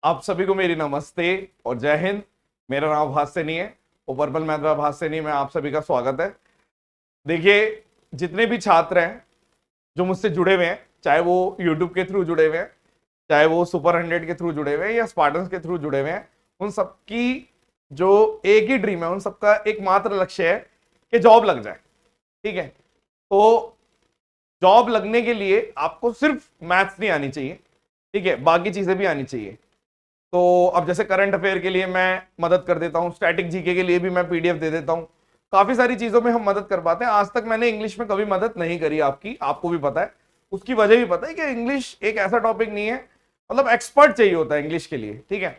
आप सभी को मेरी नमस्ते और जय हिंद। मेरा नाम अभास सैनी है और पर्पल मैथ में अभास सैनी में आप सभी का स्वागत है। देखिए, जितने भी छात्र हैं जो मुझसे जुड़े हुए हैं, चाहे वो यूट्यूब के थ्रू जुड़े हुए हैं, चाहे वो सुपर 100 के थ्रू जुड़े हुए हैं या स्पार्टन्स के थ्रू जुड़े हुए हैं, उन सबकी जो एक ही ड्रीम है, उन सबका एकमात्र लक्ष्य है कि जॉब लग जाए। ठीक है, तो जॉब लगने के लिए आपको सिर्फ मैथ्स नहीं आनी चाहिए, ठीक है, बाकी चीजें भी आनी चाहिए। तो अब जैसे करंट अफेयर के लिए मैं मदद कर देता हूँ, स्टैटिक जीके के लिए भी मैं पीडीएफ दे देता हूँ, काफी सारी चीजों में हम मदद कर पाते हैं। आज तक मैंने इंग्लिश में कभी मदद नहीं करी आपकी, आपको भी पता है। उसकी वजह भी पता है कि इंग्लिश एक ऐसा टॉपिक नहीं है, मतलब एक्सपर्ट चाहिए होता है इंग्लिश के लिए। ठीक है,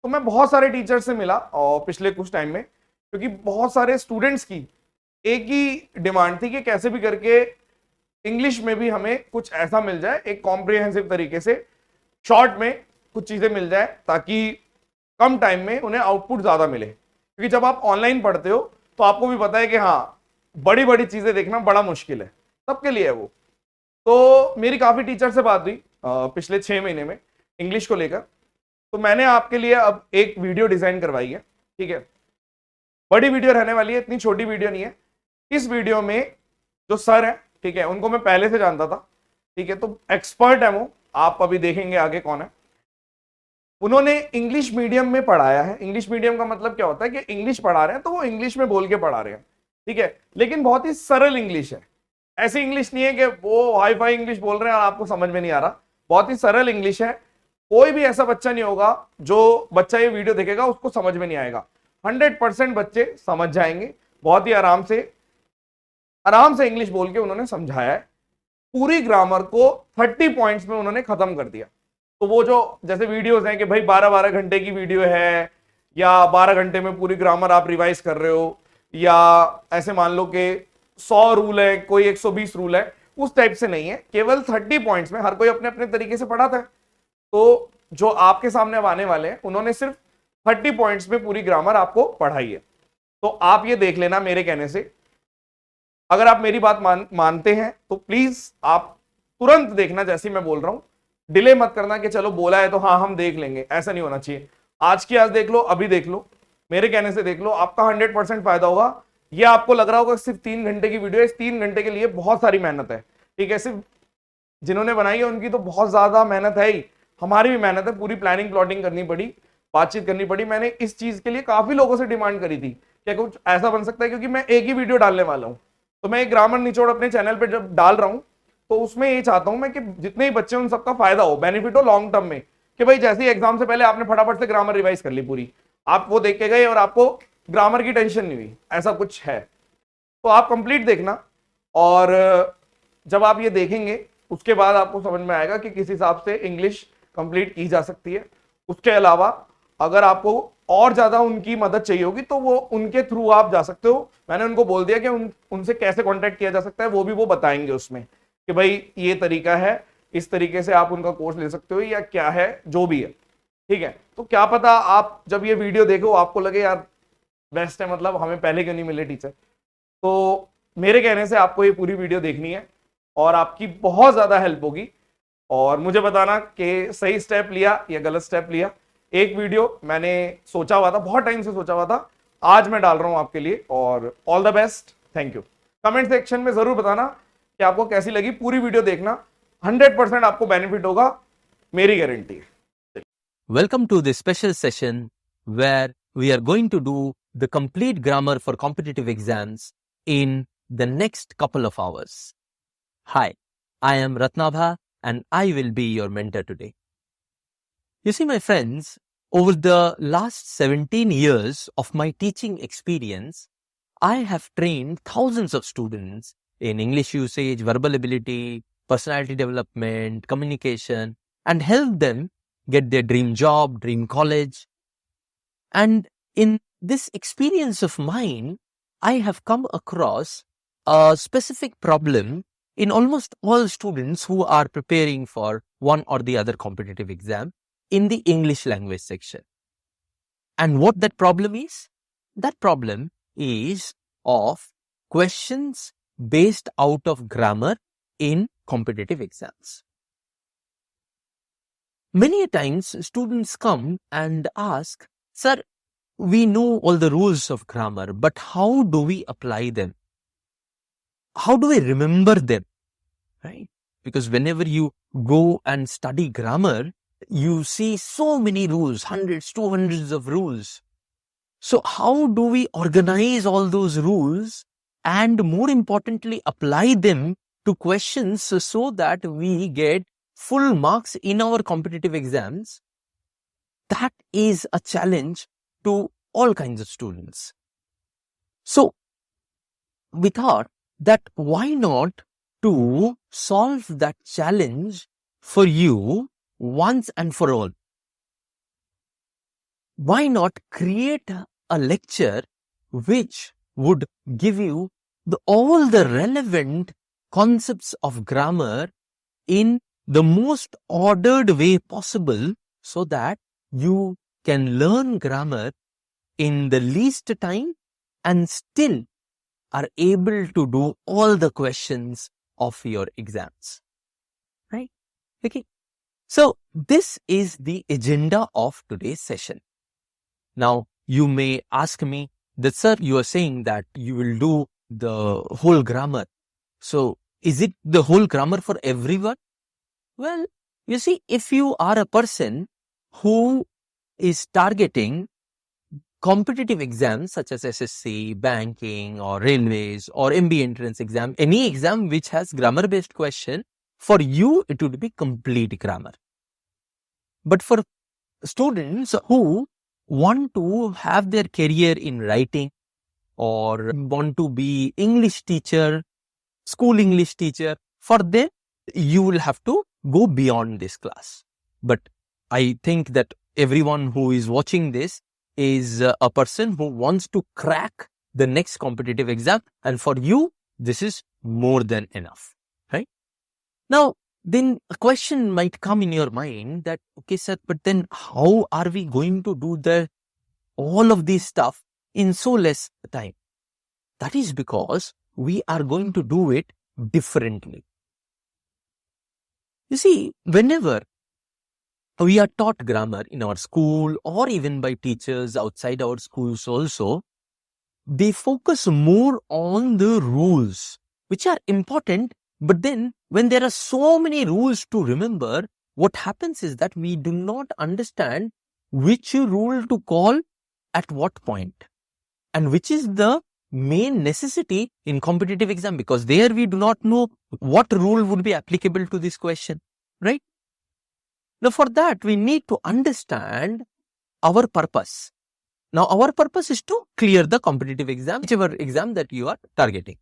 तो मैं बहुत सारे टीचर से मिला और पिछले कुछ टाइम में, क्योंकि बहुत सारे स्टूडेंट्स की एक ही डिमांड थी कि कैसे भी करके इंग्लिश में भी हमें कुछ ऐसा मिल जाए, एक कॉम्प्रिहेंसिव तरीके से शॉर्ट में कुछ चीजें मिल जाए, ताकि कम टाइम में उन्हें आउटपुट ज्यादा मिले। क्योंकि जब आप ऑनलाइन पढ़ते हो तो आपको भी पता है कि हाँ, बड़ी बड़ी चीजें देखना बड़ा मुश्किल है, सबके लिए है वो। तो मेरी काफी टीचर से बात हुई पिछले 6 महीने में इंग्लिश को लेकर। तो मैंने आपके लिए अब एक वीडियो डिजाइन करवाई है। ठीक है, बड़ी वीडियो रहने वाली है, इतनी छोटी वीडियो नहीं है। इस वीडियो में जो सर है, ठीक है, उनको मैं पहले से जानता था। ठीक है, तो एक्सपर्ट है वो, आप अभी देखेंगे आगे कौन है। उन्होंने इंग्लिश मीडियम में पढ़ाया है। इंग्लिश मीडियम का मतलब क्या होता है कि इंग्लिश पढ़ा रहे हैं तो वो इंग्लिश में बोल के पढ़ा रहे हैं, ठीक है, लेकिन बहुत ही सरल इंग्लिश है। ऐसी इंग्लिश नहीं है कि वो हाई फाई इंग्लिश बोल रहे हैं और आपको समझ में नहीं आ रहा। बहुत ही सरल इंग्लिश है। कोई भी ऐसा बच्चा नहीं होगा जो बच्चा ये वीडियो देखेगा उसको समझ में नहीं आएगा। 100% बच्चे समझ जाएंगे। बहुत ही आराम से इंग्लिश बोल के उन्होंने समझाया है। पूरी ग्रामर को 30 पॉइंट्स में उन्होंने खत्म कर दिया। तो वो जो जैसे वीडियोस हैं कि भाई 12-12 घंटे की वीडियो है या 12 घंटे में पूरी ग्रामर आप रिवाइज कर रहे हो, या ऐसे मान लो कि 100 रूल है, कोई 120 रूल है, उस टाइप से नहीं है। केवल 30 पॉइंट्स में हर कोई अपने अपने तरीके से पढ़ाता है। तो जो आपके सामने अब आने वाले हैं उन्होंने सिर्फ 30 पॉइंट्स में पूरी ग्रामर आपको पढ़ाई है। तो आप ये देख लेना मेरे कहने से। अगर आप मेरी बात मानते हैं तो प्लीज आप तुरंत देखना जैसे मैं बोल रहा हूं। डिले मत करना कि चलो बोला है तो हाँ हम देख लेंगे, ऐसा नहीं होना चाहिए। आज की आज देख लो, अभी देख लो, मेरे कहने से देख लो, आपका 100% फायदा होगा। ये आपको लग रहा होगा सिर्फ 3 घंटे की वीडियो है, इस 3 घंटे के लिए बहुत सारी मेहनत है। ठीक है, सिर्फ जिन्होंने बनाई है उनकी तो बहुत ज्यादा मेहनत है ही, हमारी भी मेहनत है। पूरी प्लानिंग प्लॉटिंग करनी पड़ी, बातचीत करनी पड़ी। मैंने इस चीज के लिए काफी लोगों से डिमांड करी थी क्या कुछ ऐसा बन सकता है, क्योंकि मैं एक ही वीडियो डालने वाला हूं। तो मैं एक ग्रामर निचोड़ अपने चैनल पे जब डाल रहा हूं तो उसमें ये चाहता हूं मैं कि जितने ही बच्चे उन सबका फायदा हो, बेनिफिट हो लॉन्ग टर्म में। कि भाई जैसे ही एग्जाम से पहले आपने फटाफट से ग्रामर रिवाइज कर ली पूरी, आप वो देख के गए और आपको ग्रामर की टेंशन नहीं हुई, ऐसा कुछ है। तो आप कंप्लीट देखना, और जब आप ये देखेंगे उसके बाद आपको समझ में आएगा कि किस हिसाब से इंग्लिश कंप्लीट की जा सकती है। उसके अलावा अगर आपको और ज्यादा उनकी मदद चाहिए होगी तो वो उनके थ्रू आप जा सकते हो। मैंने उनको बोल दिया कि उनसे कैसे कांटेक्ट किया जा सकता है, वो भी वो बताएंगे उसमें कि भाई ये तरीका है, इस तरीके से आप उनका कोर्स ले सकते हो या क्या है, जो भी है। ठीक है, तो क्या पता आप जब ये वीडियो देखो आपको लगे यार बेस्ट है, मतलब हमें पहले क्यों नहीं मिले टीचर। तो मेरे कहने से आपको ये पूरी वीडियो देखनी है और आपकी बहुत ज्यादा हेल्प होगी। और मुझे बताना कि सही स्टेप लिया या गलत स्टेप लिया। एक वीडियो मैंने सोचा हुआ था, बहुत टाइम से सोचा हुआ था, आज मैं डाल रहा हूं आपके लिए। और all the best, thank you. Comment section में जरूर बताना कि आपको कैसी लगी, पूरी वीडियो देखना, 100% आपको बेनिफिट होगा, मेरी गारंटी है। Welcome to this special session where we are going to do the complete grammar for competitive exams in the next couple of hours. Hi, I am Ratnabha and I will be your mentor today. You see, my friends, over the last 17 years of my teaching experience, I have trained thousands of students in English usage, verbal ability, personality development, communication, and helped them get their dream job, dream college. And in this experience of mine, I have come across a specific problem in almost all students who are preparing for one or the other competitive exam in the English language section. And what that problem is? That problem is of questions based out of grammar in competitive exams. many a times students come and ask, Sir, we know all the rules of grammar, but how do we apply them? How do we remember them? Right? Because whenever you go and study grammar, you see so many rules, hundreds, 200s of rules. So how do we organize all those rules and more importantly apply them to questions so that we get full marks in our competitive exams? That is a challenge to all kinds of students. So we thought that why not to solve that challenge for you once and for all? Why not create a lecture which would give you all the relevant concepts of grammar in the most ordered way possible so that you can learn grammar in the least time and still are able to do all the questions of your exams. Right? Okay. So this is the agenda of today's session. Now, you may ask me that, sir, you are saying that you will do the whole grammar. So, is it the whole grammar for everyone? Well, you see, if you are a person who is targeting competitive exams such as SSC, banking or railways or MBA entrance exam, any exam which has grammar based question, for you it would be complete grammar. But for students who want to have their career in writing or want to be English teacher, school English teacher, for them you will have to go beyond this class. But I think that everyone who is watching this is a person who wants to crack the next competitive exam, and for you this is more than enough, right? Now then a question might come in your mind that, okay sir, but then how are we going to do all of this stuff in so less time? That is because we are going to do it differently. You see, whenever we are taught grammar in our school or even by teachers outside our schools also, they focus more on the rules, which are important. But then when there are so many rules to remember, what happens is that we do not understand which rule to call at what point and which is the main necessity in competitive exam, because there we do not know what rule would be applicable to this question, right? Now for that we need to understand our purpose. Now our purpose is to clear the competitive exam, whichever exam that you are targeting.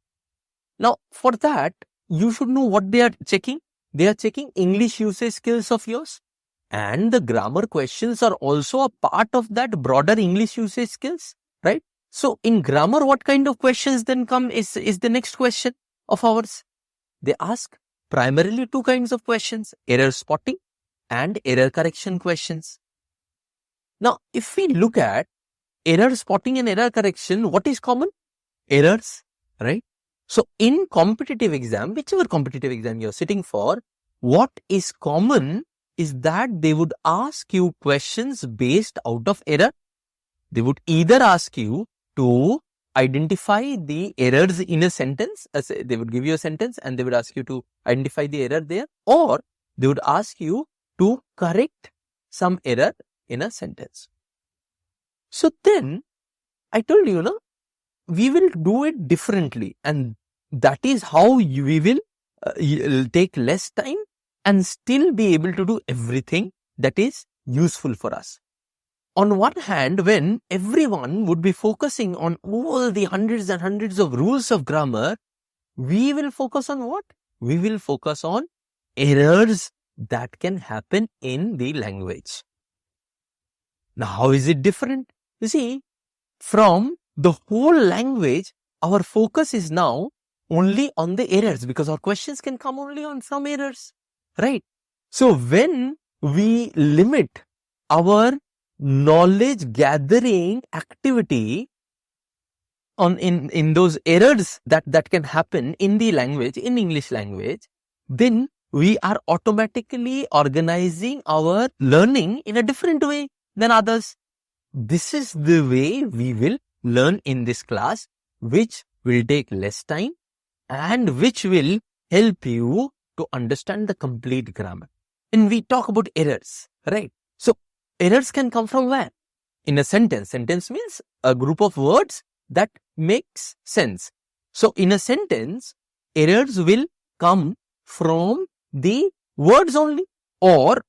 Now for that you should know what they are checking. They are checking English usage skills of yours, and the grammar questions are also a part of that broader English usage skills, right? So in grammar, what kind of questions then come is the next question of ours. They ask primarily two kinds of questions: error spotting and error correction questions. Now, if we look at error spotting and error correction, what is common? Errors, right? So in competitive exam, whichever competitive exam you're sitting for, what is common is that they would ask you questions based out of error. They would either ask you to identify the errors in a sentence, as they would give you a sentence and they would ask you to identify the error there, or they would ask you to correct some error in a sentence. So then I told you, we will do it differently, and that is how we will take less time and still be able to do everything that is useful for us. On one hand, when everyone would be focusing on all the hundreds and hundreds of rules of grammar, we will focus on what? We will focus on errors that can happen in the language. Now, how is it different? You see, from the whole language, our focus is now only on the errors, because our questions can come only on some errors, right? So when we limit our knowledge gathering activity on in those errors that can happen in the language, in English language, then we are automatically organizing our learning in a different way than others. This is the way we will learn in this class, which will take less time and which will help you to understand the complete grammar. And we talk about errors, right? So errors can come from where? In a sentence. Sentence means a group of words that makes sense. So in a sentence, errors will come from the words only, or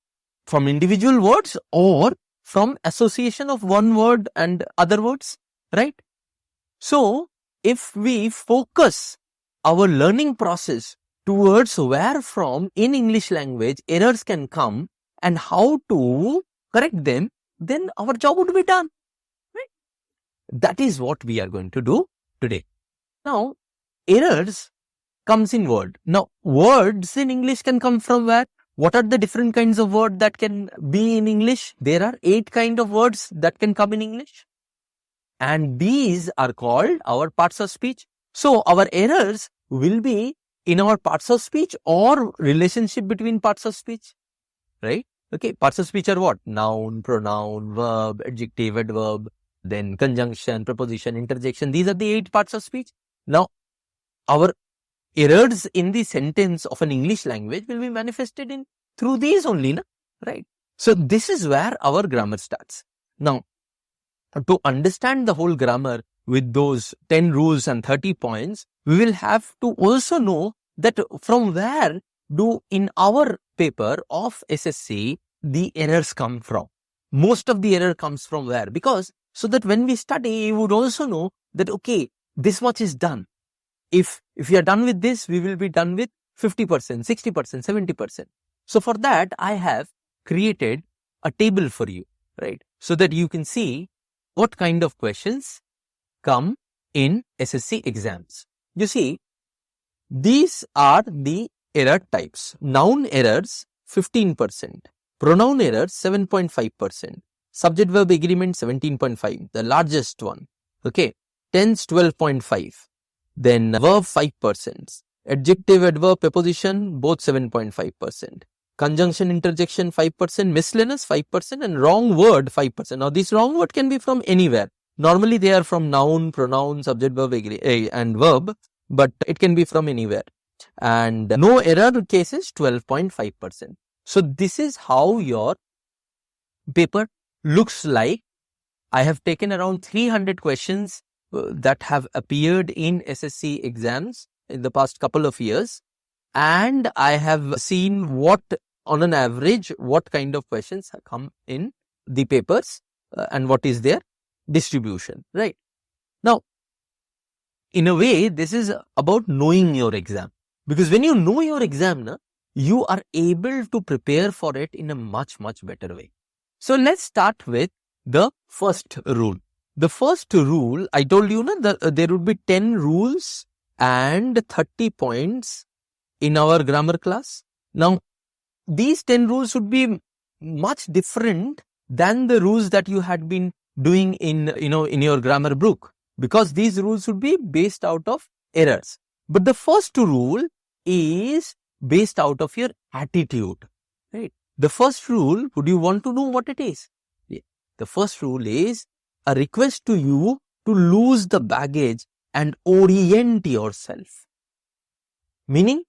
from individual words, or from association of one word and other words, right? So if we focus our learning process towards where from in English language errors can come and how to correct them, then our job would be done, right? That is what we are going to do today. Now, errors comes in word. Now, words in English can come from where? What are the different kinds of words that can be in English? There are 8 kinds of words that can come in English. And these are called our parts of speech. So, our errors will be in our parts of speech or relationship between parts of speech, right? Okay, parts of speech are what? Noun, pronoun, verb, adjective, adverb, then conjunction, preposition, interjection. These are the 8 parts of speech. Now, our errors in the sentence of an English language will be manifested in through these only, na? Right? So this is where our grammar starts. Now, to understand the whole grammar with those 10 rules and 30 points, we will have to also know that from where do in our paper of SSC the errors come from. Most of the error comes from where? Because so that when we study, you would also know that, okay, this much is done. If we are done with this, we will be done with 50%, 60%, 70%. So for that, I have created a table for you, right? So that you can see what kind of questions come in SSC exams. You see, these are the error types. Noun errors, 15%. Pronoun errors, 7.5%. Subject verb agreement, 17.5, the largest one. Okay, tense, 12.5. Then verb 5%, adjective, adverb, preposition both 7.5%, conjunction, interjection 5%, miscellaneous 5%, and wrong word 5%. Now this wrong word can be from anywhere. Normally they are from noun, pronoun, subject, verb, and verb, but it can be from anywhere. And no error cases 12.5%. So this is how your paper looks like. I have taken around 300 questions that have appeared in SSC exams in the past couple of years, and I have seen what on an average what kind of questions have come in the papers and what is their distribution, right? Now, in a way, this is about knowing your exam, because when you know your exam, you are able to prepare for it in a much better way. So let's start with the first rule. The first rule, I told you that there would be 10 rules and 30 points in our grammar class. Now, these 10 rules would be much different than the rules that you had been doing in your grammar book, because these rules would be based out of errors. But the first rule is based out of your attitude, right? The first rule, would you want to know what it is? Yeah. The first rule is a request to you to lose the baggage and orient yourself. Meaning,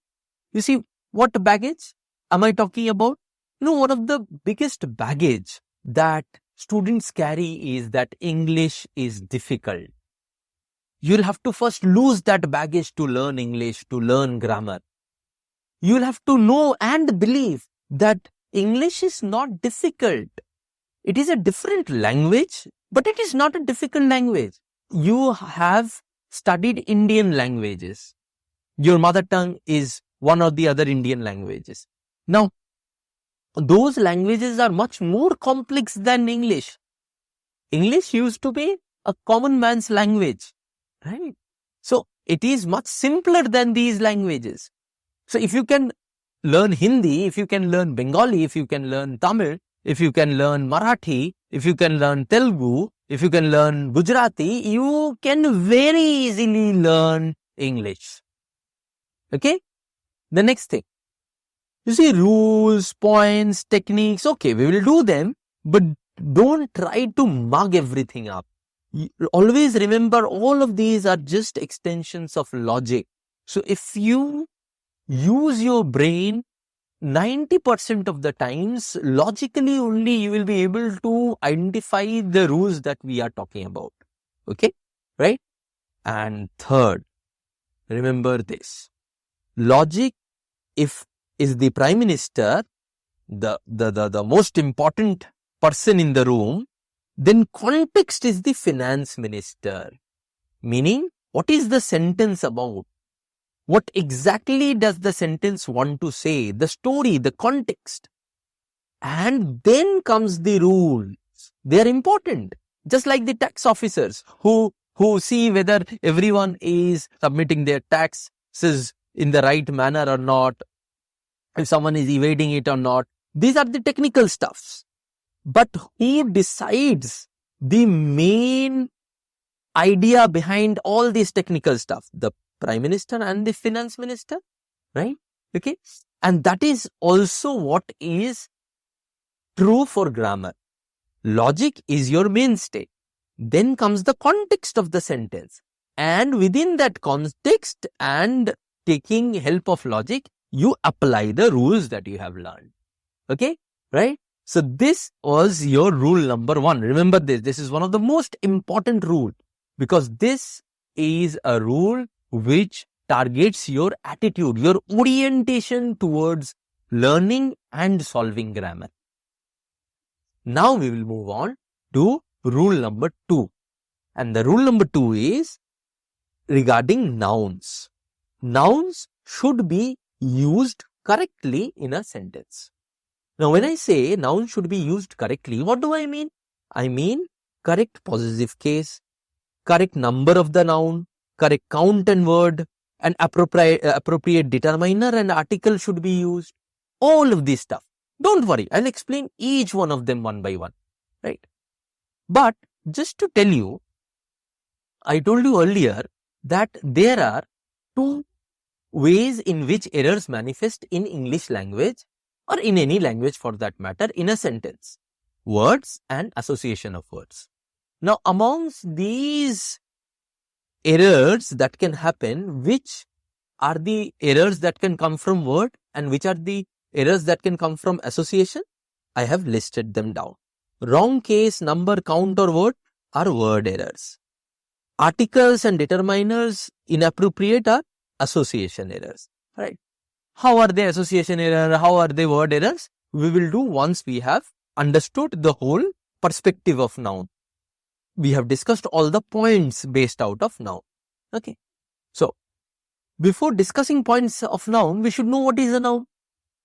you see, what baggage am I talking about? One of the biggest baggage that students carry is that English is difficult. You'll have to first lose that baggage to learn English, to learn grammar. You'll have to know and believe that English is not difficult. It is a different language, but it is not a difficult language. You have studied Indian languages. Your mother tongue is one or the other Indian languages. Now, those languages are much more complex than English. English used to be a common man's language, right? So, it is much simpler than these languages. So, if you can learn Hindi, if you can learn Bengali, if you can learn Tamil, if you can learn Marathi, if you can learn Telugu, if you can learn Gujarati, you can very easily learn English. Okay? The next thing. You see, rules, points, techniques, okay, we will do them, but don't try to mug everything up. Always remember, all of these are just extensions of logic. So if you use your brain 90% of the times, logically only you will be able to identify the rules that we are talking about. Okay, right? And third, remember this. Logic, if is the Prime Minister, the most important person in the room, then context is the Finance Minister. Meaning, what is the sentence about? What exactly does the sentence want to say? The story, the context. And then comes the rules. They are important. Just like the tax officers who see whether everyone is submitting their taxes in the right manner or not, if someone is evading it or not. These are the technical stuffs. But who decides the main idea behind all this technical stuff? The Prime Minister and the Finance Minister, right? Okay. And that is also what is true for grammar. Logic is your mainstay. Then comes the context of the sentence. And within that context and taking help of logic, you apply the rules that you have learned. Okay, right? So this was your rule number 1. Remember this. This is one of the most important rules, because this is a rule which targets your attitude, your orientation towards learning and solving grammar. Now we will move on to rule number 2. And the rule number 2 is regarding nouns. Nouns should be used correctly in a sentence. Now, when I say noun should be used correctly, what do I mean? I mean correct possessive case, correct number of the noun, correct count and word, and appropriate determiner and article should be used. All of this stuff. Don't worry, I'll explain each one of them one by one, right? But just to tell you, I told you earlier that there are 2 ways in which errors manifest in English language, or in any language for that matter, in a sentence. Words and association of words. Now, amongst these errors that can happen, which are the errors that can come from word and which are the errors that can come from association? I have listed them down. Wrong case, number, count or word are word errors. Articles and determiners inappropriate are association errors, right? How are they association error? How are they word errors? We will do once we have understood the whole perspective of noun. We have discussed all the points based out of noun. Okay. So, before discussing points of noun, we should know what is a noun.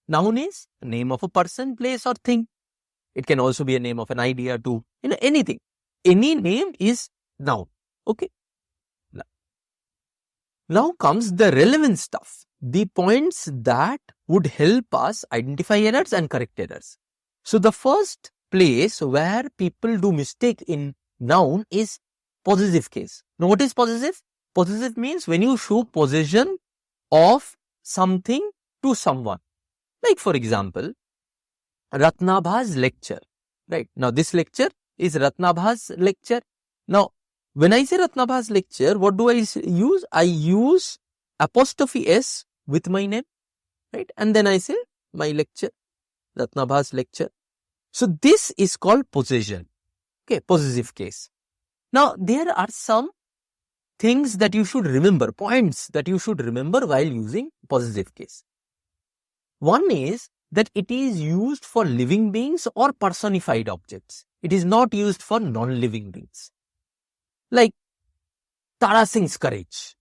Noun is a name of a person, place or thing. It can also be a name of an idea too. Anything. Any name is noun. Okay. Now comes the relevant stuff. The points that would help us identify errors and correct errors. So the first place where people do mistake in noun is possessive case. Now what is possessive? Possessive means when you show possession of something to someone. Like for example, Ratnabha's lecture. Right. Now this lecture is Ratnabha's lecture. Now when I say Ratnabha's lecture, what do I use? I use apostrophe S with my name, right? And then I say my lecture, Ratnabha's lecture. So this is called possession. Okay, possessive case. Now there are some things that you should remember, points that you should remember while using possessive case. One is that it is used for living beings or personified objects. It is not used for non-living beings. Like Tara Singh's courage.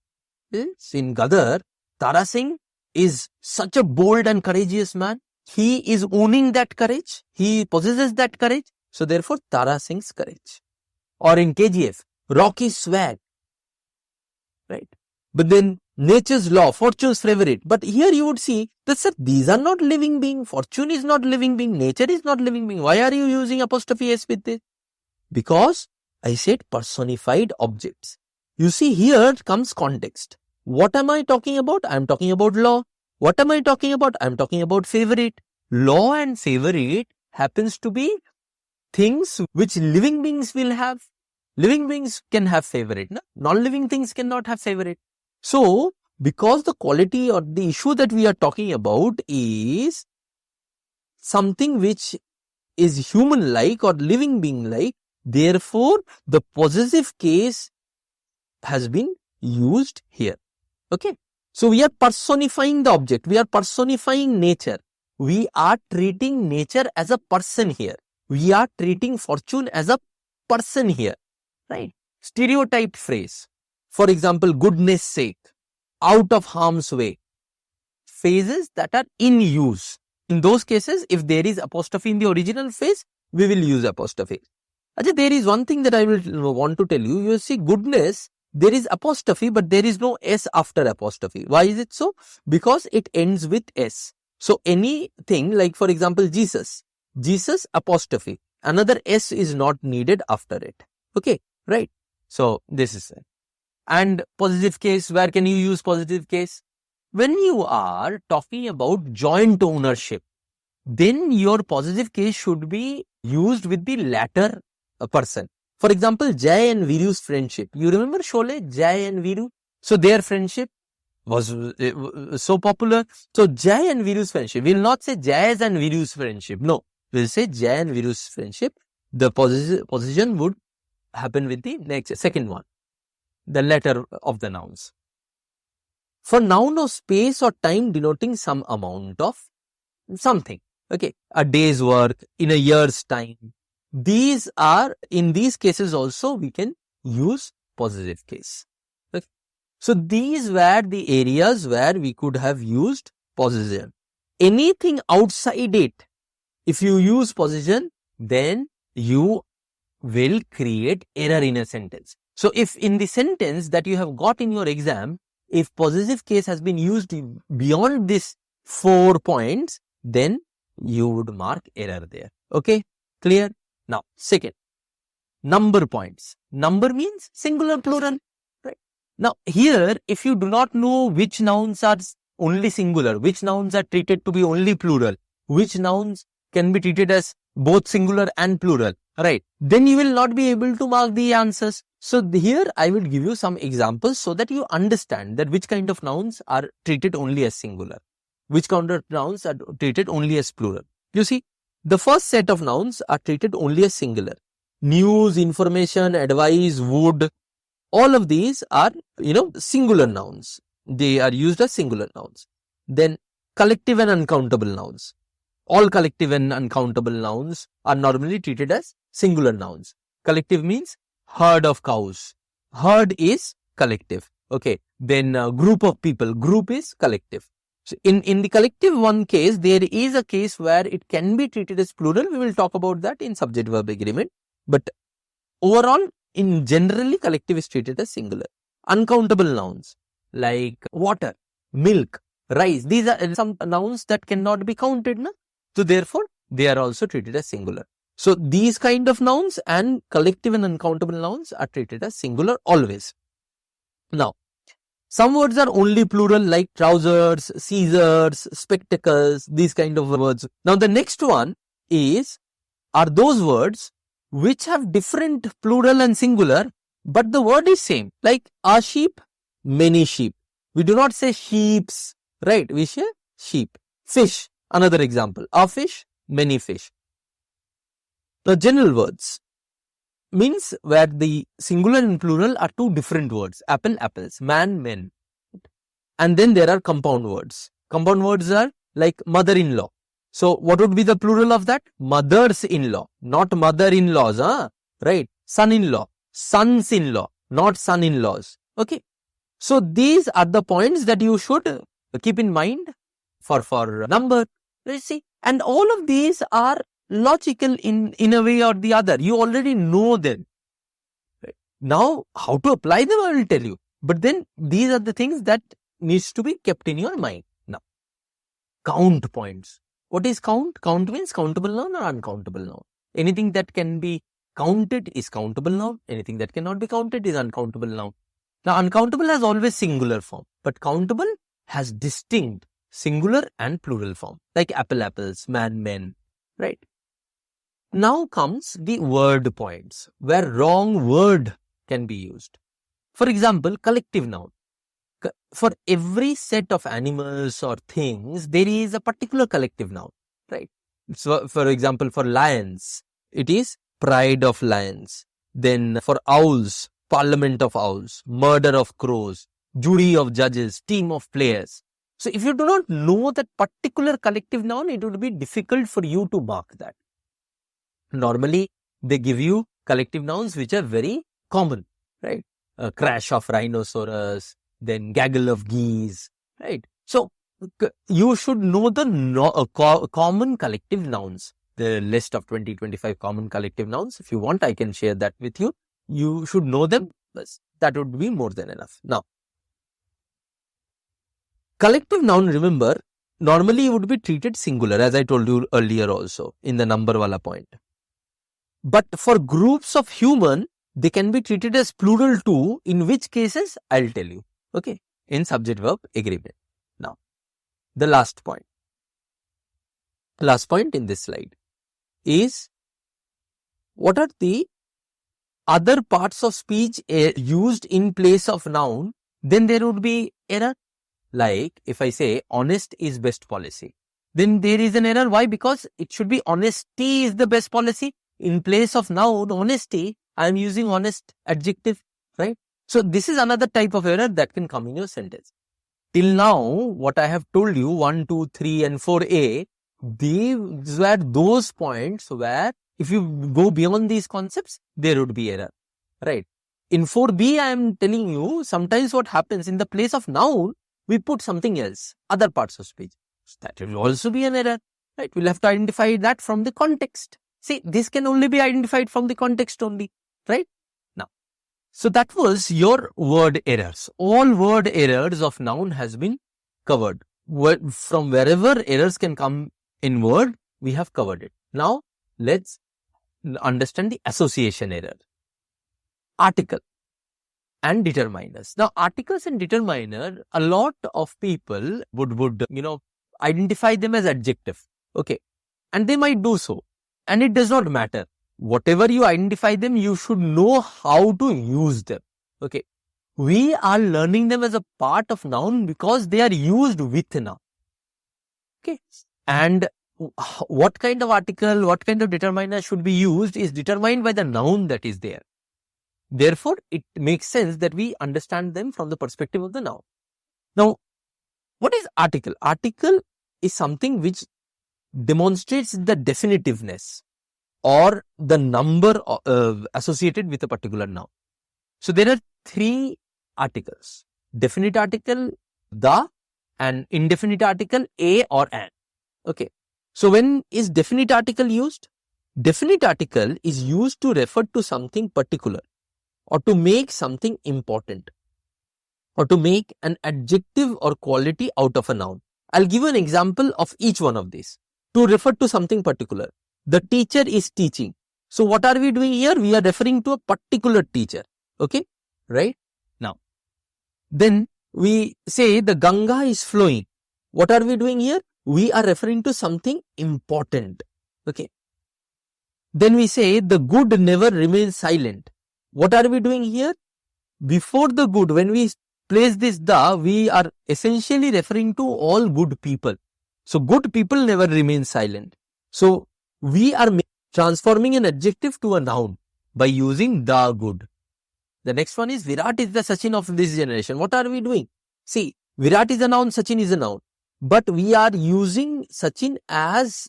In Gadar, Tara Singh is such a bold and courageous man. He is owning that courage. He possesses that courage. So therefore, Tara Singh's courage. Or in KGF, Rocky's swag. Right? But then nature's law, fortune's favorite. But here you would see that, sir, these are not living being. Fortune is not living being. Nature is not living being. Why are you using apostrophe S with this? Because I said personified objects. You see, here comes context. What am I talking about? I am talking about law. What am I talking about? I'm talking about favorite. Law and favorite happens to be things which living beings will have. Living beings can have favorite. No? Non-living things cannot have favorite. So, because the quality or the issue that we are talking about is something which is human-like or living being-like, therefore, the possessive case has been used here. Okay. So, we are personifying the object. We are personifying nature. We are treating nature as a person here. We are treating fortune as a person here. Right. Stereotyped phrase. For example, goodness sake, out of harm's way. Phrases that are in use. In those cases, if there is apostrophe in the original phrase, we will use apostrophe. Ajay, there is one thing that I will want to tell you. You see, goodness, there is apostrophe, but there is no S after apostrophe. Why is it so? Because it ends with S. So anything like, for example, Jesus apostrophe, another S is not needed after it. Okay, right? So this is it. And positive case, where can you use positive case? When you are talking about joint ownership, then your positive case should be used with the latter person. For example, Jay and Viru's friendship. You remember Sholay, Jay and Viru? So their friendship was so popular. So Jay and Viru's friendship. We will not say Jay's and Viru's friendship. No, we will say Jay and Viru's friendship. The position would happen with the next second one, the letter of the nouns. For noun of space or time denoting some amount of something. Okay, a day's work, in a year's time. These are, in these cases also, we can use possessive case. Okay. So these were the areas where we could have used possession. Anything outside it, if you use possession, then you will create error in a sentence. So if in the sentence that you have got in your exam, if possessive case has been used beyond this 4 points, then you would mark error there. Okay, clear? Now, second, number points. Number means singular, plural, right? Now, here, if you do not know which nouns are only singular, which nouns are treated to be only plural, which nouns can be treated as both singular and plural, right? Then you will not be able to mark the answers. So here I will give you some examples so that you understand that which kind of nouns are treated only as singular, which kind of nouns are treated only as plural. You see, the first set of nouns are treated only as singular. News, information, advice, would, all of these are, singular nouns. They are used as singular nouns. Then collective and uncountable nouns. All collective and uncountable nouns are normally treated as singular nouns. Collective means herd of cows. Herd is collective. Okay. Then group of people. Group is collective. So in the collective one case, there is a case where it can be treated as plural. We will talk about that in subject-verb agreement. But overall, in generally, collective is treated as singular. Uncountable nouns like water, milk, rice. These are some nouns that cannot be counted. Na? So therefore, they are also treated as singular. So these kind of nouns and collective and uncountable nouns are treated as singular always. Now, some words are only plural like trousers, scissors, spectacles, these kind of words. Now the next one are those words which have different plural and singular, but the word is same. Like a sheep, many sheep. We do not say sheeps, right? We say sheep. Fish, another example. A fish, many fish. The general words means where the singular and plural are two different words. Apple, apples. Man, men. And then there are compound words. Compound words are like mother-in-law. So what would be the plural of that? Mothers-in-law, not mother-in-laws, right? Son-in-law, sons-in-law, not son-in-laws. Okay. So these are the points that you should keep in mind for number. You see, and all of these are logical in a way or the other. You already know them. Right? Now, how to apply them, I will tell you. But then these are the things that needs to be kept in your mind. Now, count points. What is count? Count means countable noun or uncountable noun. Anything that can be counted is countable noun. Anything that cannot be counted is uncountable noun. Now, uncountable has always singular form, but countable has distinct singular and plural form, like apple, apples, man, men, right? Now comes the word points, where wrong word can be used. For example, collective noun. For every set of animals or things, there is a particular collective noun, right? So, for example, for lions, it is pride of lions. Then for owls, parliament of owls, murder of crows, jury of judges, team of players. So, if you do not know that particular collective noun, it would be difficult for you to mark that. Normally, they give you collective nouns which are very common, right? A crash of rhinoceros, then gaggle of geese, right? So, you should know the common collective nouns, the list of 20-25 common collective nouns. If you want, I can share that with you. You should know them. That would be more than enough. Now, collective noun, remember, normally would be treated singular, as I told you earlier also in the number wala point. But for groups of human, they can be treated as plural too, in which cases I'll tell you, okay, in subject verb agreement. Now, the last point in this slide is, what are the other parts of speech used in place of noun? Then there would be error. Like if I say honest is best policy, then there is an error. Why? Because it should be honesty is the best policy. In place of noun honesty, I am using honest adjective, right? So this is another type of error that can come in your sentence. Till now, what I have told you, 1, 2, 3 and 4a, these were those points where if you go beyond these concepts, there would be error, right? In 4b, I am telling you, sometimes what happens, in the place of noun, we put something else, other parts of speech. So that will also be an error, right? We'll have to identify that from the context. See, this can only be identified from the context only, right? Now, so that was your word errors. All word errors of noun has been covered. From wherever errors can come in word, we have covered it. Now, let's understand the association error. Article and determiners. Now, articles and determiner, a lot of people would identify them as adjective, okay? And they might do so. And it does not matter. Whatever you identify them, you should know how to use them. Okay. We are learning them as a part of noun because they are used with noun. Okay. And what kind of article, what kind of determiner should be used is determined by the noun that is there. Therefore, it makes sense that we understand them from the perspective of the noun. Now, what is article? Article is something which demonstrates the definitiveness or the number associated with a particular noun. So there are 3 articles: definite article, the, and indefinite article, a or an. Okay. So when is definite article used? Definite article is used to refer to something particular, or to make something important, or to make an adjective or quality out of a noun. I'll give you an example of each one of these. To refer to something particular. The teacher is teaching. So what are we doing here? We are referring to a particular teacher. Okay, right? Now, then we say the Ganga is flowing. What are we doing here? We are referring to something important. Okay. Then we say the good never remains silent. What are we doing here? Before the good, when we place this the, we are essentially referring to all good people. So good people never remain silent. So we are transforming an adjective to a noun by using the good. The next one is Virat is the Sachin of this generation. What are we doing? See, Virat is a noun, Sachin is a noun. But we are using Sachin as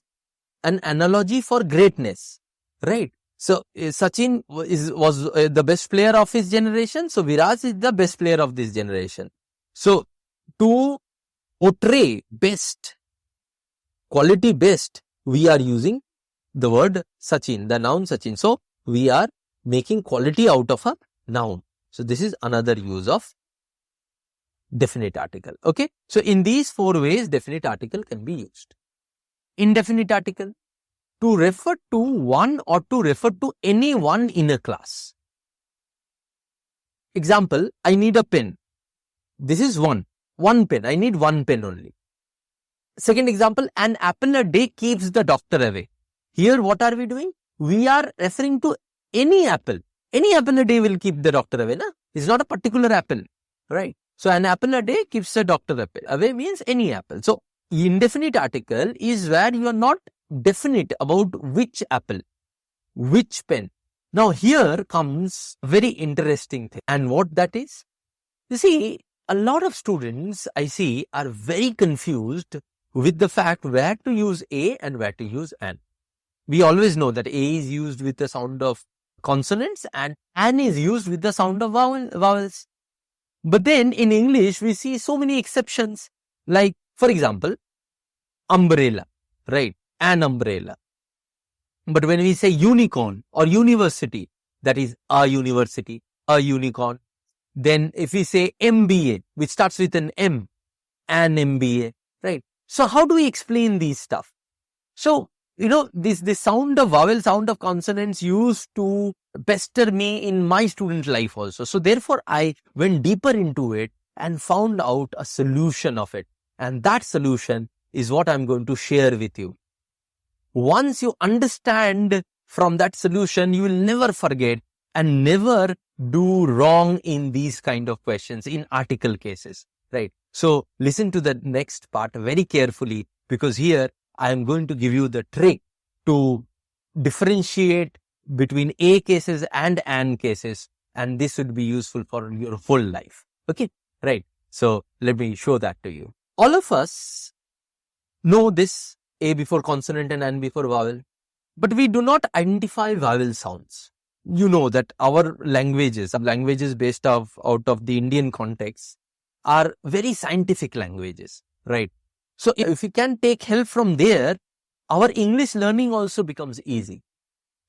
an analogy for greatness, right? So Sachin was the best player of his generation. So Virat is the best player of this generation. So to portray best, quality best, we are using the word Sachin, the noun Sachin. So we are making quality out of a noun. So this is another use of definite article. Okay. So in these 4 ways, definite article can be used. Indefinite article, to refer to one or to refer to anyone in a class. Example, I need a pen. This is one pen. I need one pen only. Second example, an apple a day keeps the doctor away. Here, what are we doing? We are referring to any apple. Any apple a day will keep the doctor away. Na? It's not a particular apple, right? So, an apple a day keeps the doctor away means any apple. So, indefinite article is where you are not definite about which apple, which pen. Now, here comes very interesting thing. And what that is? You see, a lot of students I see are very confused with the fact where to use A and where to use an. We always know that A is used with the sound of consonants and an is used with the sound of vowels. But then in English, we see so many exceptions. Like, for example, umbrella, right? An umbrella. But when we say unicorn or university, that is a university, a unicorn. Then if we say MBA, which starts with an M, an MBA, right? So how do we explain these stuff? So, this sound of vowel, sound of consonants used to pester me in my student life also. So therefore, I went deeper into it and found out a solution of it. And that solution is what I'm going to share with you. Once you understand from that solution, you will never forget and never do wrong in these kind of questions in article cases, right? So listen to the next part very carefully, because here I am going to give you the trick to differentiate between A cases and an cases, and this would be useful for your whole life. Okay, right? So let me show that to you. All of us know this A before consonant and an before vowel, but we do not identify vowel sounds. You know that our languages based out of the Indian context are very scientific languages, right? So if we can take help from there, our English learning also becomes easy.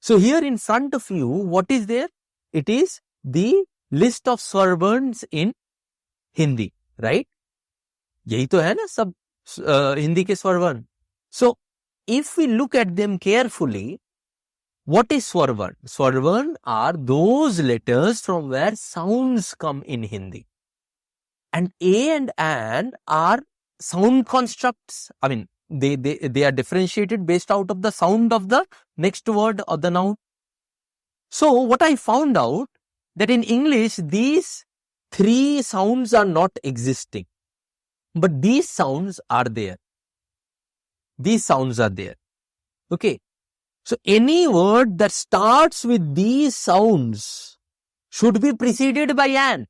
So here in front of you, what is there? It is the list of swer words in Hindi, right? यही तो है ना सब हिंदी के स्वर वर्ण. So if we look at them carefully, what is swer vard? Swer vard are those letters from where sounds come in Hindi. And A and an are sound constructs. I mean, they are differentiated based out of the sound of the next word or the noun. So what I found out, that in English, these three sounds are not existing. But these sounds are there. These sounds are there. Okay. So any word that starts with these sounds should be preceded by an.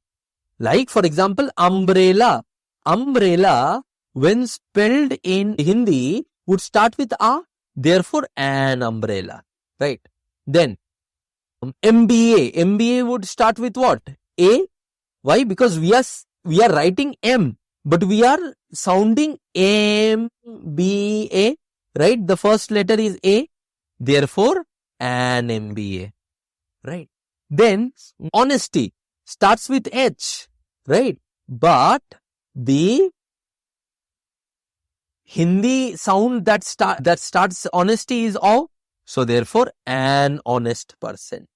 Like, for example, umbrella. Umbrella, when spelled in Hindi, would start with a. Therefore, an umbrella. Right. Then, MBA. MBA would start with what? A. Why? Because we are writing M, but we are sounding MBA. Right. The first letter is A. Therefore, an MBA, right? Then, honesty starts with H, right? But the Hindi sound that starts honesty is O. So therefore, an honest person.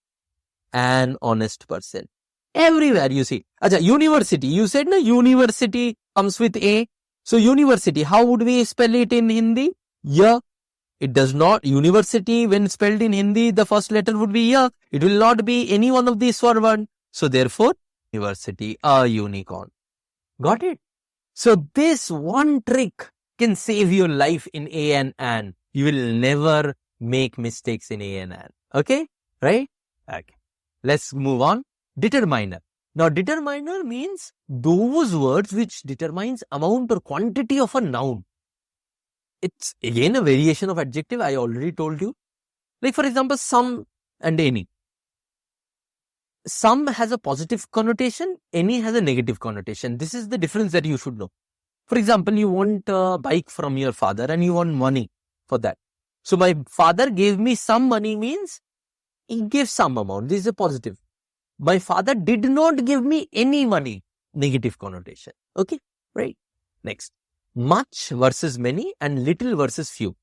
An honest person. Everywhere you see. Acha, university. You said na university comes with A. So university, how would we spell it in Hindi? Ya. It does not. University, when spelled in Hindi, the first letter would be ya. It will not be any one of these swer words. So therefore, university, a unicorn. Got it? So this one trick can save your life in A and an. You will never make mistakes in A and an. Okay? Right? Okay. Let's move on. Determiner. Now, determiner means those words which determines amount or quantity of a noun. It's again a variation of adjective, I already told you. Like, for example, some and any. Some has a positive connotation, any has a negative connotation. This is the difference that you should know. For example, you want a bike from your father and you want money for that. So, my father gave me some money means he gave some amount. This is a positive. My father did not give me any money. Negative connotation. Okay, right? Next. Much versus many and little versus few.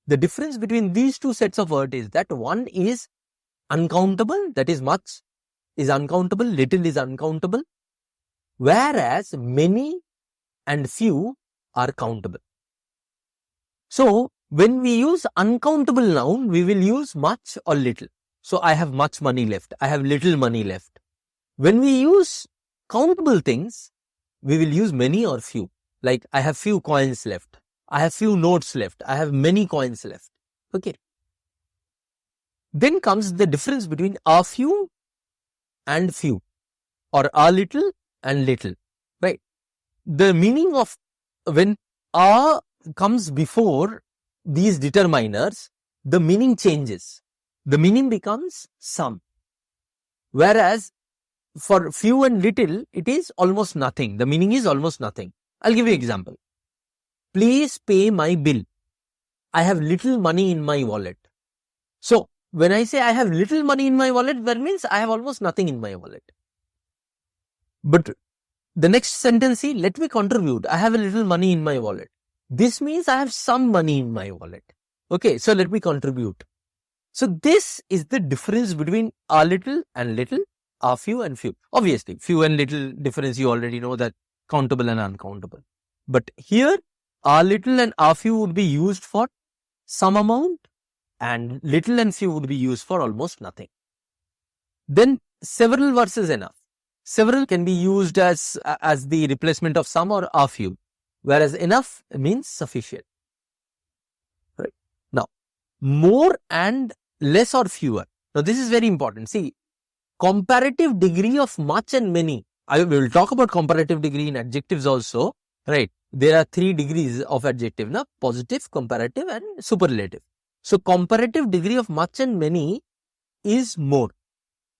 The difference between these two sets of words is that one is uncountable, that is much is uncountable, little is uncountable, whereas many and few are countable. So when we use uncountable noun, we will use much or little. So I have much money left. I have little money left. When we use countable things, we will use many or few. Like I have few coins left. I have few notes left. I have many coins left. Okay. Then comes the difference between a few and few, or a little and little, right? The meaning of when a comes before these determiners, the meaning changes. The meaning becomes some. Whereas for few and little, it is almost nothing. The meaning is almost nothing. I'll give you an example. Please pay my bill. I have little money in my wallet. So when I say I have little money in my wallet, that means I have almost nothing in my wallet. But the next sentence, see, let me contribute. I have a little money in my wallet. This means I have some money in my wallet. Okay, so let me contribute. So this is the difference between a little and little, a few and few. Obviously, few and little difference, you already know that countable and uncountable. But here, a little and a few would be used for some amount, and little and few would be used for almost nothing. Then several versus enough. Several can be used as the replacement of some or a few, whereas enough means sufficient. Right. Now, more and less or fewer. Now, this is very important. See, comparative degree of much and many. I will talk about comparative degree in adjectives also. Right. There are 3 degrees of adjective, na? Positive, comparative and superlative. So, comparative degree of much and many is more,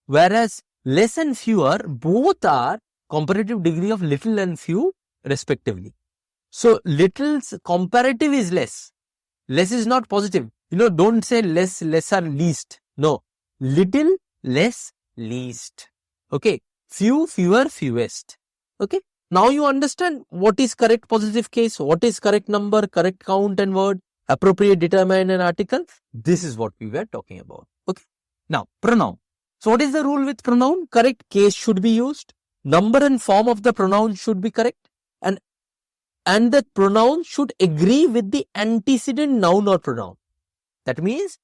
whereas less and fewer, both are comparative degree of little and few respectively. So, little's comparative is less. Less is not positive. You know, don't say less, lesser, least. No. Little, less, least. Okay. Few, fewer, fewest. Okay. Now you understand what is correct positive case, what is correct number, correct count and word, appropriate determiner and article. This is what we were talking about. Okay. Now, pronoun. So what is the rule with pronoun? Correct case should be used. Number and form of the pronoun should be correct. And the pronoun should agree with the antecedent noun or pronoun. That means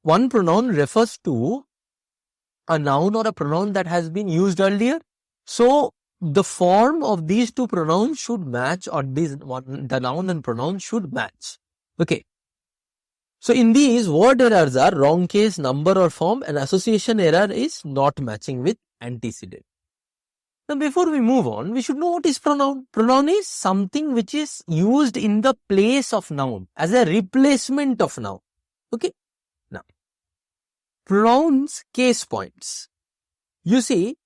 one pronoun refers to a noun or a pronoun that has been used earlier. So the form of these two pronouns should match, or the noun and pronoun should match. Okay. So in these, word errors are wrong case, number or form, and association error is not matching with antecedent. Now before we move on, we should know what is pronoun. Pronoun is something which is used in the place of noun, as a replacement of noun. Okay. Now, pronouns case points. You see,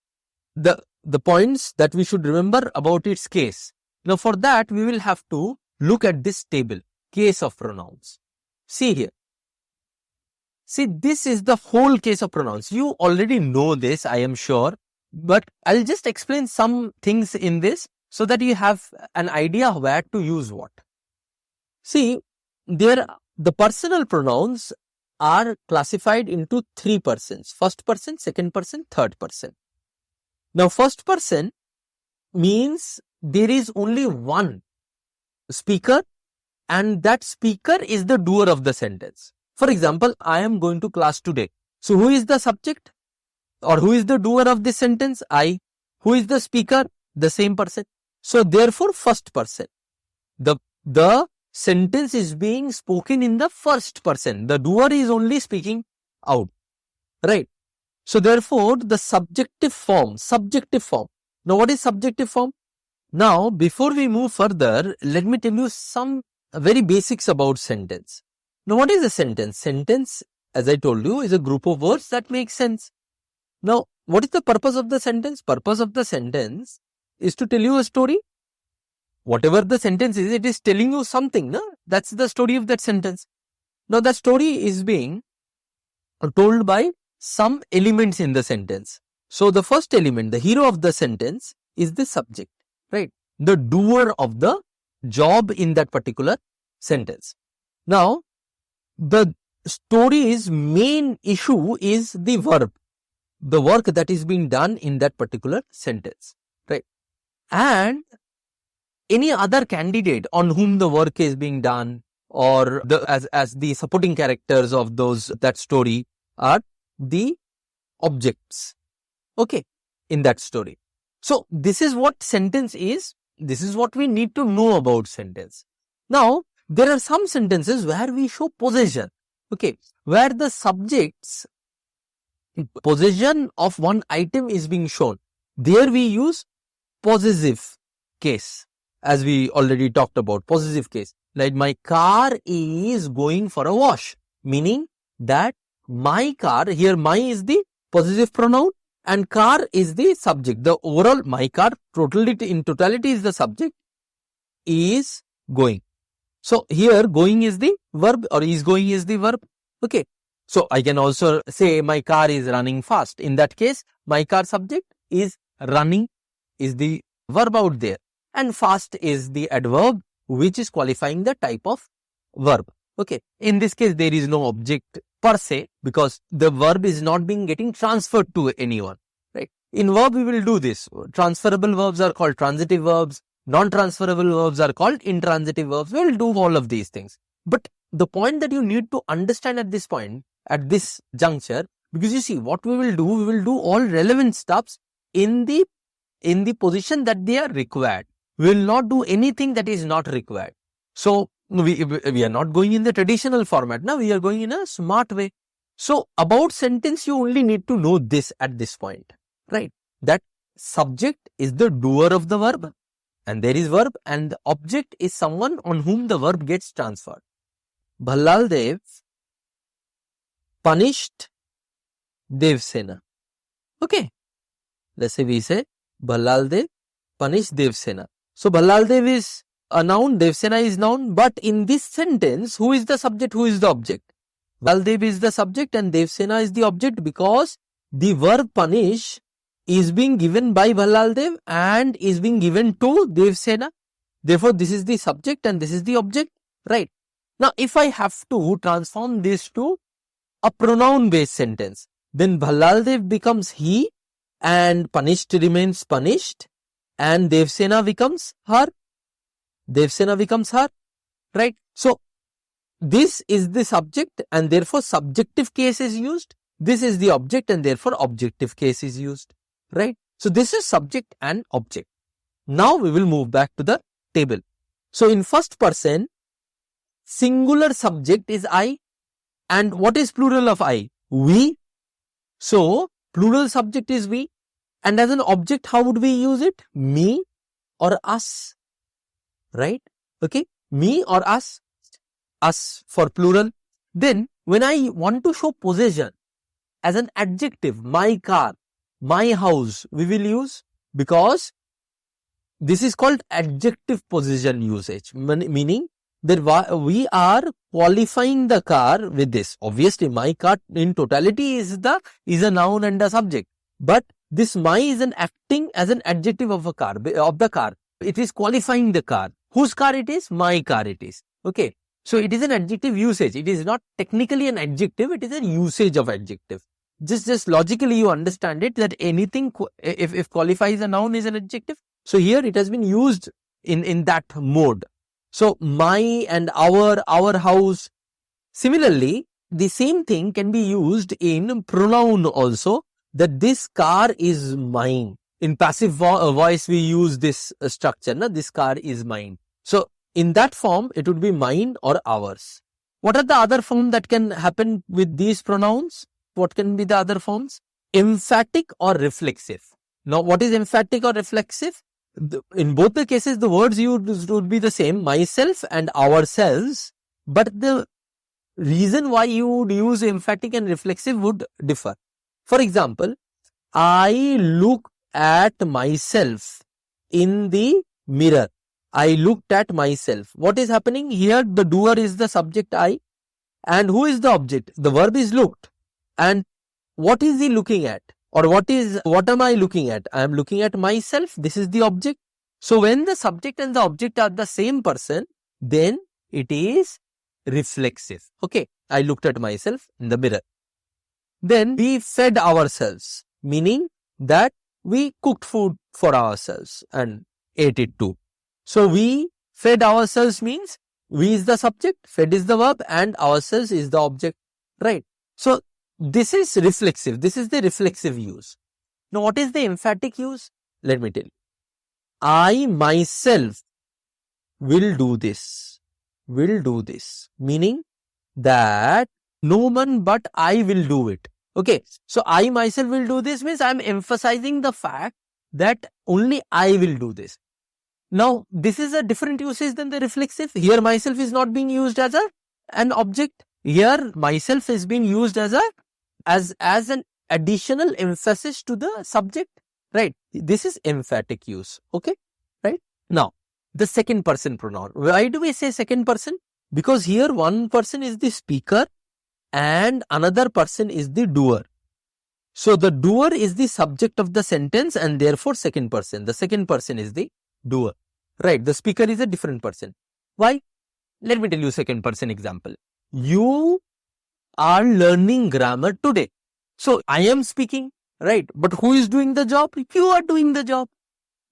the points that we should remember about its case. Now for that, we will have to look at this table, case of pronouns. See here. See, this is the whole case of pronouns. You already know this, I am sure. But I'll just explain some things in this so that you have an idea where to use what. See, the personal pronouns are classified into 3 persons. First person, second person, third person. Now, first person means there is only one speaker, and that speaker is the doer of the sentence. For example, I am going to class today. So, who is the subject? Or who is the doer of this sentence? I. Who is the speaker? The same person. So, therefore, first person. The sentence is being spoken in the first person. The doer is only speaking out. Right. So, therefore, the subjective form. Now, what is subjective form? Now, before we move further, let me tell you some very basics about sentence. Now, what is a sentence? Sentence, as I told you, is a group of words that make sense. Now, what is the purpose of the sentence? Purpose of the sentence is to tell you a story. Whatever the sentence is, it is telling you something. No? That's the story of that sentence. Now, that story is being told by some elements in the sentence. So, the first element, the hero of the sentence, is the subject, right? The doer of the job in that particular sentence. Now, the story's main issue is the verb. The work that is being done in that particular sentence, right? And any other candidate on whom the work is being done, or as the supporting characters of that story are the objects, okay, in that story. So this is what sentence is. This is what we need to know about sentence. Now there are some sentences where we show possession, okay, where the subject's possession of one item is being shown. There we use possessive case, as we already talked about, possessive case. Like my car is going for a wash, meaning that my car, here my is the possessive pronoun and car is the subject. The overall my car in totality is the subject, is going. So here going is the verb or is going is the verb. Okay. So I can also say my car is running fast. In that case, my car subject is running is the verb out there and fast is the adverb which is qualifying the type of verb. Okay. In this case, there is no object per se because the verb is not being getting transferred to anyone, right? In verb, we will do this. Transferable verbs are called transitive verbs. Non-transferable verbs are called intransitive verbs. We will do all of these things. But the point that you need to understand at this point, at this juncture, because you see what we will do all relevant stuffs in the position that they are required. We will not do anything that is not required. So we are not going in the traditional format. Now we are going in a smart way. So about sentence, you only need to know this at this point, right? That subject is the doer of the verb and there is verb and the object is someone on whom the verb gets transferred. Bhallal Dev punished Devsena. Okay. Let's say we say Bhallal Dev punished Devsena. So Bhallal Dev is a noun, Devsena is noun, but in this sentence, who is the subject, who is the object? Bhallal Dev is the subject and Devsena is the object because the verb punish is being given by Bhallal Dev and is being given to Devsena. Therefore, this is the subject and this is the object, right? Now, if I have to transform this to a pronoun based sentence, then Bhallal Dev becomes he and punished remains punished and Devsena becomes her. Devsena becomes her, right? So, this is the subject and therefore subjective case is used. This is the object and therefore objective case is used, right? So, this is subject and object. Now, we will move back to the table. So, in first person, singular subject is I and what is plural of I? We. So, plural subject is we and as an object, how would we use it? Me or us, right? Okay, me or us for plural. Then, when I want to show possession as an adjective, my car, my house, we will use because this is called adjective possession usage, meaning that we are qualifying the car with this. Obviously, my car in totality is a noun and a subject, but this my is an acting as an adjective of the car. It is qualifying the car. Whose car it is? My car it is. Okay. So it is an adjective usage. It is not technically an adjective. It is a usage of adjective. Just logically you understand it that anything if qualifies a noun is an adjective. So here it has been used in that mode. So my and our house. Similarly, the same thing can be used in pronoun also, that this car is mine. In passive voice, we use this structure. This car is mine. So in that form, it would be mine or ours. What are the other forms that can happen with these pronouns? What can be the other forms? Emphatic or reflexive. Now, what is emphatic or reflexive? In both the cases, the words used would be the same, myself and ourselves, but the reason why you would use emphatic and reflexive would differ. For example, I look at myself in the mirror. I looked at myself. What is happening here? The doer is the subject I and who is the object? The verb is looked. And what is he looking at? Or what am I looking at? I am looking at myself. This is the object. So when the subject and the object are the same person, then it is reflexive. Okay. I looked at myself in the mirror. Then we fed ourselves, meaning that we cooked food for ourselves and ate it too. So we fed ourselves means We is the subject, fed is the verb, and ourselves is the object, right? So this is reflexive. This is the reflexive use. Now what is the emphatic use? Let me tell you. I myself will do this. Will do this. Meaning that no one but I will do it. Okay. So I myself will do this means I am emphasizing the fact that only I will do this. Now, this is a different usage than the reflexive. Here, myself is not being used as an object. Here, myself is being used as an additional emphasis to the subject. Right? This is emphatic use. Okay? Right? Now, the second person pronoun. Why do we say second person? Because here one person is the speaker and another person is the doer. So, the doer is the subject of the sentence and therefore second person. The second person is the doer. Right, the speaker is a different person. Why? Let me tell you second person example. You are learning grammar today. So I am speaking, right? But who is doing the job? You are doing the job,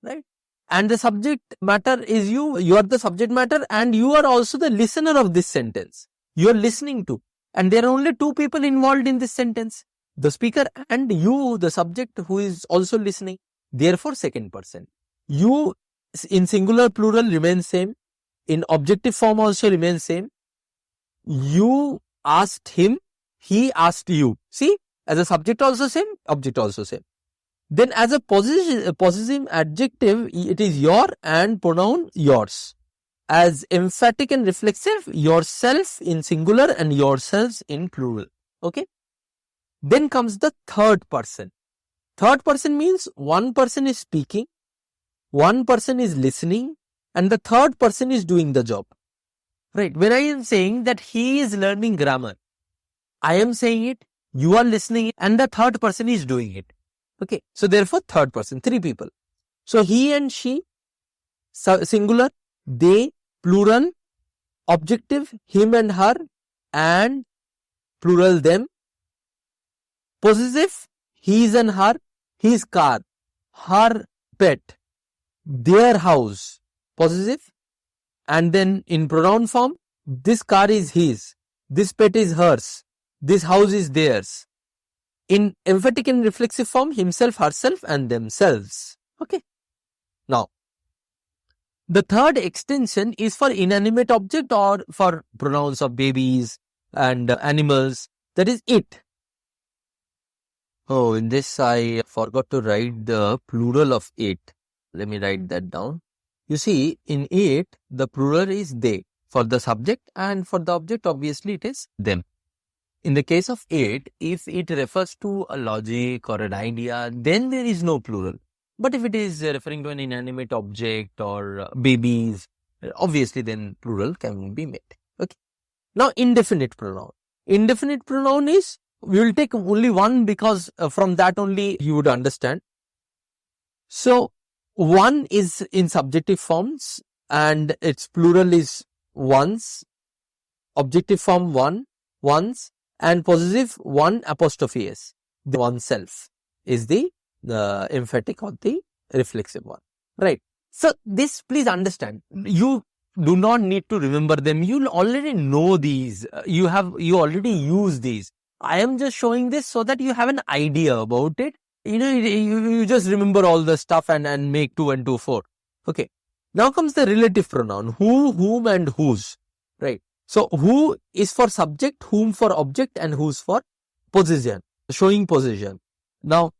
right? And the subject matter is you. You are the subject matter and you are also the listener of this sentence. You are listening to. And there are only two people involved in this sentence. The speaker and you, the subject who is also listening. Therefore second person. You in singular plural remains same. In objective form also remains same. You asked him, he asked you. See, as a subject also same, object also same. Then as a possessive adjective, it is your and pronoun yours. As emphatic and reflexive, yourself in singular and yourselves in plural. Okay. Then comes the third person. Third person means one person is speaking, one person is listening, and the third person is doing the job. Right. When I am saying that he is learning grammar, I am saying it, you are listening, and the third person is doing it. Okay. So therefore third person, three people. So he and she, singular, they, plural, objective, him and her, and plural them. Possessive, his and her, his car, her pet, their house, possessive. And then in pronoun form, this car is his, this pet is hers, this house is theirs. In emphatic and reflexive form, himself, herself and themselves. Okay. Now, the third extension is for inanimate object or for pronouns of babies and animals, that is it. Oh, in this I forgot to write the plural of it. Let me write that down. You see, in it, the plural is they for the subject and for the object, obviously it is them. In the case of it, if it refers to a logic or an idea, then there is no plural. But if it is referring to an inanimate object or babies, obviously then plural can be made. Okay. Now, indefinite pronoun. Indefinite pronoun is, we will take only one because from that only you would understand. So, one is in subjective forms and its plural is ones, objective form one, ones, and possessive one apostrophe s. The oneself is the emphatic or the reflexive one, right? So this, please understand, you do not need to remember them. You already know these. You already use these. I am just showing this so that you have an idea about it. You know, you just remember all the stuff and make 2 and 2, 4. Okay. Now comes the relative pronoun. Who, whom and whose. Right. So who is for subject, whom for object and whose for possession. Showing possession. Now,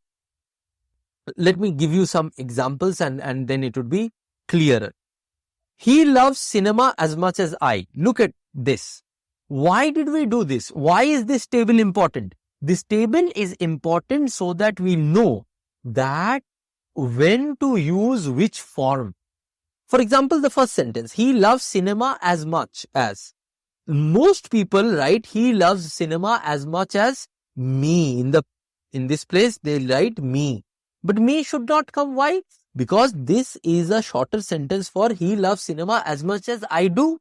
let me give you some examples and then it would be clearer. He loves cinema as much as I. Look at this. Why did we do this? Why is this table important? This table is important so that we know that when to use which form. For example, the first sentence, he loves cinema as much as. Most people write he loves cinema as much as me. In this place they write me. But me should not come. Why? Because this is a shorter sentence for he loves cinema as much as I do.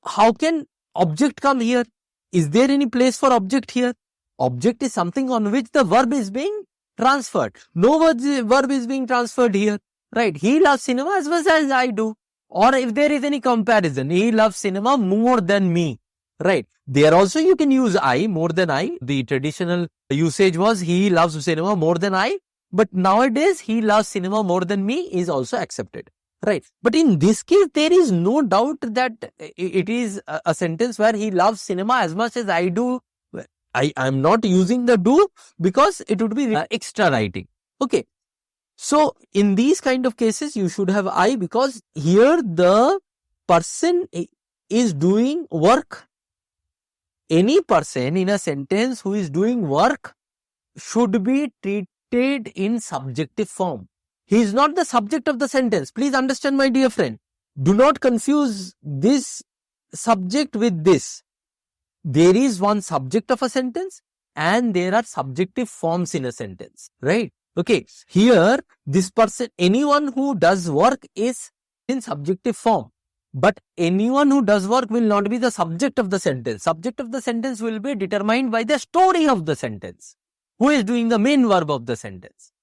How can object come here? Is there any place for object here? Object is something on which the verb is being transferred. No verb is being transferred here. Right? He loves cinema as much as I do. or if there is any comparison, he loves cinema more than me, right? There also you can use I, more than I. The traditional usage was he loves cinema more than I, but nowadays he loves cinema more than me is also accepted, right? But in this case, there is no doubt that it is a sentence where he loves cinema as much as I do. I am not using the do because it would be extra writing. Okay. So in these kind of cases, you should have I, because here the person is doing work. Any person in a sentence who is doing work should be treated in subjective form. He is not the subject of the sentence. Please understand, my dear friend. Do not confuse this subject with this. There is one subject of a sentence and there are subjective forms in a sentence, right? Okay, here this person, anyone who does work is in subjective form, but anyone who does work will not be the subject of the sentence. Subject of the sentence will be determined by the story of the sentence. Who is doing the main verb of the sentence?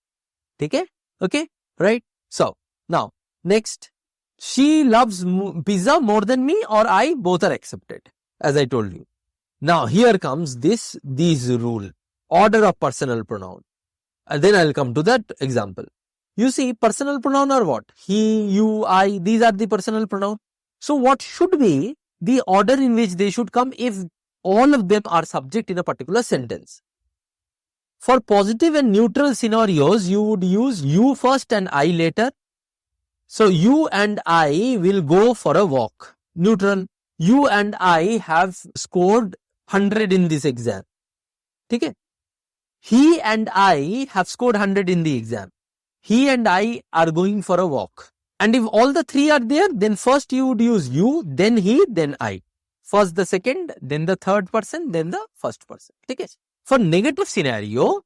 Okay, okay, right? So now next, she loves pizza more than me or I, both are accepted, as I told you. Now here comes these rule, order of personal pronoun. And then I'll come to that example. You see, personal pronoun are what? He, you, I, these are the personal pronoun. So what should be the order in which they should come if all of them are subject in a particular sentence? For positive and neutral scenarios, you would use you first and I later. So you and I will go for a walk. Neutral. You and I have scored 100 in this exam. Okay? He and I have scored 100 in the exam. He and I are going for a walk. And if all the three are there, then first you would use you, then he, then I. First the second, then the third person, then the first person. Okay? For negative scenario,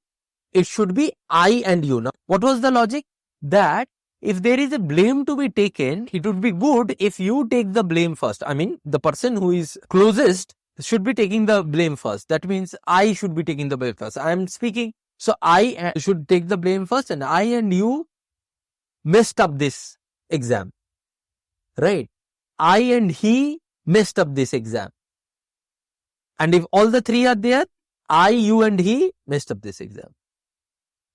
it should be I and you. Now, what was the logic? That if there is a blame to be taken, it would be good if you take the blame first. I mean, the person who is closest should be taking the blame first. That means I should be taking the blame first. I am speaking. So I should take the blame first, and I and you messed up this exam. Right? I and he messed up this exam. And if all the three are there, I, you and he messed up this exam.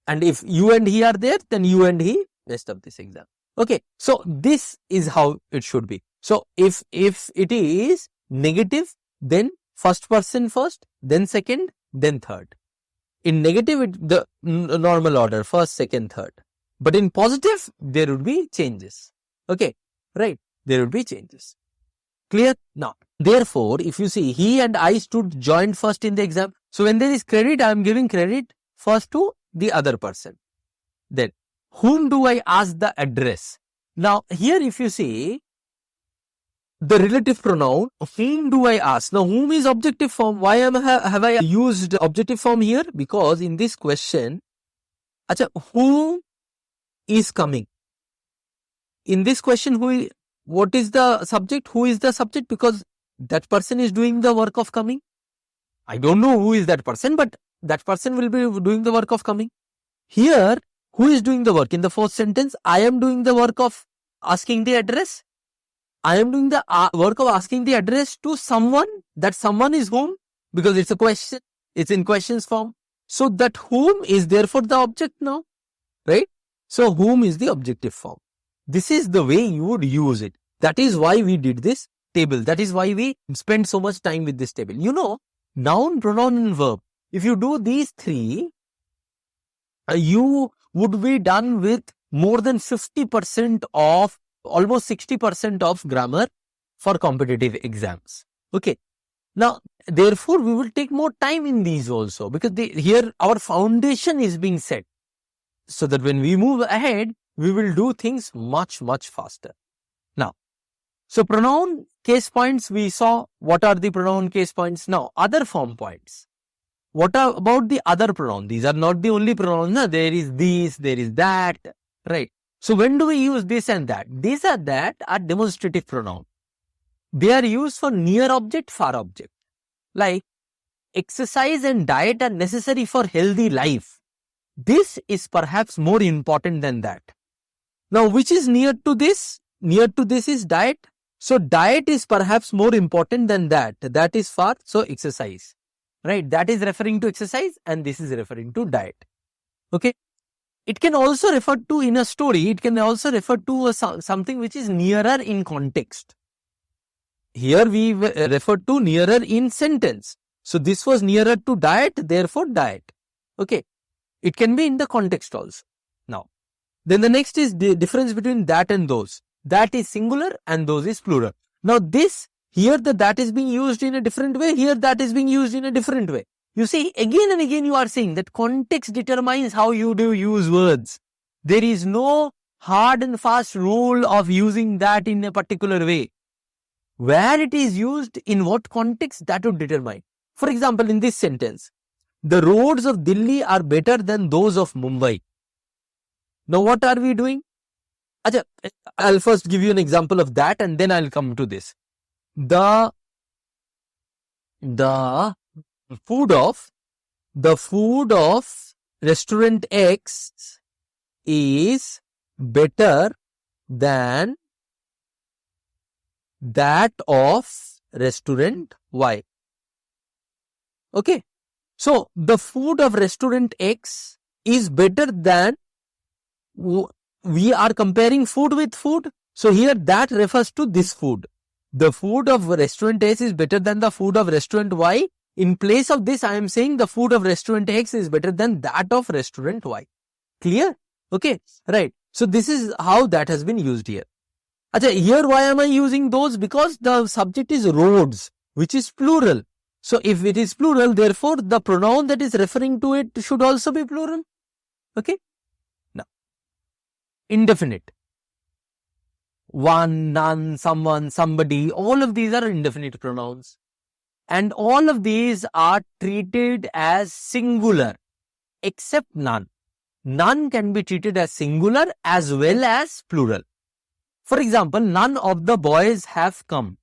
And if you and he are there, then you and he messed up this exam. Okay. So this is how it should be. So if it is negative, then first person first, then second, then third. In negative, the normal order, first, second, third. But in positive, there would be changes. Okay, right? There would be changes. Clear? Now, therefore, if you see, he and I stood joined first in the exam. So when there is credit, I am giving credit first to the other person. Then, whom do I ask the address? Now, here if you see, the relative pronoun, whom do I ask? Now, whom is objective form? Why have I used objective form here? Because in this question, who is coming? In this question, what is the subject? Who is the subject? Because that person is doing the work of coming. I don't know who is that person, but that person will be doing the work of coming. Here, who is doing the work? In the first sentence, I am doing the work of asking the address. I am doing the work of asking the address to someone. That someone is whom? Because it's a question. It's in questions form. So that whom is therefore the object now. Right? So whom is the objective form. This is the way you would use it. That is why we did this table. That is why we spend so much time with this table. You know, noun, pronoun and verb. If you do these three, you would be done with more than 50% of, almost 60% of grammar for competitive exams. Okay. Now, therefore, we will take more time in these also, because here our foundation is being set. So that when we move ahead, we will do things much, much faster. Now, so pronoun case points, we saw what are the pronoun case points. Now, other form points. What about the other pronoun? These are not the only pronouns. No? There is this, there is that, right? So when do we use this and that? These are that are demonstrative pronoun. They are used for near object, far object. Like exercise and diet are necessary for healthy life. This is perhaps more important than that. Now, which is near to this? near to this is diet. So diet is perhaps more important than that. That is for, so exercise, right? That is referring to exercise and this is referring to diet. Okay. It can also refer to, in a story, it can also refer to something which is nearer in context. Here we refer to nearer in sentence. So this was nearer to diet, therefore diet. Okay. It can be in the context also. Now, then the next is the difference between that and those. That is singular and those is plural. Now this, here the that is being used in a different way, here that is being used in a different way. You see, again and again you are saying that context determines how you do use words. There is no hard and fast rule of using that in a particular way. Where it is used, in what context, that would determine. For example, in this sentence, the roads of Delhi are better than those of Mumbai. Now what are we doing? I'll first give you an example of that and then I'll come to this. The food of restaurant X is better than that of restaurant Y. Okay. So the food of restaurant X is better than, we are comparing food with food. So here that refers to this food. The food of restaurant X is better than the food of restaurant Y. In place of this, I am saying the food of restaurant X is better than that of restaurant Y. Clear? Okay. Right. So this is how that has been used here. Here why am I using those? Because the subject is roads, which is plural. So if it is plural, therefore the pronoun that is referring to it should also be plural. Okay. Now, indefinite. One, none, someone, somebody, all of these are indefinite pronouns. And all of these are treated as singular, except none. None can be treated as singular as well as plural. For example, none of the boys have come.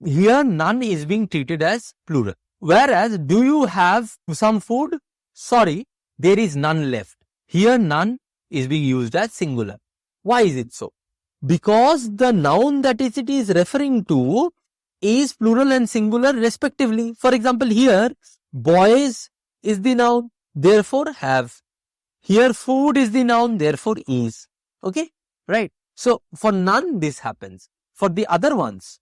Here, none is being treated as plural. Whereas, do you have some food? Sorry, there is none left. Here, none is being used as singular. Why is it so? Because the noun that it is referring to is plural and singular respectively. For example, here, boys is the noun, therefore have. Here, food is the noun, therefore is. Okay, right. So, for none, this happens. For the other ones,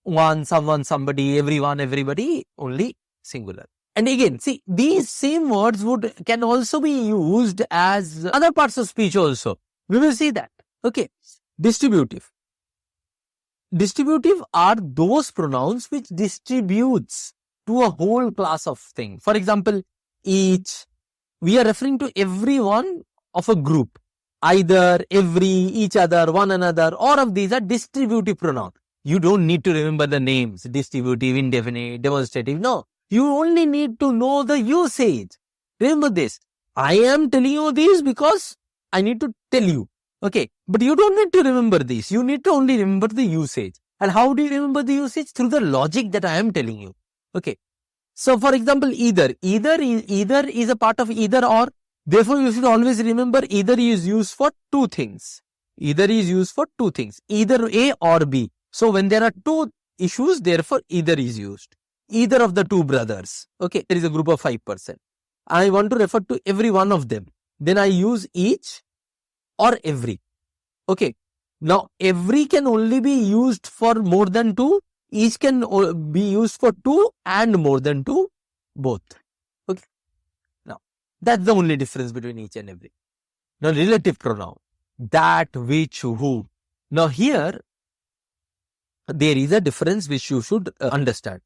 one, someone, somebody, everyone, everybody, only singular. And again, see, these same words can also be used as other parts of speech also. We will see that. Okay. Distributive. Distributive are those pronouns which distributes to a whole class of things. For example, each. We are referring to everyone of a group. Either, every, each other, one another, all of these are distributive pronouns. You don't need to remember the names, distributive, indefinite, demonstrative. No, you only need to know the usage. Remember this. I am telling you this because I need to tell you. Okay, but you don't need to remember this. You need to only remember the usage. And how do you remember the usage? Through the logic that I am telling you. Okay. So, for example, either is a part of either or. Therefore, you should always remember either is used for two things. Either is used for two things. Either A or B. So, when there are two issues, therefore, either is used. Either of the two brothers. Okay, there is a group of 5%. I want to refer to every one of them. Then I use each or every. Okay. Now, every can only be used for more than two. Each can be used for two and more than two, both. Okay. Now, that's the only difference between each and every. Now, relative pronoun. That, which, who. Now, here, there is a difference which you should understand.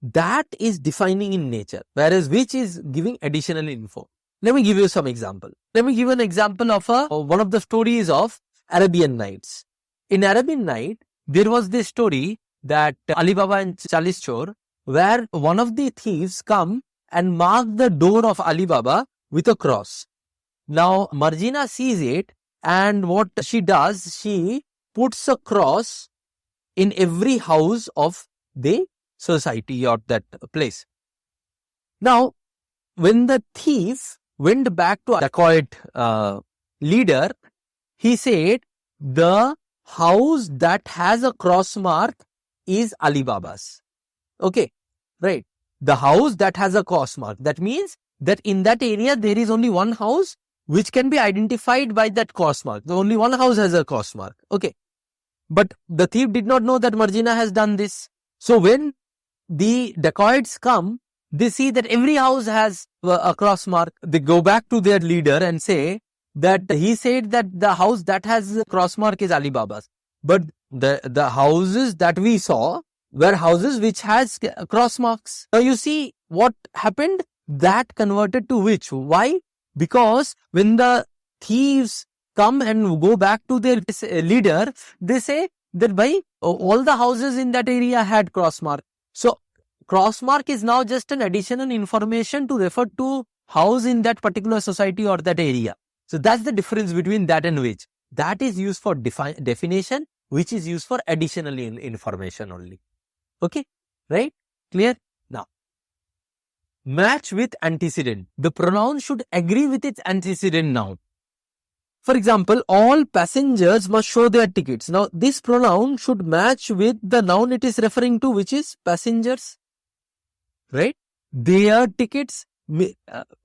That is defining in nature, whereas which is giving additional info. Let me give you some example. Let me give an example of one of the stories of Arabian Nights. In Arabian Night, there was this story that Ali Baba and Chalis Chor, where one of the thieves come and mark the door of Ali Baba with a cross. Now, Marjina sees it, and what she does, she puts a cross in every house of the society or that place. Now, when the thief went back to dacoit leader, he said, the house that has a cross mark is Alibaba's. Okay, right. The house that has a cross mark. That means that in that area there is only one house which can be identified by that cross mark. The only one house has a cross mark. Okay. But the thief did not know that Margina has done this. So when the dacoits come, they see that every house has a cross mark. They go back to their leader and say that he said that the house that has a cross mark is Alibaba's. But the houses that we saw were houses which has cross marks. Now you see what happened? That converted to which? Why? Because when the thieves come and go back to their leader, they say that by all the houses in that area had cross mark. So cross mark is now just an additional information to refer to house in that particular society or that area. So that's the difference between that and which. That is used for definition, which is used for additional information only. Okay, right? Clear? Now, match with antecedent. The pronoun should agree with its antecedent noun. For example, all passengers must show their tickets. Now, this pronoun should match with the noun it is referring to, which is passengers. Right? Their tickets,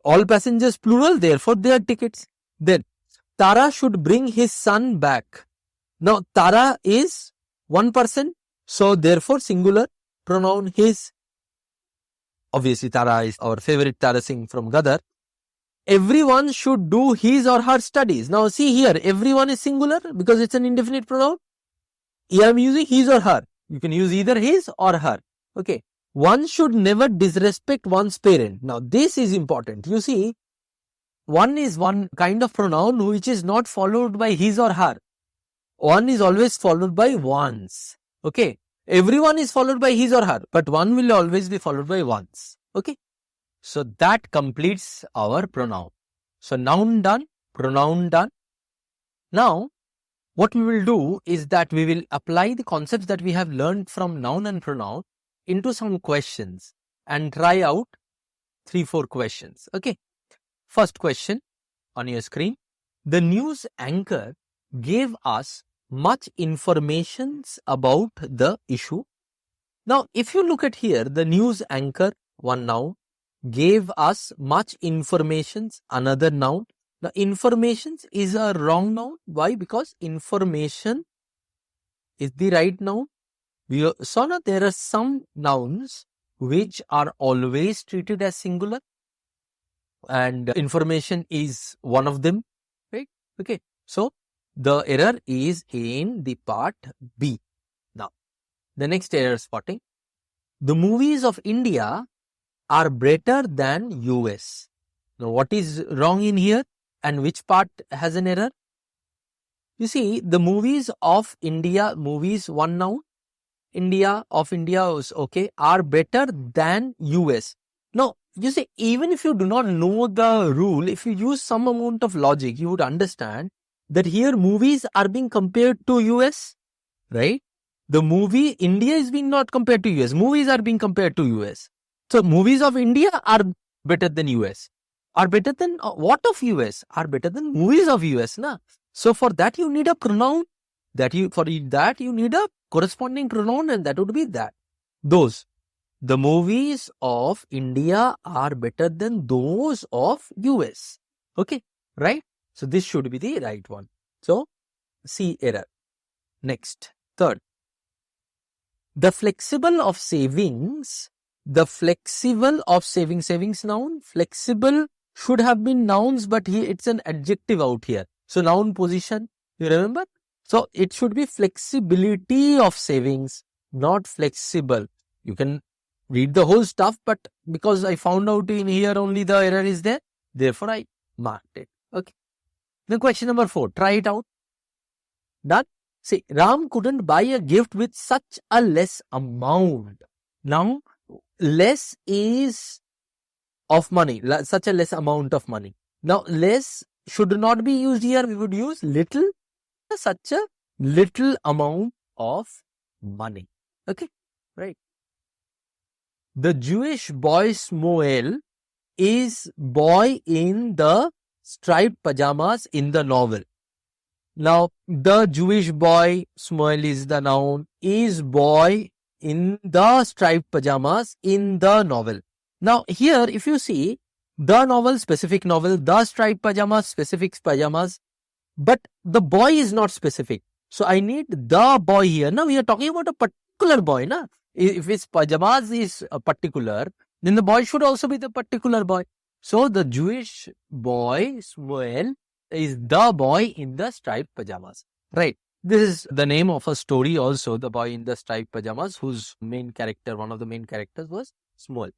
all passengers plural, therefore their tickets. Then, Tara should bring his son back. Now, Tara is one person, so therefore singular pronoun his. Obviously, Tara is our favorite Tara Singh from Gadar. Everyone should do his or her studies. Now, see here, everyone is singular because it's an indefinite pronoun. Here I am using his or her. You can use either his or her. Okay. One should never disrespect one's parent. Now, this is important. You see, one is one kind of pronoun which is not followed by his or her. One is always followed by one's. Okay. Everyone is followed by his or her, but one will always be followed by one's. Okay. So that completes our pronoun. So noun done, pronoun done. Now, what we will do is that we will apply the concepts that we have learned from noun and pronoun into some questions and try out 3-4 questions. Okay. First question on your screen. The news anchor gave us much information about the issue. Now, if you look at here, the news anchor, one noun, gave us much information, another noun. Now, information is a wrong noun. Why? Because information is the right noun. We saw now there are some nouns which are always treated as singular, and information is one of them, right? Okay. So, the error is in the part B. Now, the next error spotting. The movies of India are better than US. Now, what is wrong in here and which part has an error? You see, the movies of India, movies one noun, India of India is okay, are better than US. Now, you see, even if you do not know the rule, if you use some amount of logic, you would understand that here movies are being compared to US, right? The movie India is being not compared to US. Movies are being compared to US. So, movies of India are better than US. Are better than what of US? Are better than movies of US, na? So, for that you need a pronoun. For that you need a corresponding pronoun, and that would be that. Those. The movies of India are better than those of US. Okay, right? So, this should be the right one. So, C error. Next, third. The flexible of savings, savings noun, flexible should have been nouns, but here it's an adjective out here. So, noun position, you remember? So, it should be flexibility of savings, not flexible. You can read the whole stuff, but because I found out in here only the error is there, therefore I marked it. Okay. Then question number 4, try it out. Done. See, Ram couldn't buy a gift with such a less amount. Now, less is of money, such a less amount of money. Now, less should not be used here. We would use little, such a little amount of money. Okay, right. The Jewish boy Shmuel is boy in the striped pajamas in the novel. Now, the Jewish boy, Shmuel is the noun, is boy in the striped pajamas in the novel. Now, here, if you see, the novel, specific novel, the striped pajamas, specific pajamas, but the boy is not specific. So, I need the boy here. Now, we are talking about a particular boy. Na? If his pajamas is a particular, then the boy should also be the particular boy. So, the Jewish boy, Shmuel, is the boy in the striped pajamas. Right. This is the name of a story also, the boy in the striped pajamas, whose main character, one of the main characters was Shmuel.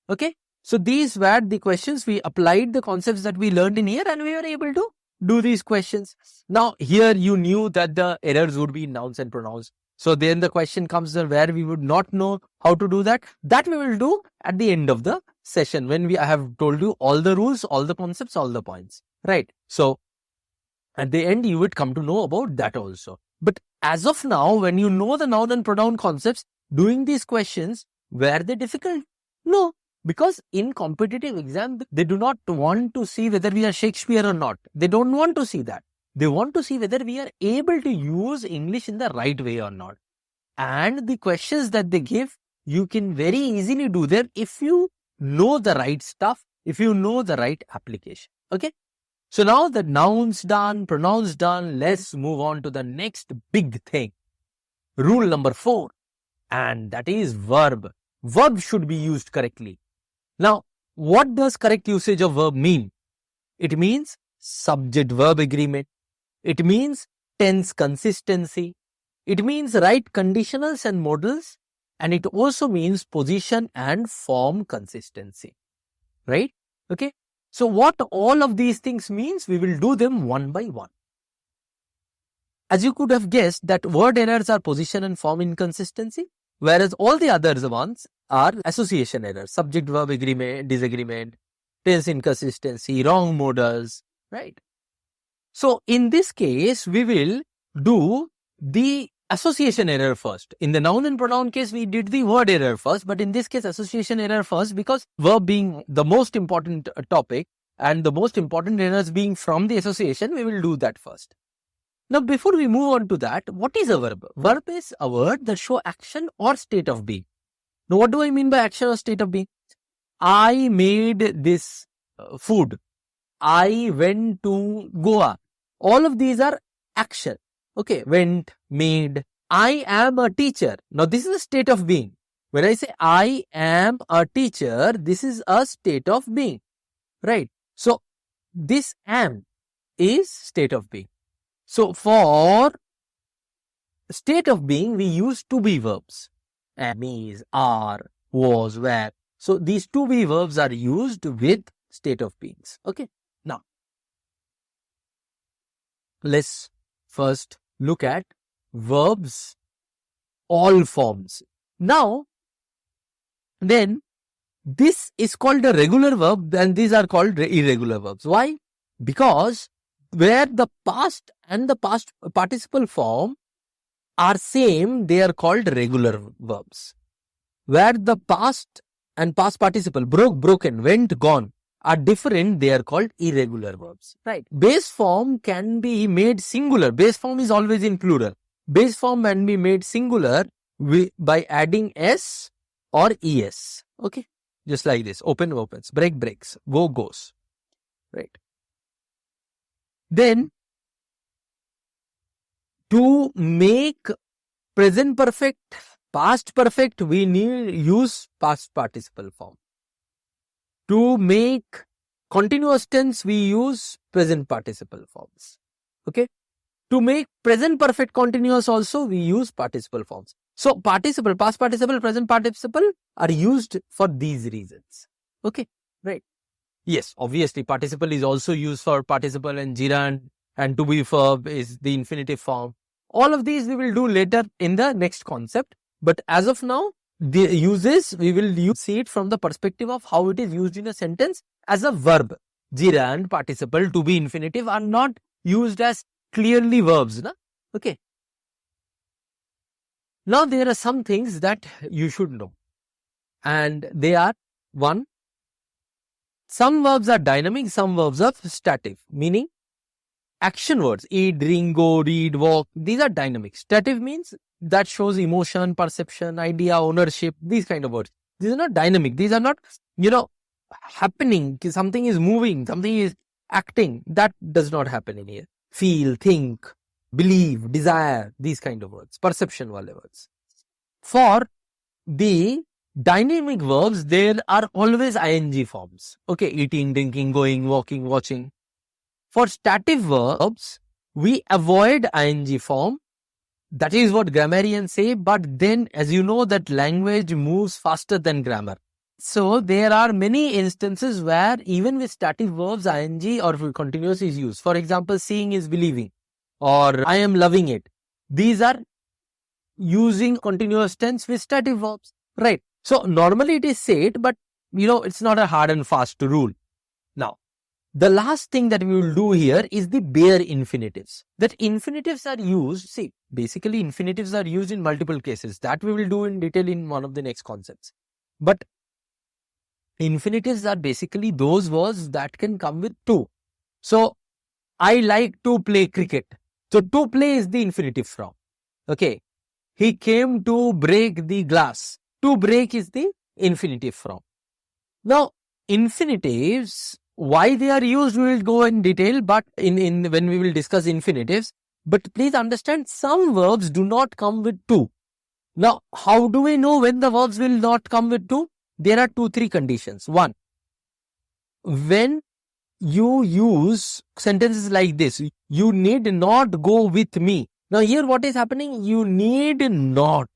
Okay. So these were the questions. We applied the concepts that we learned in here and we were able to do these questions. Now here you knew that the errors would be in nouns and pronouns. So then the question comes where we would not know how to do that. That we will do at the end of the session when I have told you all the rules, all the concepts, all the points. Right. So at the end, you would come to know about that also. But as of now, when you know the noun and pronoun concepts, doing these questions, were they difficult? No. Because in competitive exam, they do not want to see whether we are Shakespeare or not. They don't want to see that. They want to see whether we are able to use English in the right way or not. And the questions that they give, you can very easily do them if you know the right stuff, if you know the right application. Okay. So now the nouns done, pronouns done, let's move on to the next big thing. Rule number 4. And that is verb. Verb should be used correctly. Now, what does correct usage of verb mean? It means subject-verb agreement. It means tense consistency. It means right conditionals and modals. And it also means position and form consistency. Right? Okay. So what all of these things means, we will do them one by one. As you could have guessed that word errors are position and form inconsistency, whereas all the other ones are association errors, subject verb agreement, disagreement, tense inconsistency, wrong modals, right? So in this case, we will do the association error first. In the noun and pronoun case, we did the word error first, but in this case, association error first, because verb being the most important topic and the most important errors being from the association, we will do that first. Now, before we move on to that, what is a verb? Verb is a word that show action or state of being. Now, what do I mean by action or state of being? I made this food. I went to Goa. All of these are action. Okay, went, made. I am a teacher. Now, this is a state of being. When I say I am a teacher, this is a state of being. Right? So, this am is state of being. So, for state of being, we use to be verbs. Am, is, are, was, were. So, these to be verbs are used with state of beings. Okay. Now, let's first look at verbs, all forms. Now, then, this is called a regular verb and these are called irregular verbs. Why? Because where the past and the past participle form are same, they are called regular verbs. Where the past and past participle broke, broken, went, gone are different, they are called irregular verbs. Right. Base form can be made singular. Base form is always in plural. Base form can be made singular by adding s or es. Okay. Just like this. Open, opens. Break, breaks. Go, goes. Right. Then, to make present perfect, past perfect, we need use past participle form. To make continuous tense, we use present participle forms. Okay. To make present perfect continuous also, we use participle forms. So, participle, past participle, present participle are used for these reasons. Okay. Right. Yes, obviously, participle is also used for participle and gerund, and to be verb is the infinitive form. All of these we will do later in the next concept. But as of now, the uses, we will see it from the perspective of how it is used in a sentence as a verb. Gerund, participle, to be infinitive are not used as clearly verbs. Na? Okay. Now, there are some things that you should know. And they are, 1, some verbs are dynamic, some verbs are static. Meaning, action words, eat, drink, go, read, walk, these are dynamic. Stative means that shows emotion, perception, idea, ownership, these kind of words. These are not dynamic. These are not, happening. Something is moving, something is acting. That does not happen in here. Feel, think, believe, desire, these kind of words. Perception wale words. For the dynamic verbs, there are always ing forms. Okay, eating, drinking, going, walking, watching. For stative verbs, we avoid ing form. That is what grammarians say, but then as you know that language moves faster than grammar. So there are many instances where even with stative verbs, ing or continuous is used. For example, seeing is believing or I am loving it. These are using continuous tense with stative verbs, right? So normally it is said, but it's not a hard and fast rule. Now, the last thing that we will do here is the bare infinitives. That infinitives are used, basically infinitives are used in multiple cases. That we will do in detail in one of the next concepts. But infinitives are basically those words that can come with to. So, I like to play cricket. So, to play is the infinitive form. Okay. He came to break the glass. To break is the infinitive form. Now, infinitives, why they are used, we will go in detail, but in when we will discuss infinitives. But please understand, some verbs do not come with to. Now, how do we know when the verbs will not come with to? There are 2-3 conditions. One, when you use sentences like this, you need not go with me. Now, here what is happening? You need not.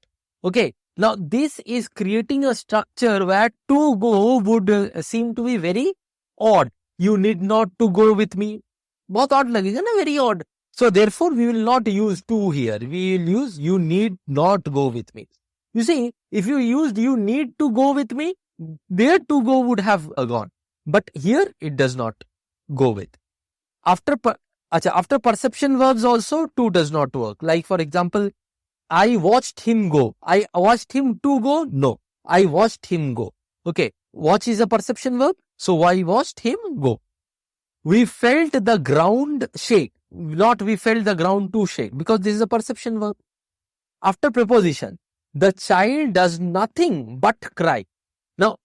Okay. Now, this is creating a structure where to go would seem to be very odd. You need not to go with me. Bahut odd lagega na, very odd. So, therefore, we will not use to here. We will use you need not go with me. You see, if you used you need to go with me, there to go would have gone. But here, it does not go with. After perception verbs also, to does not work. Like, for example, I watched him go. I watched him to go. No, I watched him go. Okay, watch is a perception verb. So, I watched him go. We felt the ground shake. Not we felt the ground to shake, because this is a perception verb. After preposition, the child does nothing but cry. Now,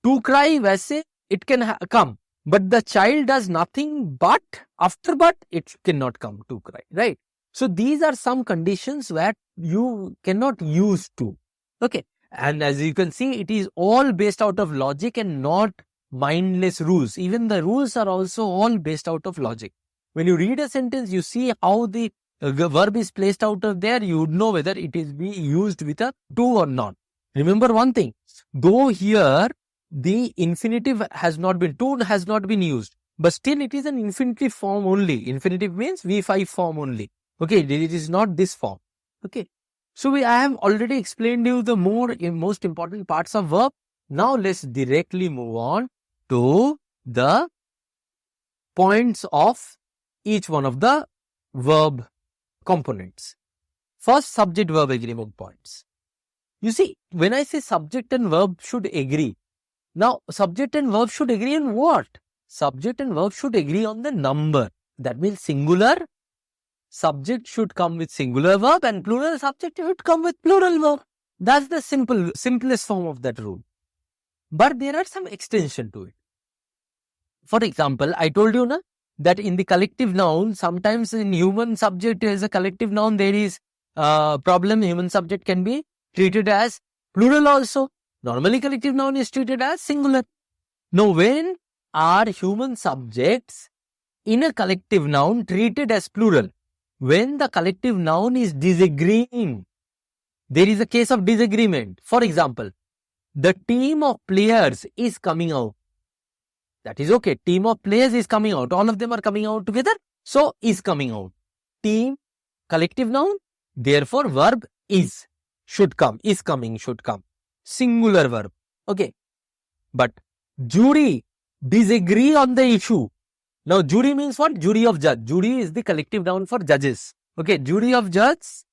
to cry, वैसे it can come. But the child does nothing but, after but, it cannot come to cry, right? So, these are some conditions where you cannot use to. Okay. And as you can see, it is all based out of logic and not mindless rules. Even the rules are also all based out of logic. When you read a sentence, you see how the verb is placed out of there, you would know whether it is being used with a to or not. Remember one thing, though here the infinitive has not been, to has not been used, but still it is an infinitive form only. Infinitive means V5 form only. Okay, it is not this form. Okay. So I have already explained you the most important parts of verb. Now let's directly move on to the points of each one of the verb components. First, subject verb agreement points. You see, when I say subject and verb should agree, now subject and verb should agree on what? Subject and verb should agree on the number. That means singular subject should come with singular verb and plural subject should come with plural verb. That's the simplest form of that rule. But there are some extension to it. For example, I told you that in the collective noun, sometimes in human subject as a collective noun, there is a problem. Human subject can be treated as plural also. Normally, collective noun is treated as singular. Now, when are human subjects in a collective noun treated as plural? When the collective noun is disagreeing, there is a case of disagreement. For example, the team of players is coming out. That is okay. Team of players is coming out. All of them are coming out together. So, is coming out. Team, collective noun. Therefore, verb is, should come. Is coming, should come. Singular verb. Okay. But jury disagree on the issue. Now, jury means what? Jury of judge. Jury is the collective noun for judges. Okay. Jury of judges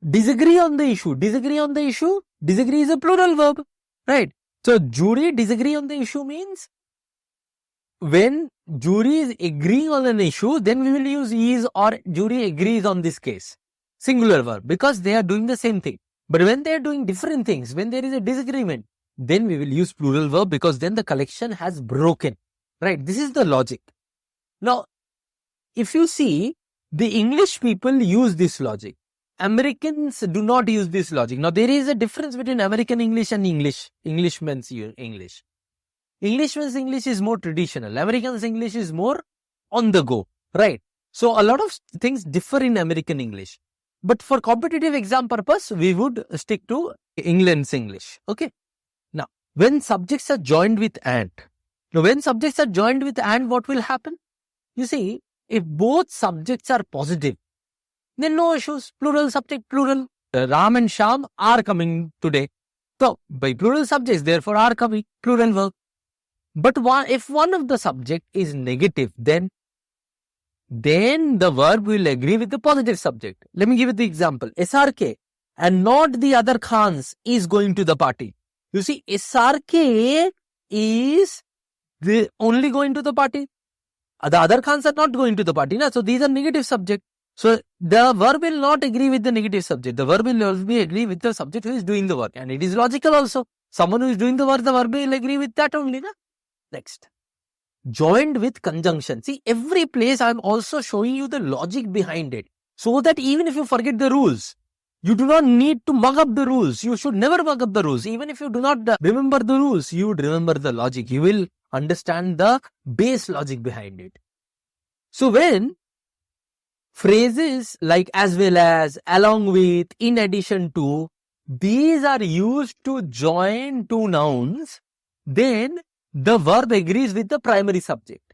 disagree on the issue. Disagree on the issue. Disagree is a plural verb. Right. So, jury disagree on the issue means when jury is agreeing on an issue, then we will use is or jury agrees on this case. Singular verb, because they are doing the same thing. But when they are doing different things, when there is a disagreement, then we will use plural verb, because then the collection has broken. Right? This is the logic. Now, if you see, the English people use this logic. Americans do not use this logic. Now, there is a difference between American English and Englishman's English. Englishman's English is more traditional. American's English is more on the go. Right? So, a lot of things differ in American English. But for competitive exam purpose, we would stick to England's English. Okay? Now, when subjects are joined with and. Now, when subjects are joined with and, what will happen? You see, if both subjects are positive, then no issues. Plural subject, plural. Ram and Sham are coming today. So, by plural subjects, therefore are coming, plural verb. But if one of the subject is negative, then the verb will agree with the positive subject. Let me give you the example. SRK and not the other Khans is going to the party. You see, SRK is only going to the party. The other Khans are not going to the party. So, these are negative subject. So, the verb will not agree with the negative subject. The verb will always agree with the subject who is doing the work. And it is logical also. Someone who is doing the verb will agree with that only. Na? Next. Joined with conjunction. See, every place I am also showing you the logic behind it. So that even if you forget the rules, you do not need to mug up the rules. You should never mug up the rules. Even if you do not remember the rules, you would remember the logic. You will understand the base logic behind it. So when phrases like as well as, along with, in addition to, these are used to join two nouns, then the verb agrees with the primary subject.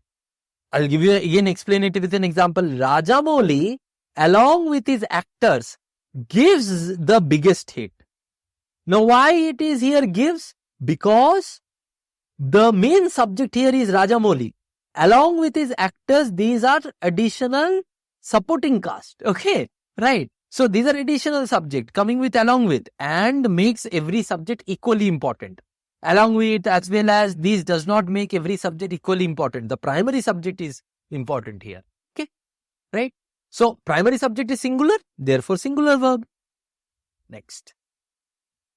I'll give you again, explain it with an example. Rajamouli, along with his actors, gives the biggest hit. Now, why it is here gives? Because the main subject here is Rajamouli. Along with his actors, these are additional supporting cast. Okay, right. So, these are additional subject coming with along with and makes every subject equally important. Along with, as well as, these does not make every subject equally important. The primary subject is important here. Okay, right. So, primary subject is singular, therefore singular verb. Next.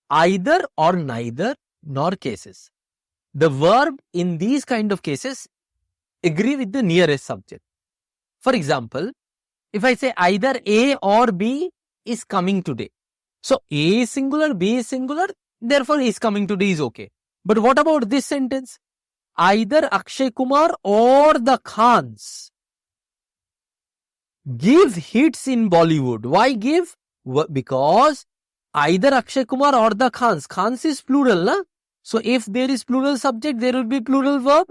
Either or neither nor cases. The verb in these kind of cases agree with the nearest subject. For example, if I say either A or B is coming today. So, A is singular, B is singular, therefore is coming today is okay. But what about this sentence? Either Akshay Kumar or the Khans give hits in Bollywood. Why give? Because either Akshay Kumar or the Khans. Khans is plural, na? So, if there is plural subject, there will be plural verb.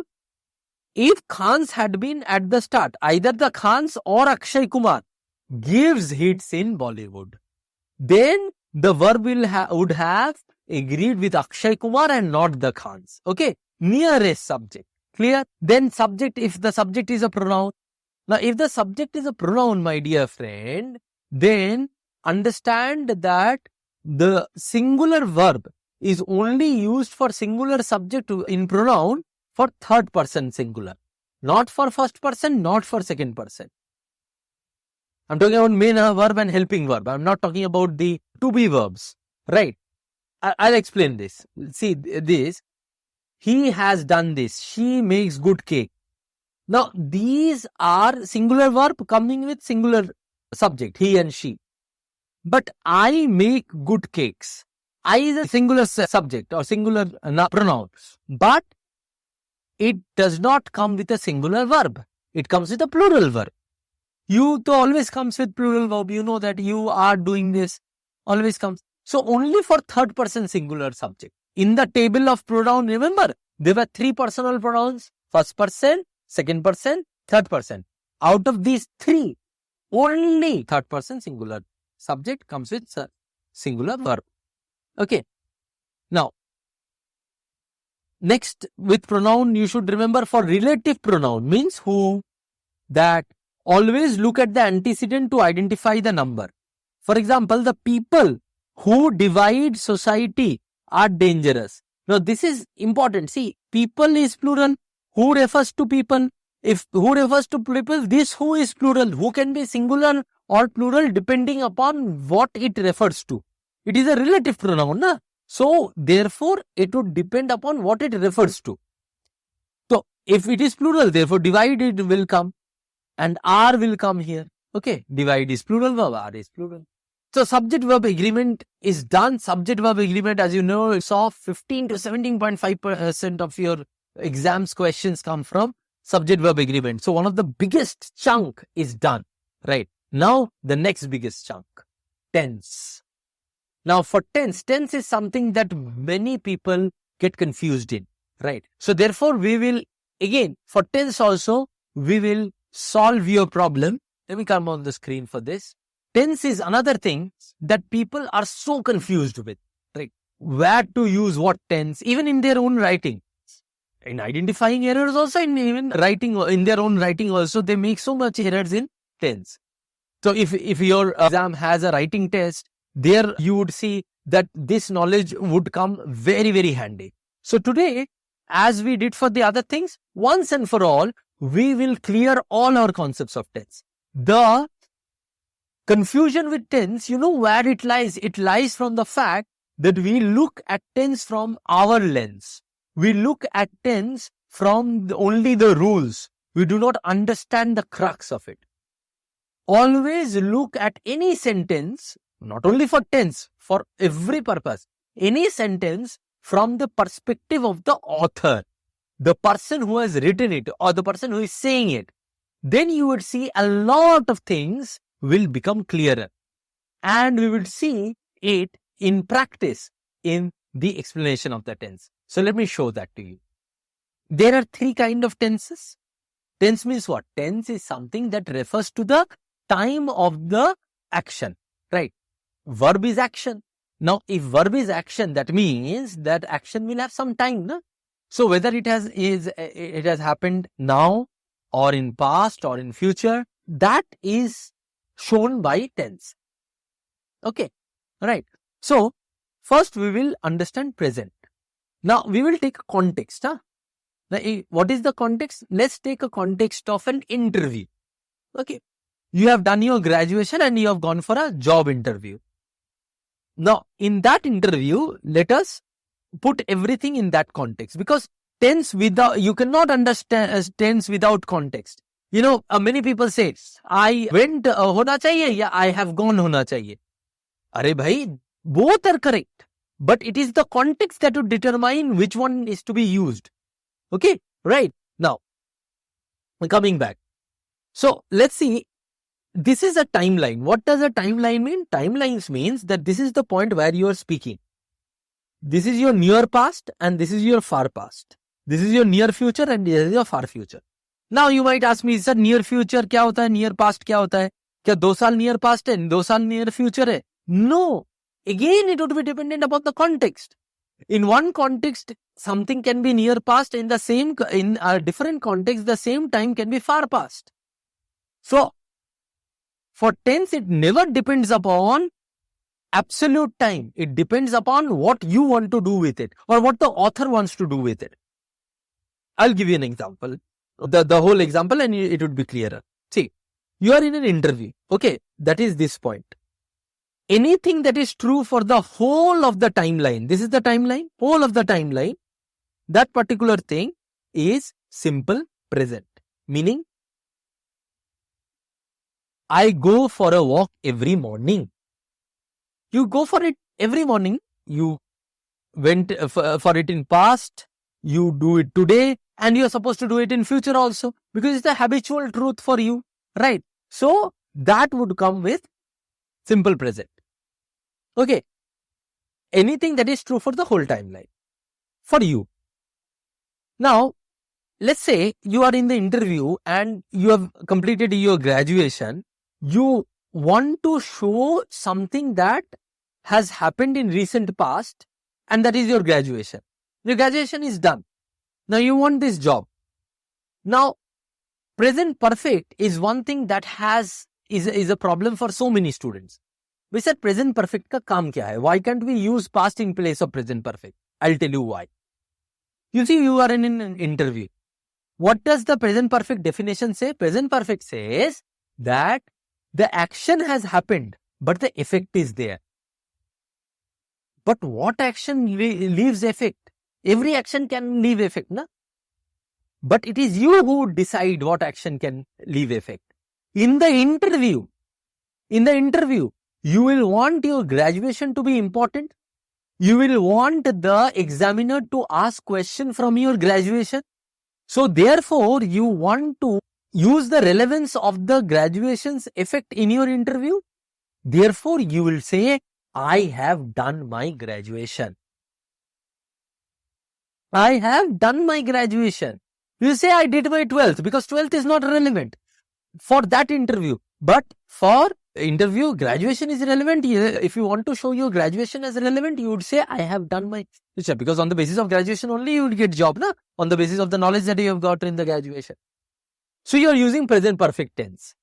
If Khans had been at the start, either the Khans or Akshay Kumar gives hits in Bollywood, then the verb would have agreed with Akshay Kumar and not the Khans. Okay, nearest subject. Clear? Then subject, if the subject is a pronoun. Now, if the subject is a pronoun, my dear friend, then understand that the singular verb is only used for singular subject in pronoun for third person singular. Not for first person, not for second person. I'm talking about main verb and helping verb. I'm not talking about the to be verbs. Right? I'll explain this. See this. He has done this. She makes good cake. Now, these are singular verb coming with singular subject, he and she. But I make good cakes. I is a singular subject or singular pronoun. But it does not come with a singular verb. It comes with a plural verb. You to always comes with plural verb. You know that you are doing this. Always comes. So, only for third person singular subject. In the table of pronoun, remember, there were three personal pronouns. First person, second person, third person. Out of these three, only third person singular subject comes with singular verb. Okay. Now, next with pronoun, you should remember for relative pronoun means who, that always look at the antecedent to identify the number. For example, the people who divide society are dangerous. Now, this is important. See, people is plural. who refers to people? If who refers to people, this who is plural. Who can be singular or plural depending upon what it refers to. It is a relative pronoun, na? So therefore it would depend upon what it refers to. So if it is plural, therefore divided will come and R will come here. Okay, divide is plural verb, R is plural. So subject verb agreement is done. Subject verb agreement, as you know, it's off 15 to 17.5% of your exams questions come from subject verb agreement. So one of the biggest chunk is done, right? Now the next biggest chunk, tense. Now for tense is something that many people get confused in, right? So therefore we will, again, for tense also, we will solve your problem. Let me come on the screen for this. Tense is another thing that people are so confused with, right? Where to use what tense, even in their own writing. In identifying errors also, in even writing, in their own writing also, they make so much errors in tense. So if your exam has a writing test, there you would see that this knowledge would come very, very handy. So today, as we did for the other things, once and for all, we will clear all our concepts of tense. The confusion with tense, you know where it lies? It lies from the fact that we look at tense from our lens. We look at tense from only the rules. We do not understand the crux of it. Always look at any sentence, not only for tense, for every purpose, any sentence from the perspective of the author, the person who has written it or the person who is saying it. Then you would see a lot of things will become clearer. And we will see it in practice in the explanation of the tense. So let me show that to you. There are three kinds of tenses. Tense means what? Tense is something that refers to the time of the action, right? Verb is action. Now, if verb is action, that means that action will have some time, no? So whether it has happened now or in past or in future, that is shown by tense. Okay, right. So first we will understand present. Now we will take a context. Now, what is the context? Let's take a context of an interview. Okay, you have done your graduation and you have gone for a job interview. Now in that interview, let us put everything in that context, because tense without, you cannot understand tense without context. You know, many people say, I went hona chahiye ya I have gone hona chahiye. Arey bhai, both are correct, but it is the context that would determine which one is to be used. Okay, right. Now, coming back. So let's see, this is a timeline. What does a timeline mean? Timelines means that this is the point where you are speaking. This is your near past and this is your far past. This is your near future and this is your far future. Now you might ask me, sir, near future क्या होता है, near past क्या होता है? क्या 2 साल near past है, 2 साल near future है? No. Again, it would be dependent upon the context. In one context, something can be near past. In a different context, the same time can be far past. So, for tense, it never depends upon absolute time. It depends upon what you want to do with it or what the author wants to do with it. I'll give you an example. The whole example, and it would be clearer. See, you are in an interview. Okay, that is this point. Anything that is true for the whole of the timeline, this is the timeline, whole of the timeline, that particular thing is simple present. Meaning, I go for a walk every morning. You go for it every morning. You went for it in past. You do it today. And you are supposed to do it in future also. Because it's the habitual truth for you. Right? So, that would come with simple present. Okay. Anything that is true for the whole timeline. For you. Now, let's say you are in the interview and you have completed your graduation. You want to show something that has happened in recent past, and that is your graduation. Your graduation is done. Now you want this job. Now, present perfect is one thing that is a problem for so many students. We said present perfect ka kaam kya hai? Why can't we use past in place of present perfect? I'll tell you why. You see, you are in an interview. What does the present perfect definition say? Present perfect says that the action has happened, but the effect is there. But what action leaves effect? Every action can leave effect, na? But it is you who decide what action can leave effect. In the interview, you will want your graduation to be important. You will want the examiner to ask question from your graduation. So therefore, you want to use the relevance of the graduation's effect in your interview. Therefore, you will say, I have done my graduation. I have done my graduation. You say, I did my 12th, because 12th is not relevant for that interview. But for interview, graduation is relevant. If you want to show your graduation as relevant, you would say, I have done my, because on the basis of graduation only you would get job, na? On the basis of the knowledge that you have got in the graduation. So you are using present perfect tense.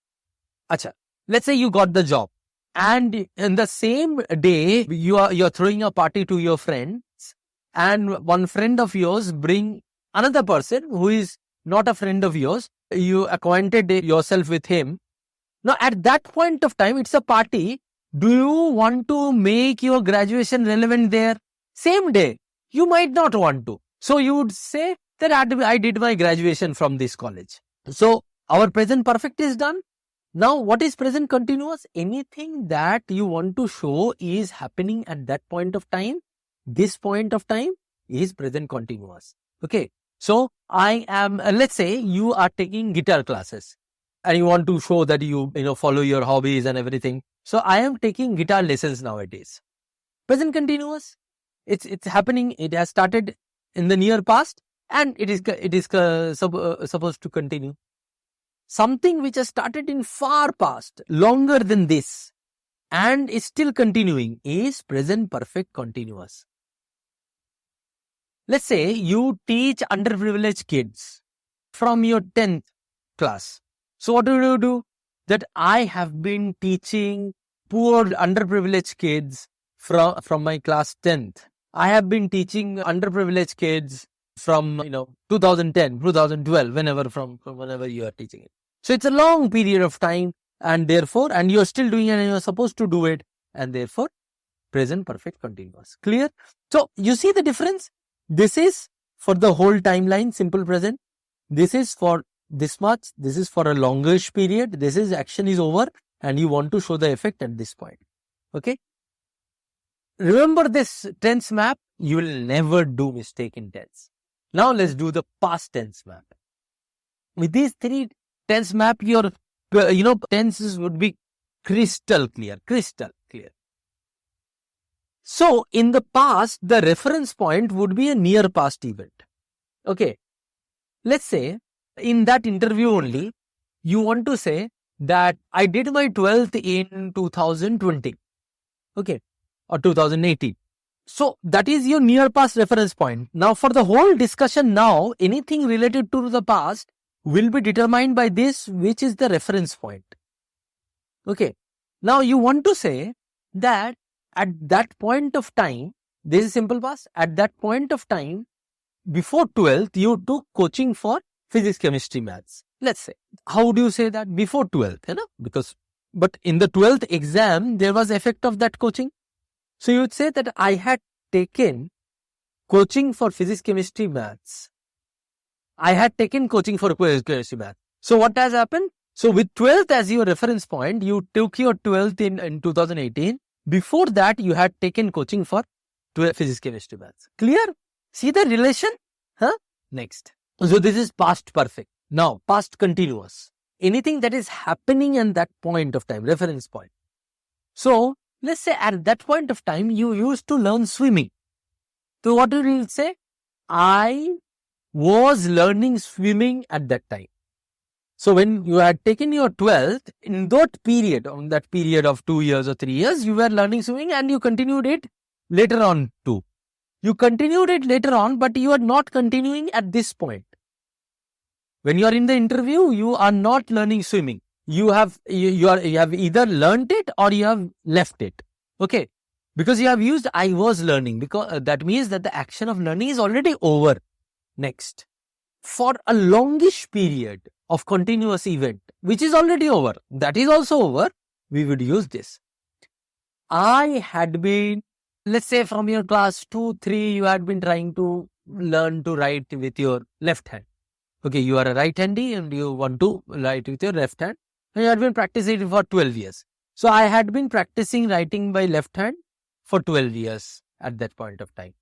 Acha, let's say you got the job, and in the same day you are throwing a party to your friends, and one friend of yours bring another person who is not a friend of yours. You acquainted yourself with him. Now at that point of time, it's a party. Do you want to make your graduation relevant there? Same day, you might not want to. So you would say that I did my graduation from this college. So our present perfect is done. Now what is present continuous? Anything that you want to show is happening at that point of time. This point of time is present continuous. Okay. So I am, let's say you are taking guitar classes and you want to show that you follow your hobbies and everything. So I am taking guitar lessons nowadays. Present continuous. It's happening. It has started in the near past and it is supposed to continue. Something which has started in far past, longer than this, and is still continuing is present perfect continuous. Let's say you teach underprivileged kids from your 10th class. So what do you do? That I have been teaching poor underprivileged kids from my class 10th. I have been teaching underprivileged kids from 2010, 2012, whenever you are teaching it. So it's a long period of time, and you're still doing it and you're supposed to do it, and therefore present perfect continuous. Clear? So you see the difference? This is for the whole timeline, simple present. This is for this much. This is for a longish period. This is action is over and you want to show the effect at this point. Okay. Remember this tense map. You will never do mistake in tense. Now let's do the past tense map. With these three tense map, your tenses would be crystal clear. So in the past, the reference point would be a near past event. Okay. Let's say in that interview only, you want to say that I did my 12th in 2020. Okay. Or 2018. So that is your near past reference point. Now for the whole discussion now, anything related to the past will be determined by this, which is the reference point. Okay. Now you want to say that at that point of time, this is simple past, at that point of time, before 12th, you took coaching for physics, chemistry, maths. Let's say. How do you say that? Before 12th, but in the 12th exam, there was effect of that coaching. So you would say that I had taken coaching for physics, chemistry, maths. I had taken coaching for chemistry, maths. So what has happened? So with 12th as your reference point, you took your 12th in 2018. Before that, you had taken coaching for physics, chemistry, maths. Clear? See the relation? Next. So this is past perfect. Now, past continuous. Anything that is happening at that point of time, reference point. So, let's say at that point of time, you used to learn swimming. So what do you say? I was learning swimming at that time. So when you had taken your 12th, in that period of 2 years or 3 years, you were learning swimming and you continued it later on too. You continued it later on, but you are not continuing at this point. When you are in the interview, you are not learning swimming. You have either learned it or you have left it. Okay. Because you have used I was learning, because that means that the action of learning is already over. Next. for a longish period of continuous event, which is already over, that is also over, we would use this. I had been, let's say from your class 2, 3, you had been trying to learn to write with your left hand. Okay, you are a right-handy and you want to write with your left hand. And you had been practicing it for 12 years. So I had been practicing writing by left hand for 12 years at that point of time.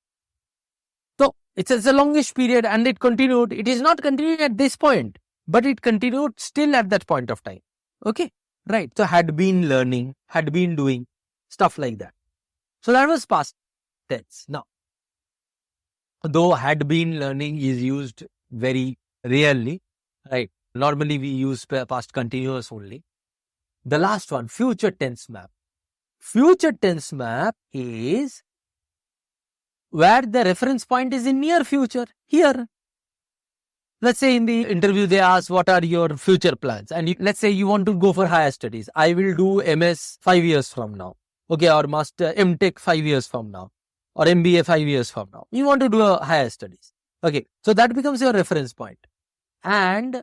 So it's a longish period and it continued. It is not continuing at this point, but it continued still at that point of time. Okay, right. So had been learning, had been doing stuff like that. So that was past tense. Now, though had been learning is used very rarely, right? Normally we use past continuous only. The last one, future tense map. Future tense map is where the reference point is in near future. Here, let's say in the interview they ask what are your future plans, and let's say you want to go for higher studies. I will do MS 5 years from now, okay, or master MTech 5 years from now, or MBA 5 years from now. You want to do a higher studies, okay, so that becomes your reference point. And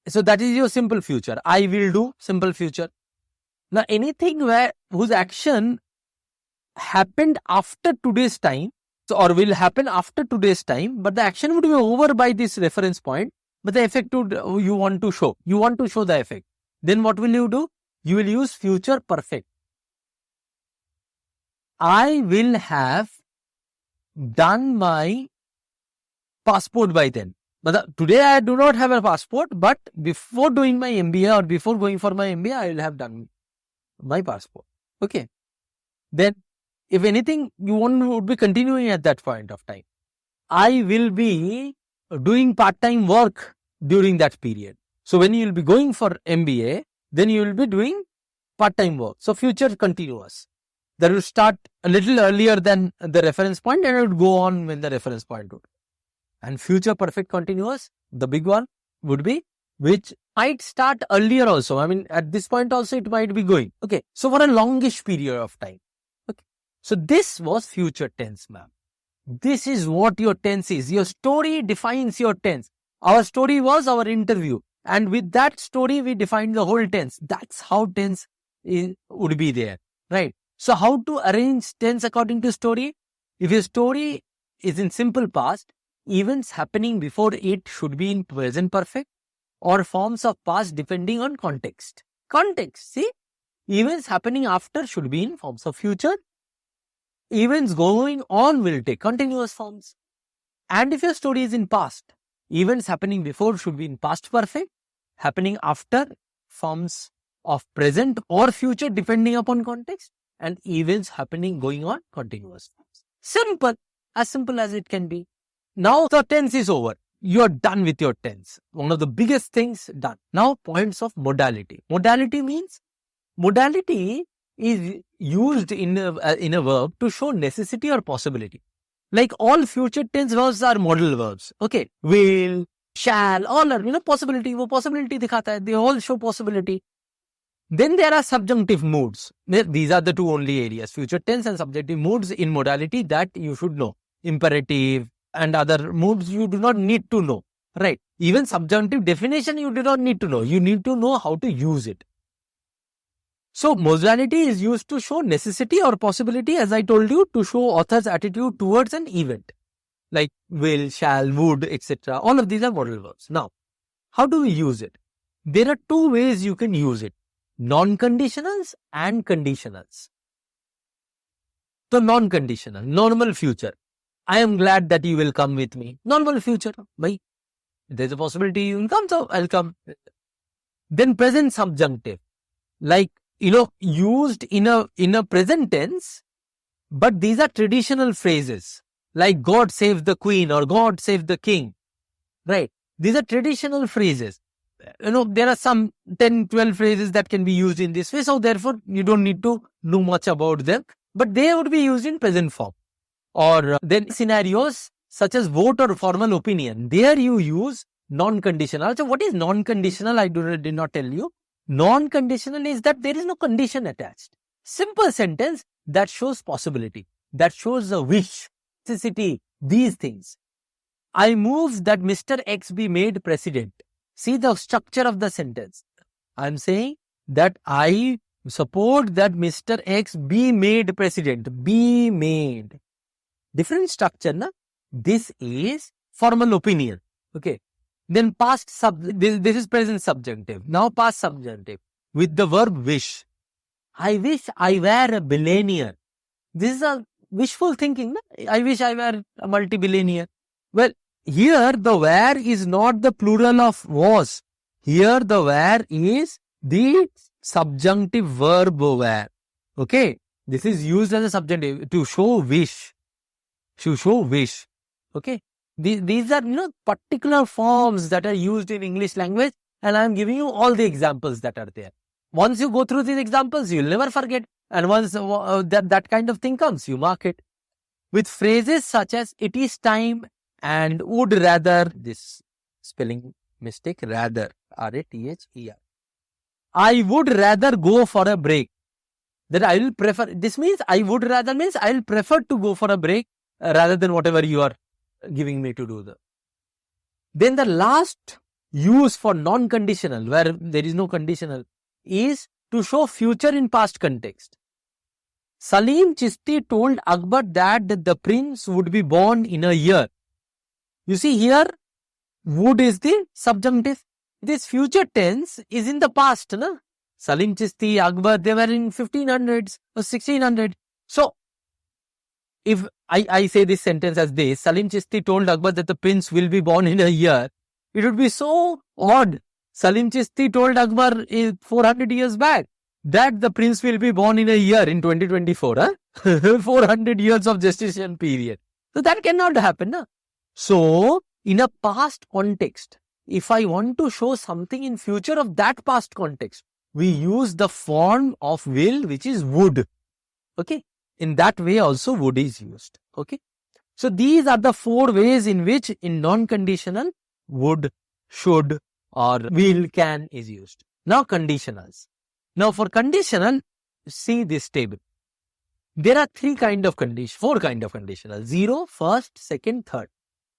so that is your simple future. I will do simple future. Now anything whose action happened after today's time, so or will happen after today's time, but the action would be over by this reference point, but the effect would you want to show. You want to show the effect. Then what will you do? You will use future perfect. I will have done my passport by then. But today I do not have a passport, but before doing my MBA or before going for my MBA, I will have done my passport. Okay. Then, if anything, you would be continuing at that point of time. I will be doing part-time work during that period. So, when you will be going for MBA, then you will be doing part-time work. So, future continuous. That will start a little earlier than the reference point and it would go on when the reference point would. And future perfect continuous, the big one would be, which might start earlier also. I mean, at this point also it might be going. Okay. So for a longish period of time. Okay. So this was future tense map. This is what your tense is. Your story defines your tense. Our story was our interview. And with that story, we defined the whole tense. That's how tense would be there. Right. So how to arrange tense according to story? If your story is in simple past, events happening before it should be in present perfect or forms of past depending on context. Context, see? Events happening after should be in forms of future. Events going on will take continuous forms. And if your story is in past, events happening before should be in past perfect, happening after forms of present or future depending upon context, and events happening going on continuous forms. Simple as it can be. Now the tense is over. You are done with your tense. One of the biggest things done. Now points of modality. Modality means, modality is used in a verb to show necessity or possibility. Like all future tense verbs are modal verbs. Okay. Will, shall, all are, possibility. वो possibility दिखाता है. They all show possibility. Then there are subjunctive moods. These are the two only areas. Future tense and subjunctive moods in modality that you should know. Imperative and other moods you do not need to know. Right. Even subjunctive definition you do not need to know. You need to know how to use it. So modality is used to show necessity or possibility, as I told you, to show author's attitude towards an event. Like will, shall, would, etc. All of these are modal verbs. Now, how do we use it? There are two ways you can use it. Non-conditionals and conditionals. So non-conditional, normal future. I am glad that you will come with me. Normal future. Bhai, there's a possibility you will come, so I'll come. Then present subjunctive. Like, used in a present tense, but these are traditional phrases. Like God save the queen or God save the king. Right. These are traditional phrases. There are some 10, 12 phrases that can be used in this way. So therefore, you don't need to know much about them. But they would be used in present form. Or then scenarios such as vote or formal opinion. There you use non-conditional. So what is non-conditional? I did not tell you. Non-conditional is that there is no condition attached. Simple sentence that shows possibility. That shows a wish, necessity, these things. I move that Mr. X be made president. See the structure of the sentence. I'm saying that I support that Mr. X be made president. Be made. Different structure, na? This is formal opinion. Okay. Then past this is present subjunctive. Now past subjunctive with the verb wish. I wish I were a billionaire. This is a wishful thinking. Na? I wish I were a multi-billionaire. Well, here the were is not the plural of was. Here the were is the subjunctive verb were. Okay. This is used as a subjunctive to show wish. To show wish. Okay. These are, particular forms that are used in English language, and I am giving you all the examples that are there. Once you go through these examples, you'll never forget. And once that kind of thing comes, you mark it. With phrases such as it is time and would rather, this spelling mistake, rather, R-A-T-H-E-R. I would rather go for a break. That I will prefer, this means I would rather means I will prefer to go for a break rather than whatever you are giving me to do. Then the last use for non-conditional, where there is no conditional, is to show future in past context. Salim Chishti told Akbar that the prince would be born in a year. You see here, would is the subjunctive. This future tense is in the past. Na? Salim Chishti, Akbar, they were in 1500s or 1600. So, if I say this sentence as this, Salim Chishti told Akbar that the prince will be born in a year, it would be so odd. Salim Chishti told Akbar 400 years back that the prince will be born in a year in 2024. Huh? 400 years of gestation period. So that cannot happen. Na? So, in a past context, if I want to show something in future of that past context, we use the form of will, which is would. Okay. In that way also would is used. Okay. So these are the 4 ways in which in non-conditional would, should or will, can is used. Now conditionals. Now for conditional, see this table. There are 4 kind of conditional. 0, first, second, third.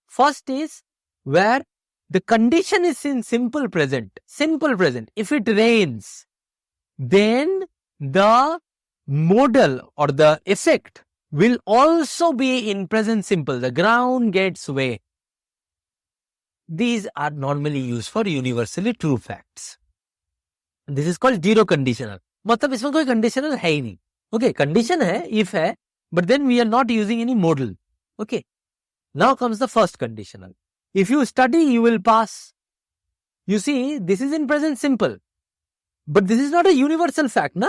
First is where the condition is in simple present. Simple present. If it rains, then the modal or the effect will also be in present simple. The ground gets wet. These are normally used for universally true facts. This is called zero conditional. मतलब इसमें कोई conditional है ही नहीं. Okay, condition है, if है, but then we are not using any modal. Okay. Now comes the first conditional. If you study, you will pass. You see, this is in present simple. But this is not a universal fact, na?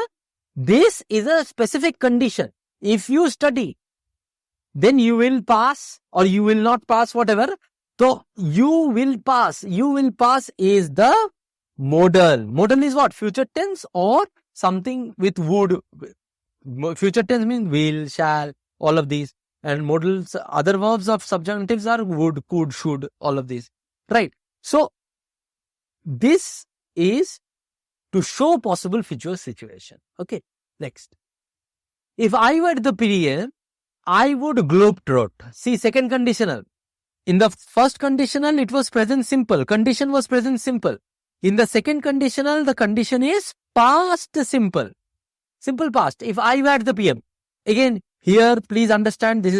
This is a specific condition. If you study, then you will pass or you will not pass, whatever. So, you will pass. You will pass is the modal. Modal is what? Future tense or something with would. Future tense means will, shall, all of these. And modals, other verbs of subjunctives are would, could, should, all of these. Right. So, this is to show possible future situation. Okay. Next. If I were the PM, I would globetrot. See, second conditional. In the first conditional, it was present simple. Condition was present simple. In the second conditional, the condition is past simple. Simple past. If I were the PM. Again, here, please understand, this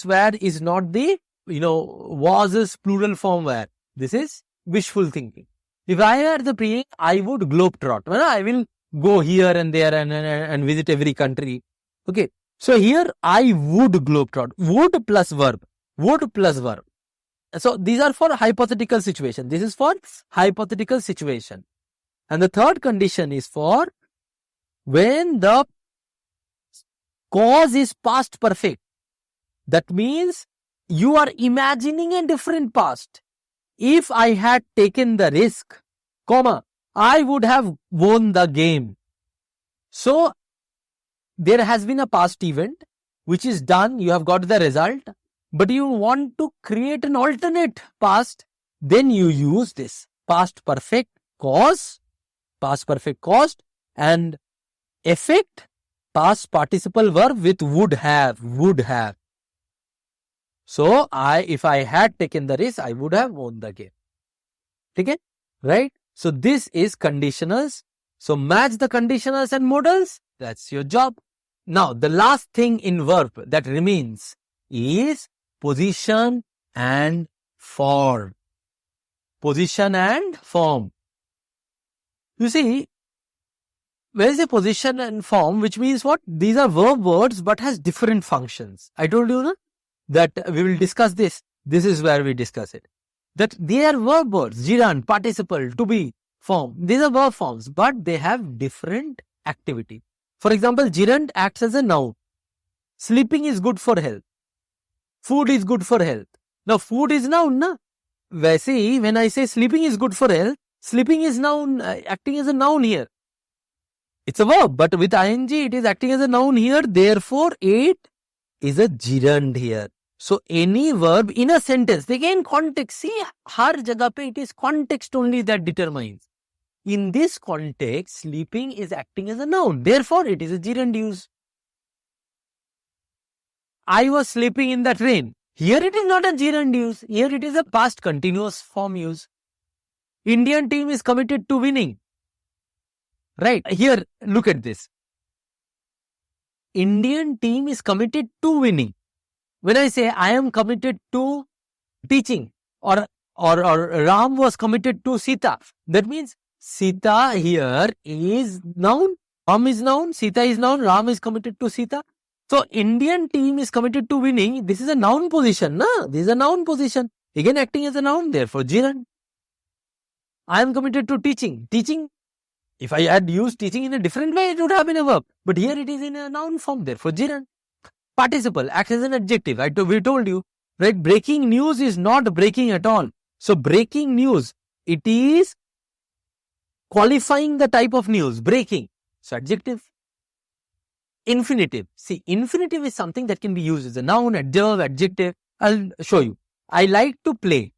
were is not the, was plural form were. This is wishful thinking. If I were the PM, I would globetrot. I will go here and there and visit every country. Okay. So here, I would globetrot. Would plus verb. Would plus verb. So these are for hypothetical situation. This is for hypothetical situation. And the third condition is for when the cause is past perfect. That means you are imagining a different past. If I had taken the risk, I would have won the game. So, there has been a past event which is done, you have got the result, but you want to create an alternate past, then you use this past perfect cause, and effect, past participle verb with would have. So if I had taken the risk, I would have won the game. Okay? Right? So this is conditionals. So match the conditionals and modals. That's your job. Now the last thing in verb that remains is position and form. Position and form. You see, where is a position and form, which means what? These are verb words but has different functions. I told you na, that we will discuss this. This is where we discuss it. That they are verb words, gerund, participle, to be, form. These are verb forms, but they have different activity. For example, gerund acts as a noun. Sleeping is good for health. Food is good for health. Now, food is noun, na? वैसे ही, when I say sleeping is good for health, sleeping is noun, acting as a noun here. It's a verb, but with ing, it is acting as a noun here. Therefore, it is a gerund here. So, any verb in a sentence, again context. See, har jagah pe it is context only that determines. In this context, sleeping is acting as a noun. Therefore, it is a gerund use. I was sleeping in the train. Here it is not a gerund use. Here it is a past continuous form use. Indian team is committed to winning. Right. Here, look at this. Indian team is committed to winning. When I say I am committed to teaching, or Ram was committed to Sita, that means Sita here is noun. Ram is noun. Sita is noun. Ram is committed to Sita. So, Indian team is committed to winning. This is a noun position. Na? This is a noun position. Again acting as a noun. Therefore, gerund. I am committed to teaching. Teaching. If I had used teaching in a different way, it would have been a verb. But here it is in a noun form. Therefore, gerund. Participle acts as an adjective. We told you. Right? Breaking news is not breaking at all. So, breaking news. It is qualifying the type of news. Breaking. So, adjective. Infinitive. See, infinitive is something that can be used as a noun, adverb, adjective. I'll show you. I like to play.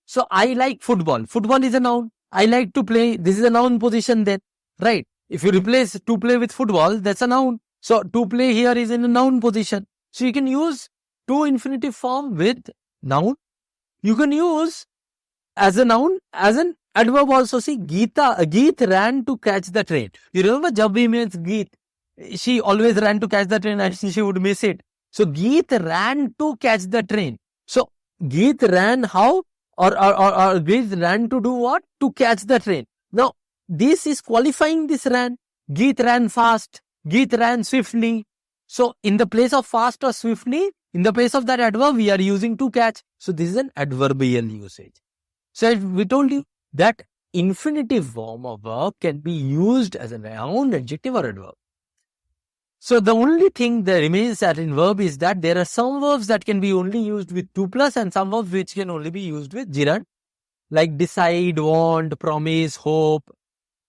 So, I like football. Football is a noun. I like to play. This is a noun position then. Right. If you replace to play with football, that's a noun. So, to play here is in a noun position. So, you can use to infinitive form with noun. You can use as a noun, as an adverb also. See, Geet ran to catch the train. You remember Jabbi means Geet. She always ran to catch the train and she would miss it. So, Geet ran to catch the train. So, Geet ran how? Or Geet ran to do what? To catch the train. Now, this is qualifying this ran. Geet ran fast. Geet ran swiftly. So, in the place of fast or swiftly, in the place of that adverb, we are using to catch. So, this is an adverbial usage. So, we told you that infinitive form of verb can be used as a noun, adjective or adverb. So, the only thing that remains in verb is that there are some verbs that can be only used with to plus and some verbs which can only be used with gerund. Like decide, want, promise, hope,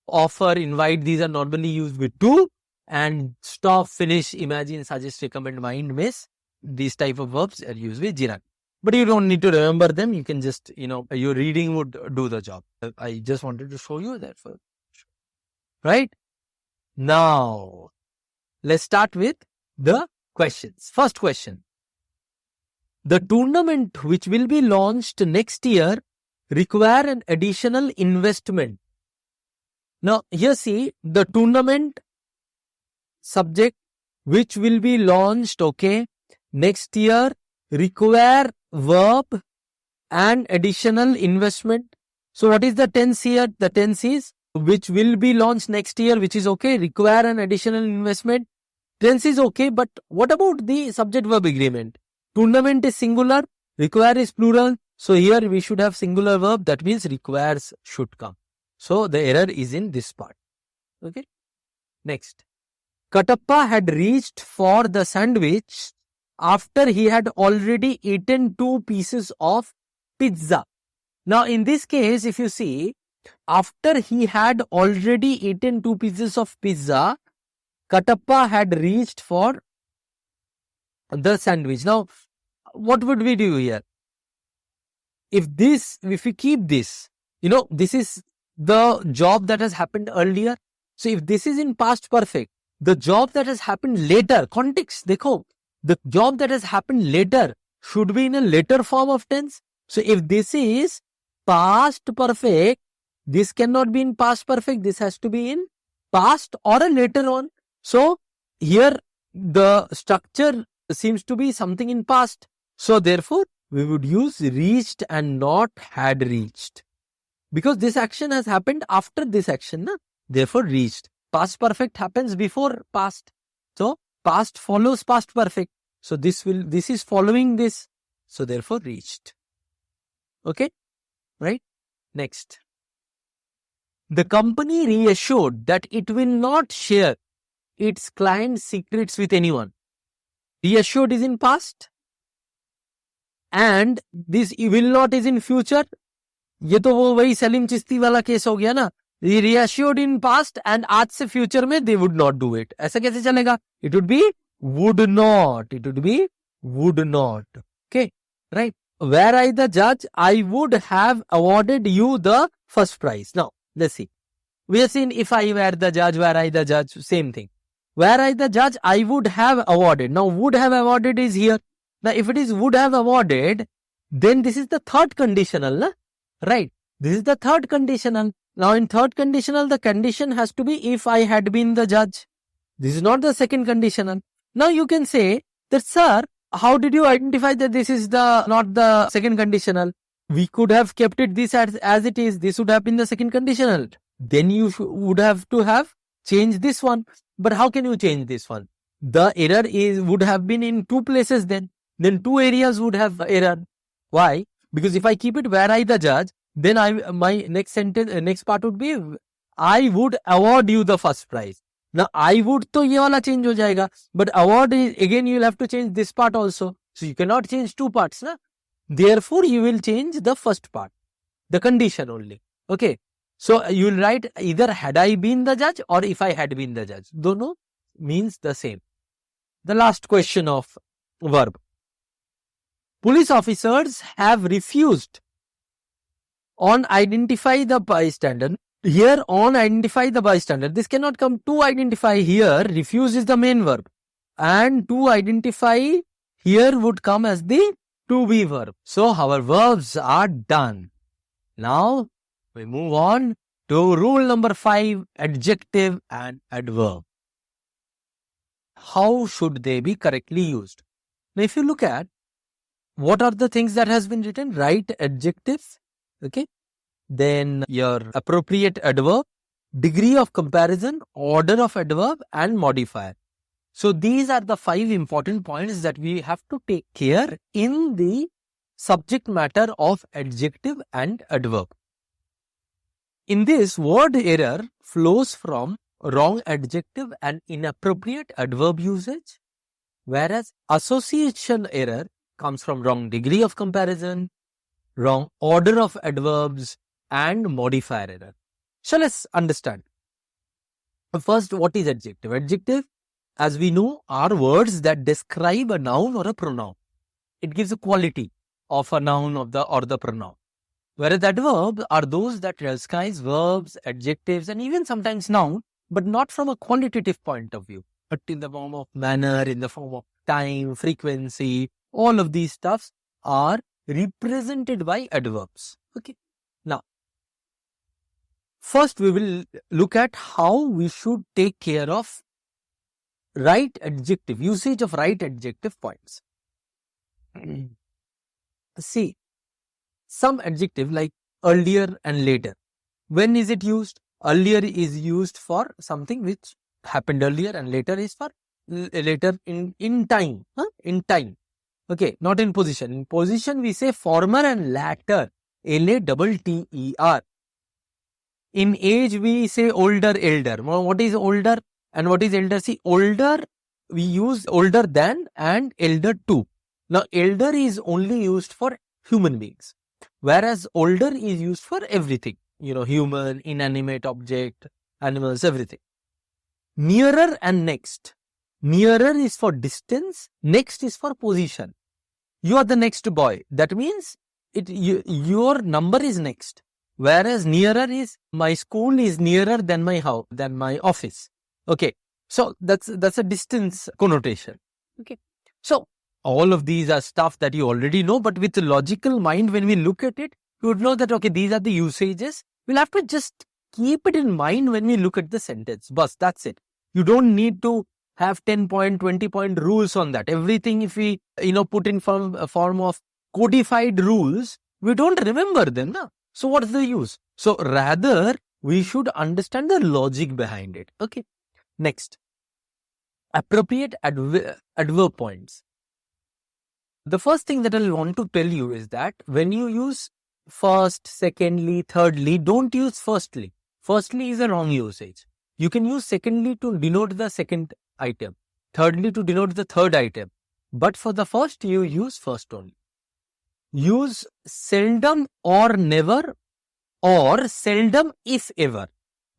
offer, invite. These are normally used with to. And stop, finish, imagine, suggest, recommend, mind, miss. These type of verbs are used with gerund. But you don't need to remember them. You can just, your reading would do the job. I just wanted to show you that. Right? Now, let's start with the questions. First question. The tournament which will be launched next year require an additional investment. Now, here see the tournament subject which will be launched, okay, next year require verb and additional investment. So, what is the tense here? The tense is which will be launched next year, which is okay, require an additional investment. Tense is okay, but what about the subject-verb agreement? Tournament is singular, require is plural. So, here we should have singular verb. That means requires should come. So, the error is in this part. Okay. Next. Katappa had reached for the sandwich after he had already eaten 2 pieces of pizza. Now, in this case, if you see, after he had already eaten 2 pieces of pizza, Katappa had reached for the sandwich. Now, what would we do here? If we keep this, this is the job that has happened earlier. So, if this is in past perfect, the job that has happened later, context, dekho, the job that has happened later should be in a later form of tense. So if this is past perfect, this cannot be in past perfect. This has to be in past or a later on. So here the structure seems to be something in past. So therefore we would use reached and not had reached. Because this action has happened after this action, na? Therefore reached. Past perfect happens before past. So past follows past perfect. So this is following this. So therefore reached. Okay, right? Next. The company reassured that it will not share its client's secrets with anyone. Reassured is in past. And this will not is in future. ये तो वो वही सलीम चिश्ती वाला case हो गया ना. Reassured in past and आज से future में they would not do it. ऐसा कैसे चलेगा? It would be would not. It would be would not. Okay, right. Were I the judge, I would have awarded you the first prize. Now, let's see. We have seen if I were the judge, were I the judge, same thing. Were I the judge, I would have awarded. Now, would have awarded is here. Now, if it is would have awarded, then this is the third conditional, na? Right? This is the third conditional. Now, in third conditional, the condition has to be if I had been the judge. This is not the second conditional. Now, you can say that, sir, how did you identify that this is not the second conditional? We could have kept it this as it is. This would have been the second conditional. Then you would have to have changed this one. But how can you change this one? The error would have been in two places then. Then two areas would have error. Why? Because if I keep it were I the judge, then my next sentence, next part would be I would award you the first prize. Now I would to ye wala change ho jayega, but award is, again you will have to change this part also. So you cannot change two parts, na? Therefore you will change the first part, the condition only. Okay. So you will write either had I been the judge or if I had been the judge. Dono means the same. The last question of verb. Police officers have refused on identify the bystander. Here on identify the bystander. This cannot come to identify here. Refuse is the main verb. And to identify here would come as the to be verb. So our verbs are done. Now we move on to rule number 5, adjective and adverb. How should they be correctly used? Now if you look at what are the things that has been written, write adjectives, okay, then your appropriate adverb, degree of comparison, order of adverb and modifier. So these are the 5 important points that we have to take care in the subject matter of adjective and adverb. In this, word error flows from wrong adjective and inappropriate adverb usage, whereas association error comes from wrong degree of comparison, wrong order of adverbs and modifier error. So let's understand. First, what is adjective? Adjective, as we know, are words that describe a noun or a pronoun. It gives a quality of a noun or the pronoun. Whereas adverbs are those that disguise verbs, adjectives and even sometimes noun, but not from a quantitative point of view, but in the form of manner, in the form of time, frequency. All of these stuffs are represented by adverbs. Okay. Now, first we will look at how we should take care of right adjective, usage of right adjective points. See, some adjective like earlier and later. When is it used? Earlier is used for something which happened earlier and later is for later in time. In time. Okay, not in position. In position, we say former and latter. L-A-T-T-E-R. In age, we say older, elder. What is older and what is elder? See, older, we use older than and elder too. Now, elder is only used for human beings, whereas older is used for everything. You know, human, inanimate object, animals, everything. Nearer and next. Nearer is for distance. Next is for position. You are the next boy. That means your number is next. Whereas nearer is my school is nearer than my house, than my office. Okay. So that's a distance connotation. Okay. So all of these are stuff that you already know, but with a logical mind, when we look at it, you would know that, okay, these are the usages. We'll have to just keep it in mind when we look at the sentence. Bus, that's it. You don't need to have 10-point, 20-point rules on that. Everything, if we, put in a form of codified rules, we don't remember them. No? So what's the use? So rather, we should understand the logic behind it. Okay. Next, appropriate adverb points. The first thing that I want to tell you is that when you use first, secondly, thirdly, don't use firstly. Firstly is a wrong usage. You can use secondly to denote the second item, thirdly to denote the third item. But for the first, you use first only. Use seldom or never or seldom if ever.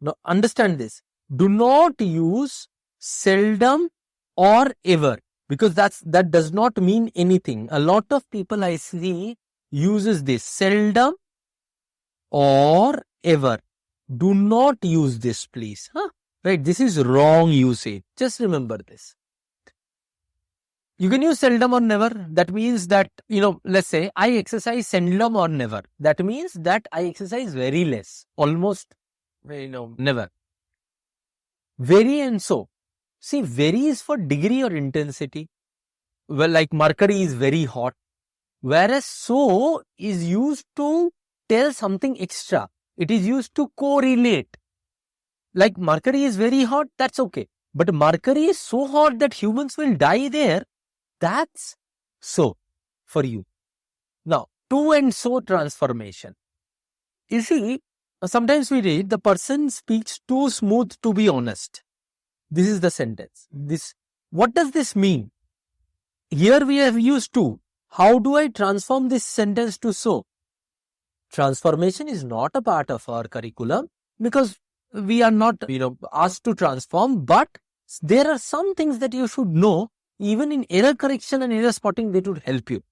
Now understand this. Do not use seldom or ever, because that does not mean anything. A lot of people I see uses this seldom or ever. Do not use this, please. Right? This is wrong usage. Just remember this. You can use seldom or never. That means that, let's say I exercise seldom or never. That means that I exercise very less, almost, never. Very and so. See, very is for degree or intensity. Well, like mercury is very hot. Whereas so is used to tell something extra. It is used to correlate. Like mercury is very hot, that's okay. But mercury is so hot that humans will die there. That's so for you. Now, to and so transformation. You see, sometimes we read the person speaks too smooth to be honest. This is the sentence. What does this mean? Here we have used to. How do I transform this sentence to so? Transformation is not a part of our curriculum because we are not, asked to transform, but there are some things that you should know. Even in error correction and error spotting, they would help you.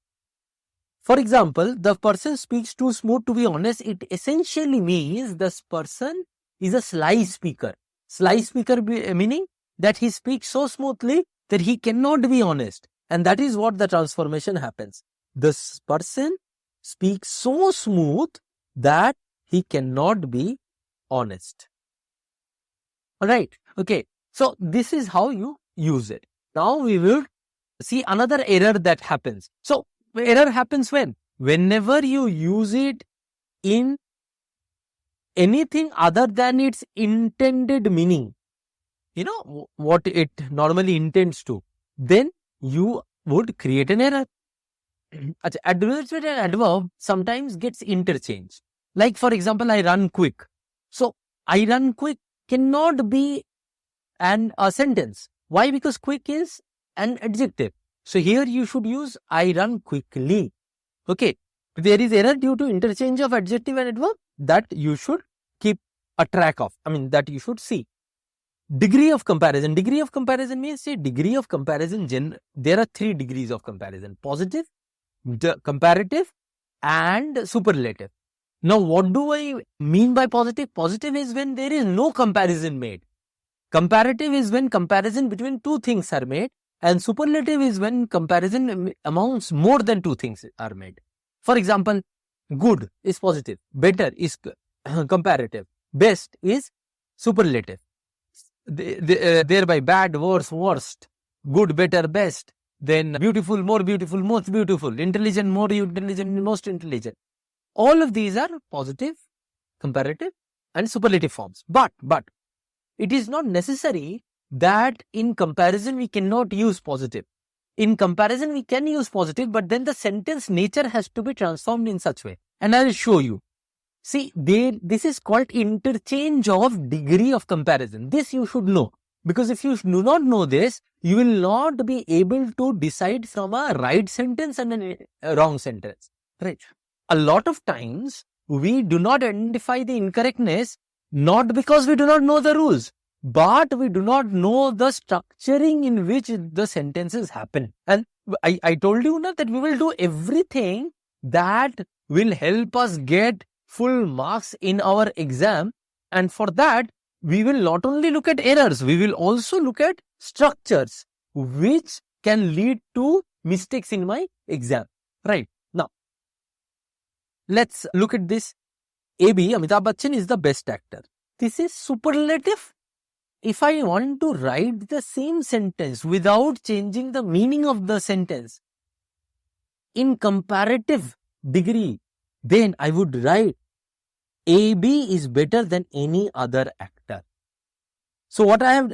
For example, the person speaks too smooth to be honest. It essentially means this person is a sly speaker. Sly speaker meaning that he speaks so smoothly that he cannot be honest. And that is what the transformation happens. This person speaks so smooth that he cannot be honest. Alright, okay. So this is how you use it. Now we will see another error that happens. So error happens when? Whenever you use it in anything other than its intended meaning, what it normally intends to, then you would create an error. Adverb and adverb sometimes gets interchanged. Like for example, I run quick. So I run quick cannot be a sentence. Why? Because quick is an adjective. So here you should use I run quickly. Okay. There is error due to interchange of adjective and adverb that you should keep a track of. That you should see. Degree of comparison. Degree of comparison means, degree of comparison. There are 3 degrees of comparison. Positive, comparative and superlative. Now what do I mean by positive? Positive is when there is no comparison made. Comparative is when comparison between 2 things are made, and superlative is when comparison amounts more than 2 things are made. For example, good is positive, better is comparative, best is superlative. Thereby bad, worse, worst, good, better, best, then beautiful, most beautiful, intelligent, more intelligent, most intelligent. All of these are positive, comparative and superlative forms. But it is not necessary that in comparison we cannot use positive. In comparison we can use positive, but then the sentence nature has to be transformed in such way. And I will show you. See, this is called interchange of degree of comparison. This you should know. Because if you do not know this, you will not be able to decide from a right sentence and a wrong sentence. Right? A lot of times we do not identify the incorrectness not because we do not know the rules, but we do not know the structuring in which the sentences happen. And I told you that we will do everything that will help us get full marks in our exam. And for that, we will not only look at errors, we will also look at structures which can lead to mistakes in my exam. Right. Now, let's look at this. AB, Amitabh Bachchan, is the best actor. This is superlative. If I want to write the same sentence without changing the meaning of the sentence in comparative degree, then I would write AB is better than any other actor. So what I have,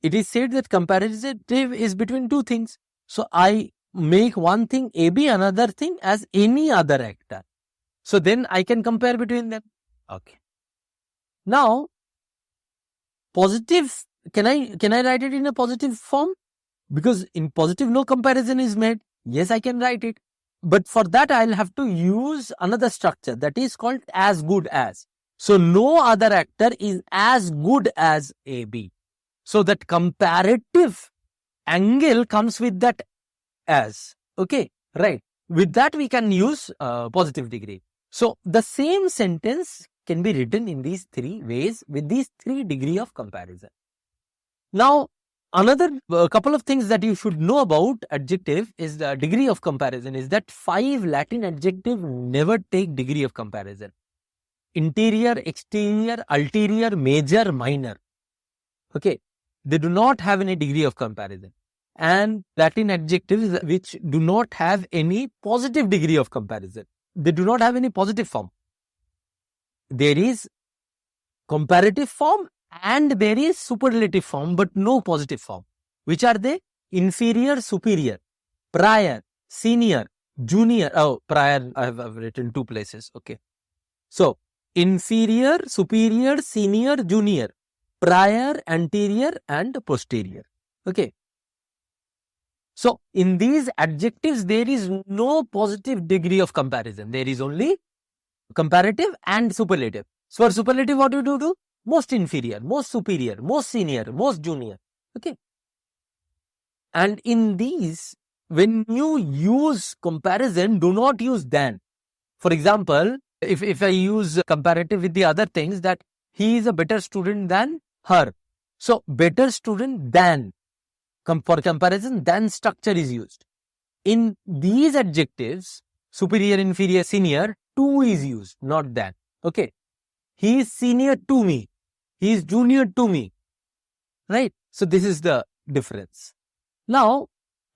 it is said that comparative is between two things. So I make one thing AB, another thing as any other actor. So then I can compare between them. Okay. Now, positive, can I write it in a positive form? Because in positive no comparison is made. Yes, I can write it. But for that I'll have to use another structure that is called as good as. So no other actor is as good as AB. So that comparative angle comes with that as. Okay, right. With that we can use positive degree. So the same sentence can be written in these three ways with these 3 degrees of comparison. Now, another couple of things that you should know about adjective is the degree of comparison is that 5 Latin adjectives never take degree of comparison. Interior, exterior, ulterior, major, minor. Okay, they do not have any degree of comparison. And Latin adjectives which do not have any positive degree of comparison. They do not have any positive form. There is comparative form and there is superlative form, but no positive form. Which are they? Inferior, superior, prior, senior, junior. Oh, prior I have written 2 places. Okay. So, inferior, superior, senior, junior, prior, anterior and posterior. Okay. So, in these adjectives, there is no positive degree of comparison. There is only comparative and superlative. So, for superlative, what do you do? Most inferior, most superior, most senior, most junior. Okay. And in these, when you use comparison, do not use than. For example, if I use comparative with the other things, that he is a better student than her. So, better student than. For comparison, than structure is used. In these adjectives, superior, inferior, senior, to is used, not than. Okay. He is senior to me. He is junior to me. Right. So, this is the difference. Now,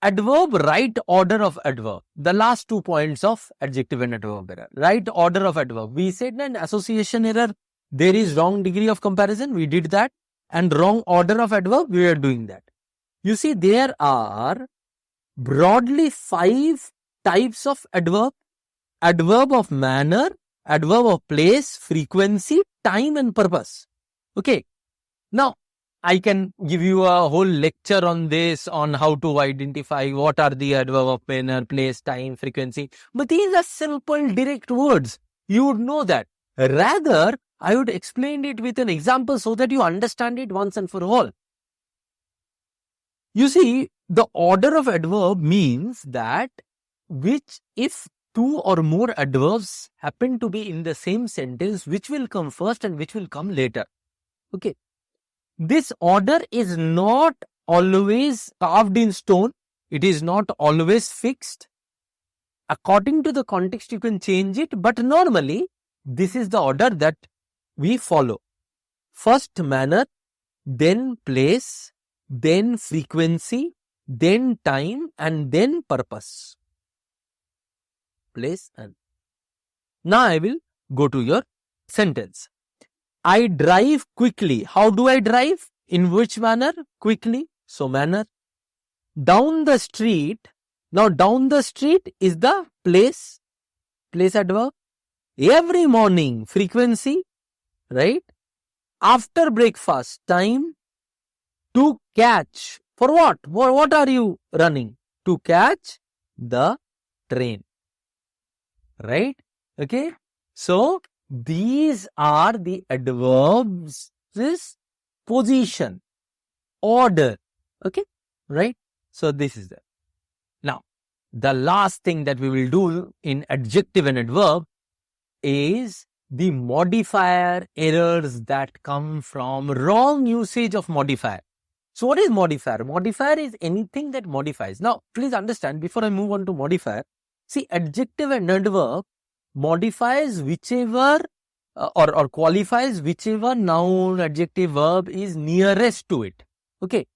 adverb, right order of adverb. The last 2 points of adjective and adverb error. Right order of adverb. We said in association error, there is wrong degree of comparison. We did that. And wrong order of adverb, we are doing that. You see, there are broadly 5 types of adverb. Adverb of manner, adverb of place, frequency, time and purpose. Okay. Now, I can give you a whole lecture on this, on how to identify what are the adverb of manner, place, time, frequency. But these are simple, direct words. You would know that. Rather, I would explain it with an example so that you understand it once and for all. You see, the order of adverb means that which if 2 or more adverbs happen to be in the same sentence, which will come first and which will come later. Okay. This order is not always carved in stone. It is not always fixed. According to the context, you can change it. But normally, this is the order that we follow. First manner, then place, then frequency, then time, and then purpose. Place and. Now I will go to your sentence. I drive quickly. How do I drive? In which manner? Quickly. So manner. Down the street. Now down the street is the place. Place adverb. Every morning. Frequency. Right? After breakfast. Time. To catch. For what? What are you running? To catch the train. Right? Okay. So, these are the adverbs. This position, order. Okay. Right? So, this is that. Now, the last thing that we will do in adjective and adverb is the modifier errors that come from wrong usage of modifier. So what is modifier? Modifier is anything that modifies. Now, please understand before I move on to modifier, see, adjective and adverb modifies whichever or qualifies whichever noun, adjective, verb is nearest to it. Okay.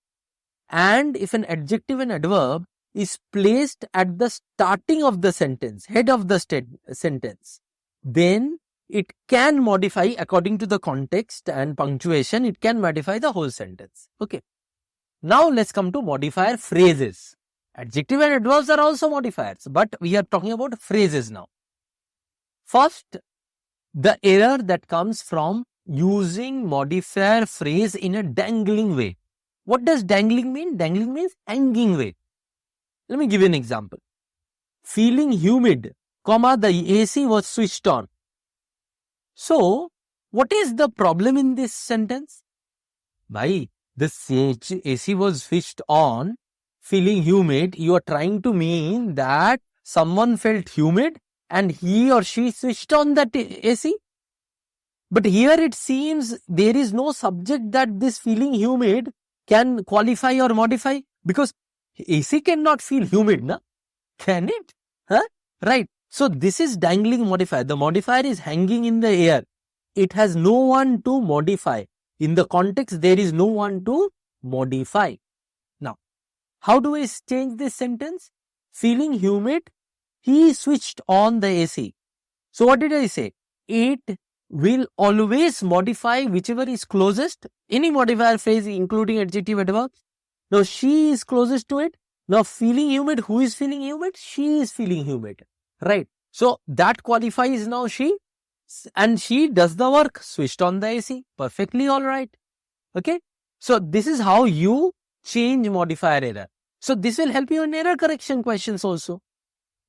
And if an adjective and adverb is placed at the starting of the sentence, head of the sentence, then it can modify according to the context and punctuation, it can modify the whole sentence. Okay. Now let's come to modifier phrases. Adjective and adverbs are also modifiers, but we are talking about phrases now. First, the error that comes from using modifier phrase in a dangling way. What does dangling mean? Dangling means hanging way. Let me give you an example. Feeling humid, comma, the AC was switched on. So, what is the problem in this sentence? Bhai, the AC was switched on, feeling humid. You are trying to mean that someone felt humid and he or she switched on that AC. But here it seems there is no subject that this feeling humid can qualify or modify, because AC cannot feel humid, na? Can it? Huh? Right. So this is dangling modifier. The modifier is hanging in the air. It has no one to modify. In the context, there is no one to modify. Now, how do I change this sentence? Feeling humid, he switched on the AC. So what did I say? It will always modify whichever is closest. Any modifier phrase including adjective, adverb. Now she is closest to it. Now feeling humid, who is feeling humid? She is feeling humid. Right. So that qualifies now she, and she does the work, switched on the AC. Perfectly alright. Okay. So this is how you change modifier error. So this will help you in error correction questions also.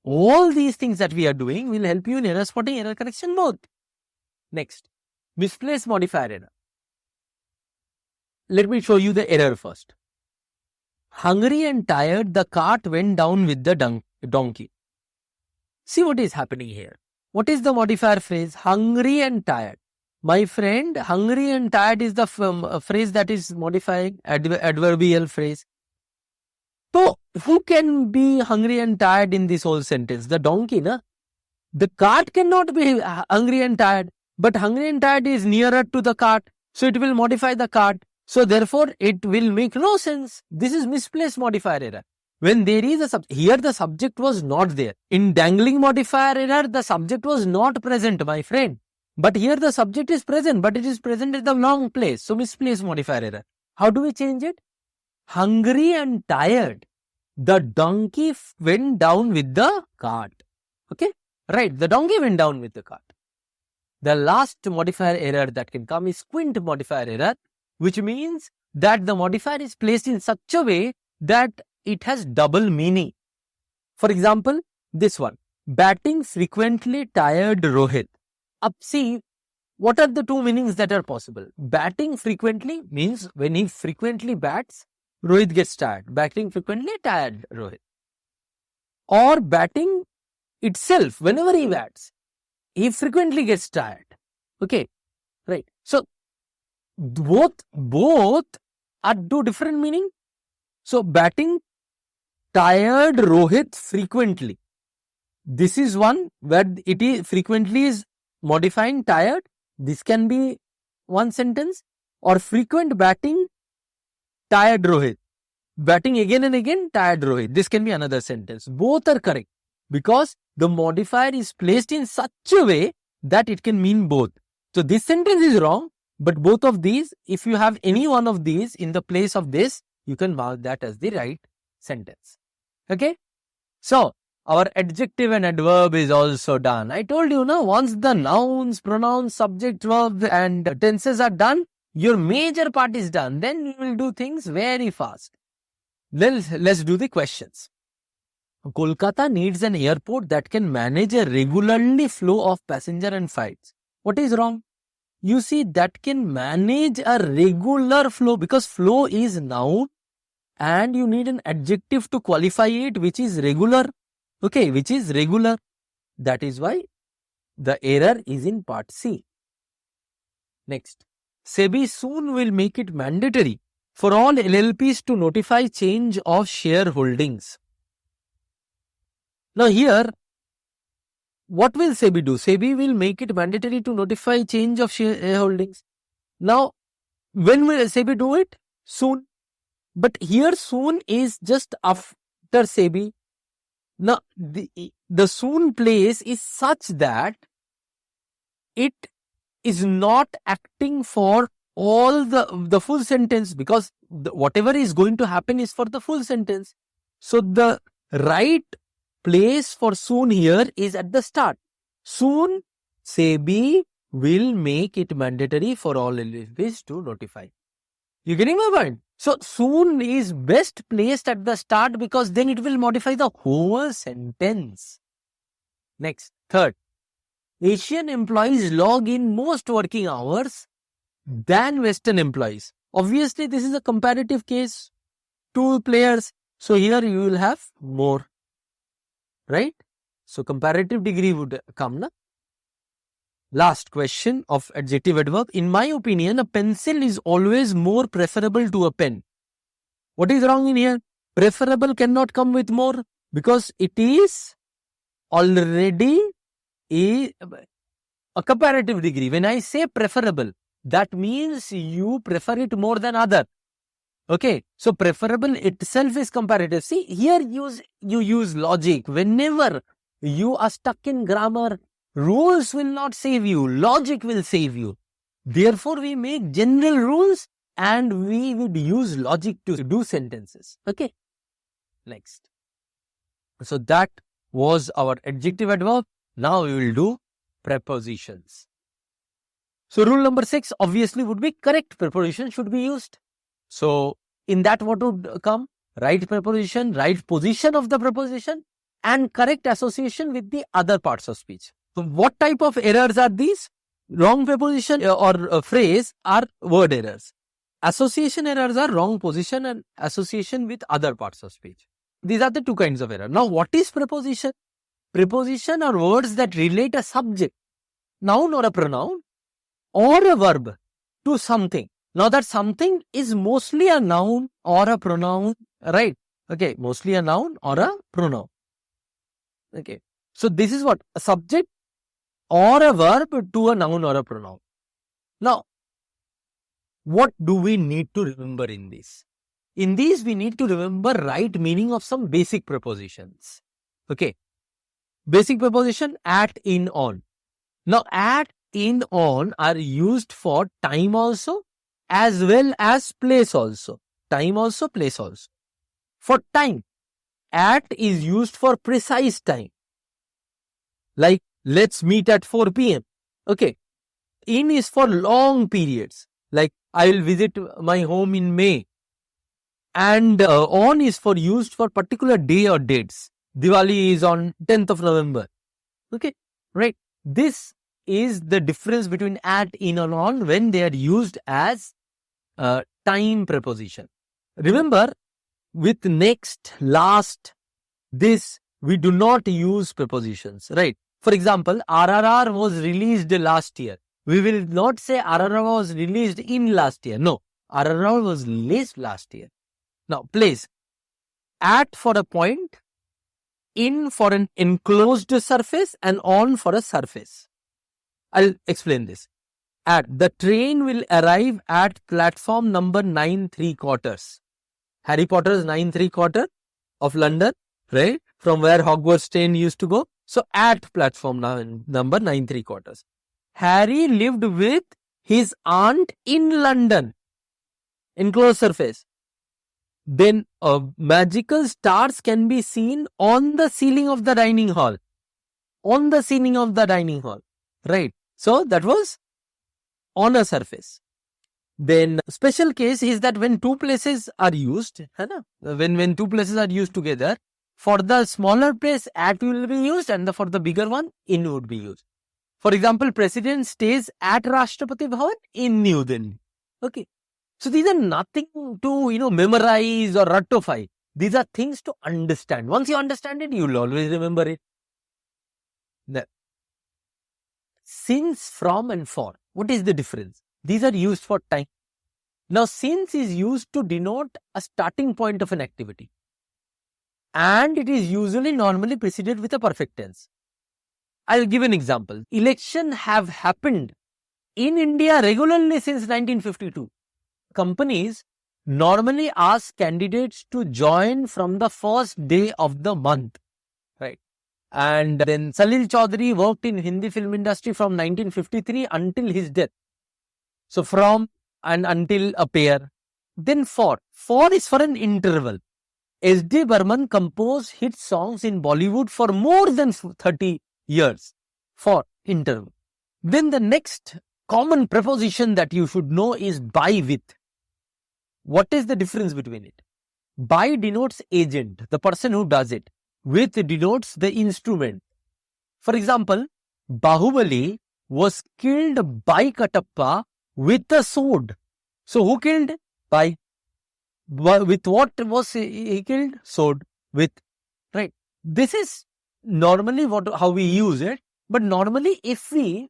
All these things that we are doing will help you in error spotting, error correction both. Next, misplaced modifier error. Let me show you the error first. Hungry and tired, the cart went down with the donkey. See what is happening here. What is the modifier phrase? Hungry and tired. My friend, hungry and tired is the phrase that is modifying, adverbial phrase. So, who can be hungry and tired in this whole sentence? The donkey, na? The cart cannot be hungry and tired, but hungry and tired is nearer to the cart, so it will modify the cart. So, therefore, it will make no sense. This is misplaced modifier error. When there is a here the subject was not there. In dangling modifier error, the subject was not present, my friend. But here the subject is present, but it is present at the wrong place. So, misplaced modifier error. How do we change it? Hungry and tired, the donkey went down with the cart. Okay? Right, the donkey went down with the cart. The last modifier error that can come is squint modifier error, which means that the modifier is placed in such a way that it has double meaning. For example, this one, batting frequently tired Rohit. Up, see, what are the two meanings that are possible? Batting frequently means when he frequently bats, Rohit gets tired. Batting frequently tired Rohit. Or batting itself, whenever he bats, he frequently gets tired. Okay, right. So, both are two different meaning. So, batting tired Rohit frequently. This is one where it is frequently is modifying tired. This can be one sentence. Or frequent batting tired Rohit. Batting again and again tired Rohit. This can be another sentence. Both are correct because the modifier is placed in such a way that it can mean both. So this sentence is wrong, but both of these, if you have any one of these in the place of this, you can mark that as the right sentence. Okay. So our adjective and adverb is also done. I told you now, once the nouns, pronouns, subject, verb and tenses are done, your major part is done. Then you will do things very fast. Let's do the questions. Kolkata needs an airport that can manage a regularly flow of passenger and flights. What is wrong? You see, that can manage a regular flow, because flow is noun and you need an adjective to qualify it, which is regular. Okay, which is regular. That is why the error is in part C. Next, SEBI soon will make it mandatory for all LLPs to notify change of shareholdings. Now here, what will SEBI do? SEBI will make it mandatory to notify change of shareholdings. Now, when will SEBI do it? Soon. But here soon is just after SEBI. Now, the soon place is such that it is not acting for all the full sentence, because whatever is going to happen is for the full sentence. So the right place for soon here is at the start. Soon, SEBI will make it mandatory for all LLPs to notify. You getting my point? So soon is best placed at the start, because then it will modify the whole sentence. Next, third, Asian employees log in most working hours than Western employees. Obviously, this is a comparative case. Two players. So here you will have more. Right? So comparative degree would come. Na? Last question of adjective adverb. In my opinion, a pencil is always more preferable to a pen. What is wrong in here? Preferable cannot come with more, because it is already a comparative degree. When I say preferable, that means you prefer it more than other. Okay, so preferable itself is comparative. See, here you use logic. Whenever you are stuck in grammar, rules will not save you. Logic will save you. Therefore, we make general rules and we would use logic to do sentences. Okay, next. So that was our adjective adverb. Now we will do prepositions. So rule number 6 obviously would be correct preposition should be used. So in that what would come? Right preposition, right position of the preposition, and correct association with the other parts of speech. So what type of errors are these? Wrong preposition or phrase are word errors. Association errors are wrong position and association with other parts of speech. These are the two kinds of error. Now what is preposition? Preposition are words that relate a subject, noun or a pronoun, or a verb to something. Now that something is mostly a noun or a pronoun, right? Okay, mostly a noun or a pronoun. Okay, so this is what? A subject or a verb to a noun or a pronoun. Now, what do we need to remember in this? In these, we need to remember right meaning of some basic prepositions. Okay, basic preposition at, in, on. Now, at, in, on are used for time also, as well as place also. Time also, place also. For time, at is used for precise time. Like, let's meet at 4 p.m. Okay. In is for long periods. Like, I will visit my home in May. And on is for used for particular day or dates. Diwali is on 10th of November. Okay. Right. This is the difference between at, in, and on when they are used as time preposition. Remember, with next, last, this, we do not use prepositions, right? For example, RRR was released last year. We will not say RRR was released in last year. No, RRR was released last year. Now, place. At for a point, in for an enclosed surface, and on for a surface. I'll explain this. At, the train will arrive at platform number 9 3/4. Harry Potter's 9 3/4 of London, right? From where Hogwarts train used to go. So at platform number 9 3/4. Harry lived with his aunt in London. Enclosed surface. Then magical stars can be seen on the ceiling of the dining hall. On the ceiling of the dining hall. Right. So that was on a surface. Then special case is that when two places are used, when two places are used together, for the smaller place at will be used and for the bigger one in would be used. For example, president stays at Rashtrapati Bhavan in New Delhi. Okay. So these are nothing to memorize or ratify. These are things to understand. Once you understand it, you will always remember it. Since, from, and for. What is the difference? These are used for time. Now, since is used to denote a starting point of an activity, and it is usually normally preceded with a perfect tense. I'll give an example. Election have happened in India regularly since 1952. Companies normally ask candidates to join from the first day of the month, right? And then Salil Chaudhary worked in Hindi film industry from 1953 until his death. So from and until a pair. Then for is for an interval. S.D. Burman composed hit songs in Bollywood for more than 30 years. For interval. Then the next common preposition that you should know is by with. What is the difference between it? By denotes agent, the person who does it. With denotes the instrument. For example, Bahubali was killed by Katappa with a sword. So who killed? By. With what was he killed? Sword. With. Right. This is normally how we use it. But normally if we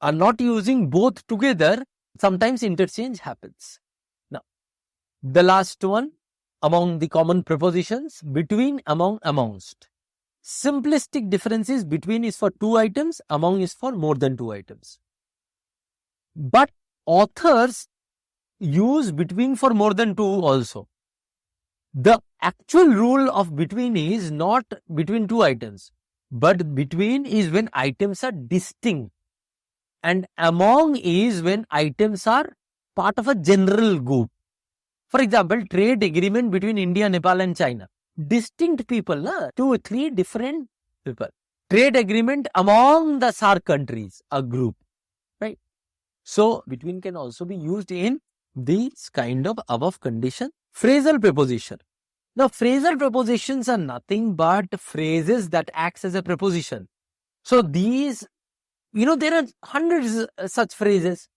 are not using both together, sometimes interchange happens. Now, the last one among the common prepositions, between, among, amongst. Simplistic differences, between is for 2 items, among is for more than 2 items. But authors use between for more than 2 also. The actual rule of between is not between 2 items, but between is when items are distinct, and among is when items are part of a general group. For example, trade agreement between India, Nepal and China. Distinct people, 2, 3 different people. Trade agreement among the SAARC countries, a group, right? So, between can also be used in this kind of above condition. Phrasal preposition. Now, phrasal prepositions are nothing but phrases that acts as a preposition. So, these, there are hundreds such phrases.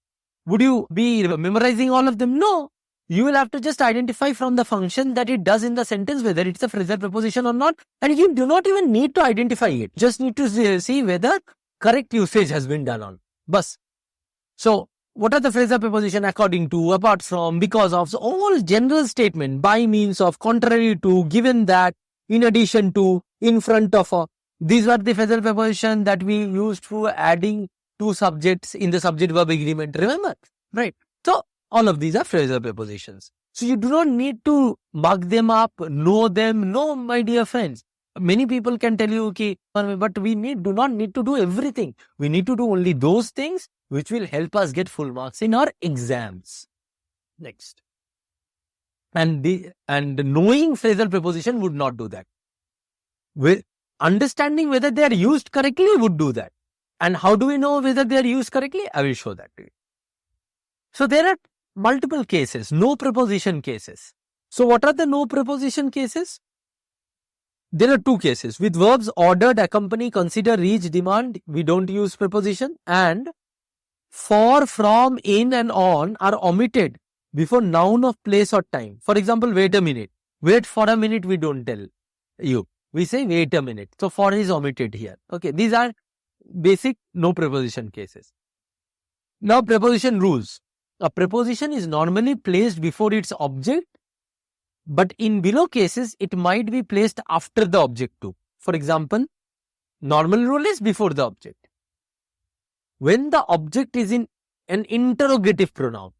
Would you be memorizing all of them? No. You will have to just identify from the function that it does in the sentence whether it's a phrasal preposition or not. And you do not even need to identify it. Just need to see whether correct usage has been done on. Bas. So, what are the phrasal preposition? According to, apart from, because of. So all general statement, by means of, contrary to, given that, in addition to, in front of. These were the phrasal preposition that we used for adding 2 subjects in the subject-verb agreement. Remember? Right. So, all of these are phrasal prepositions. So, you do not need to mug them up, know them. No, my dear friends. Many people can tell you, okay, but we do not need to do everything. We need to do only those things which will help us get full marks in our exams. Next. And knowing phrasal preposition would not do that. With understanding whether they are used correctly would do that. And how do we know whether they are used correctly? I will show that to you. So there are multiple cases, no preposition cases. So what are the no preposition cases? There are 2 cases. With verbs ordered, accompany, consider, reach, demand, we don't use preposition. And for, from, in and on are omitted before noun of place or time. For example, wait a minute. Wait for a minute, we don't tell you. We say wait a minute. So for is omitted here. Okay, these are basic no preposition cases. Now preposition rules. A preposition is normally placed before its object, but in below cases, it might be placed after the object too. For example, normal rule is before the object. When the object is in an interrogative pronoun,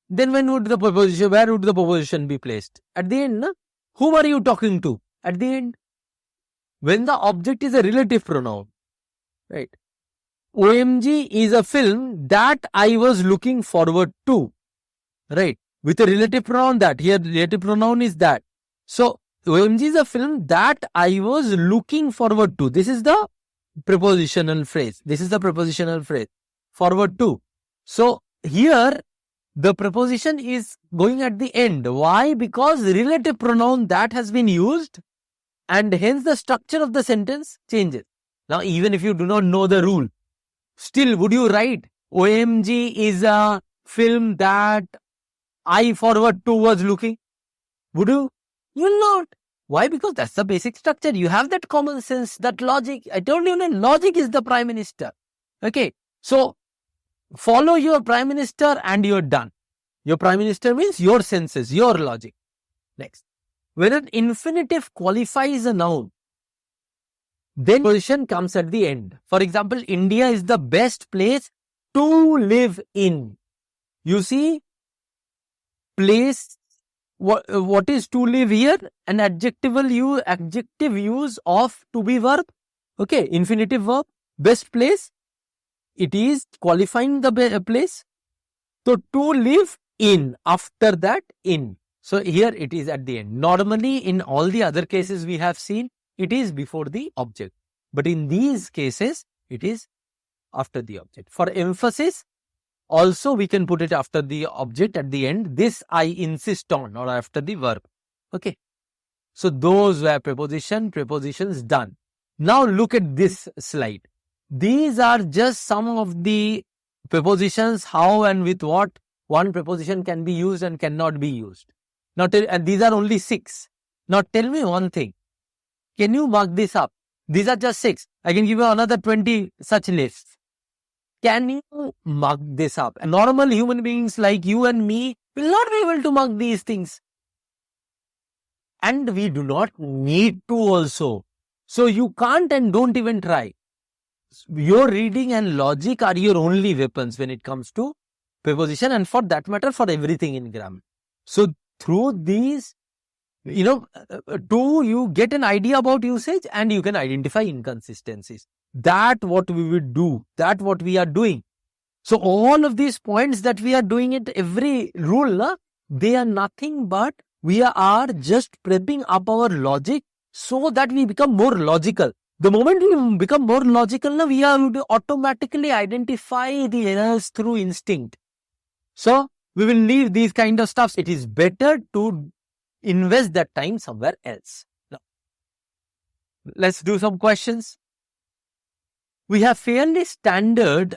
then where would the preposition be placed? At the end, whom are you talking to? At the end. When the object is a relative pronoun, right? OMG is a film that I was looking forward to, right? With a relative pronoun that, here relative pronoun is that. So, OMG is a film that I was looking forward to. This is the prepositional phrase. This is the prepositional phrase. Forward to. So, here the preposition is going at the end. Why? Because relative pronoun that has been used and hence the structure of the sentence changes. Now, even if you do not know the rule, still would you write OMG is a film that I forward to was looking? Would you? You will not. Why? Because that's the basic structure. You have that common sense, that logic. I told you, logic is the prime minister. Okay. So, follow your prime minister and you're done. Your prime minister means your senses, your logic. Next. When an infinitive qualifies a noun, then preposition comes at the end. For example, India is the best place to live in. You see, place, what is to live here? An adjective use of to be verb. Okay, infinitive verb. Best place. It is qualifying the place. So to live in, after that in. So here it is at the end. Normally in all the other cases we have seen, it is before the object. But in these cases, it is after the object. For emphasis, also we can put it after the object at the end. This I insist on, or after the verb. Okay. So those were prepositions done. Now look at this slide. These are just some of the prepositions, how and with what one preposition can be used and cannot be used. Now, and these are only 6. Now tell me one thing. Can you mark this up? These are just 6. I can give you another 20 such lists. Can you mark this up? Normal human beings like you and me will not be able to mark these things. And we do not need to also. So you can't and don't even try. Your reading and logic are your only weapons when it comes to preposition, and for that matter, for everything in grammar. So through these, you get an idea about usage and you can identify inconsistencies. That what we would do, that what we are doing. So all of these points that we are doing it, every rule, they are nothing but we are just prepping up our logic so that we become more logical. The moment we become more logical, we are to automatically identify the errors through instinct. So we will leave these kind of stuff. It is better to invest that time somewhere else. Now, let's do some questions. We have fairly standard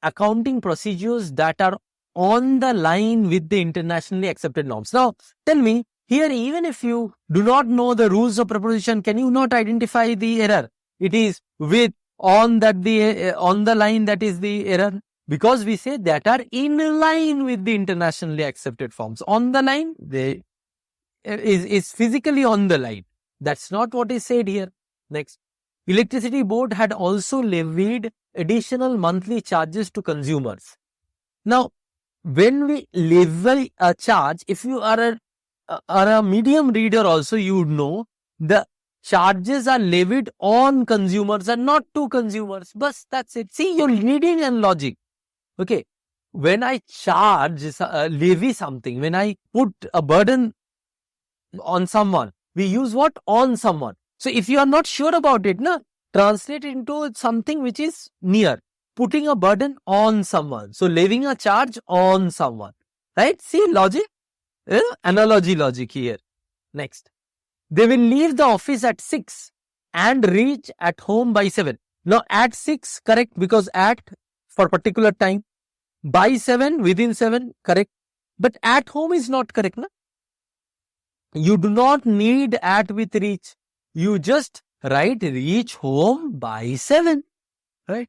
accounting procedures that are on the line with the internationally accepted norms. Now, tell me, here even if you do not know the rules of preposition, can you not identify the error? It is with, on the line, that is the error. Because we say that are in line with the internationally accepted forms. On the line, is physically on the line. That's not what is said here. Next. Electricity board had also levied additional monthly charges to consumers. Now, when we levy a charge, if you are a medium reader also, you would know the charges are levied on consumers and not to consumers. But that's it. See, your reading and logic. Okay. When I levy something, when I put a burden on someone, we use what? On someone. So if you are not sure about it, translate it into something which is near. Putting a burden on someone. So levying a charge on someone. Right? See logic? Analogy logic here. Next. They will leave the office at 6 and reach at home by 7. Now at 6, correct, because at for particular time. By 7, within 7, correct. But at home is not correct. You do not need at with reach. You just write reach home by 7. Right?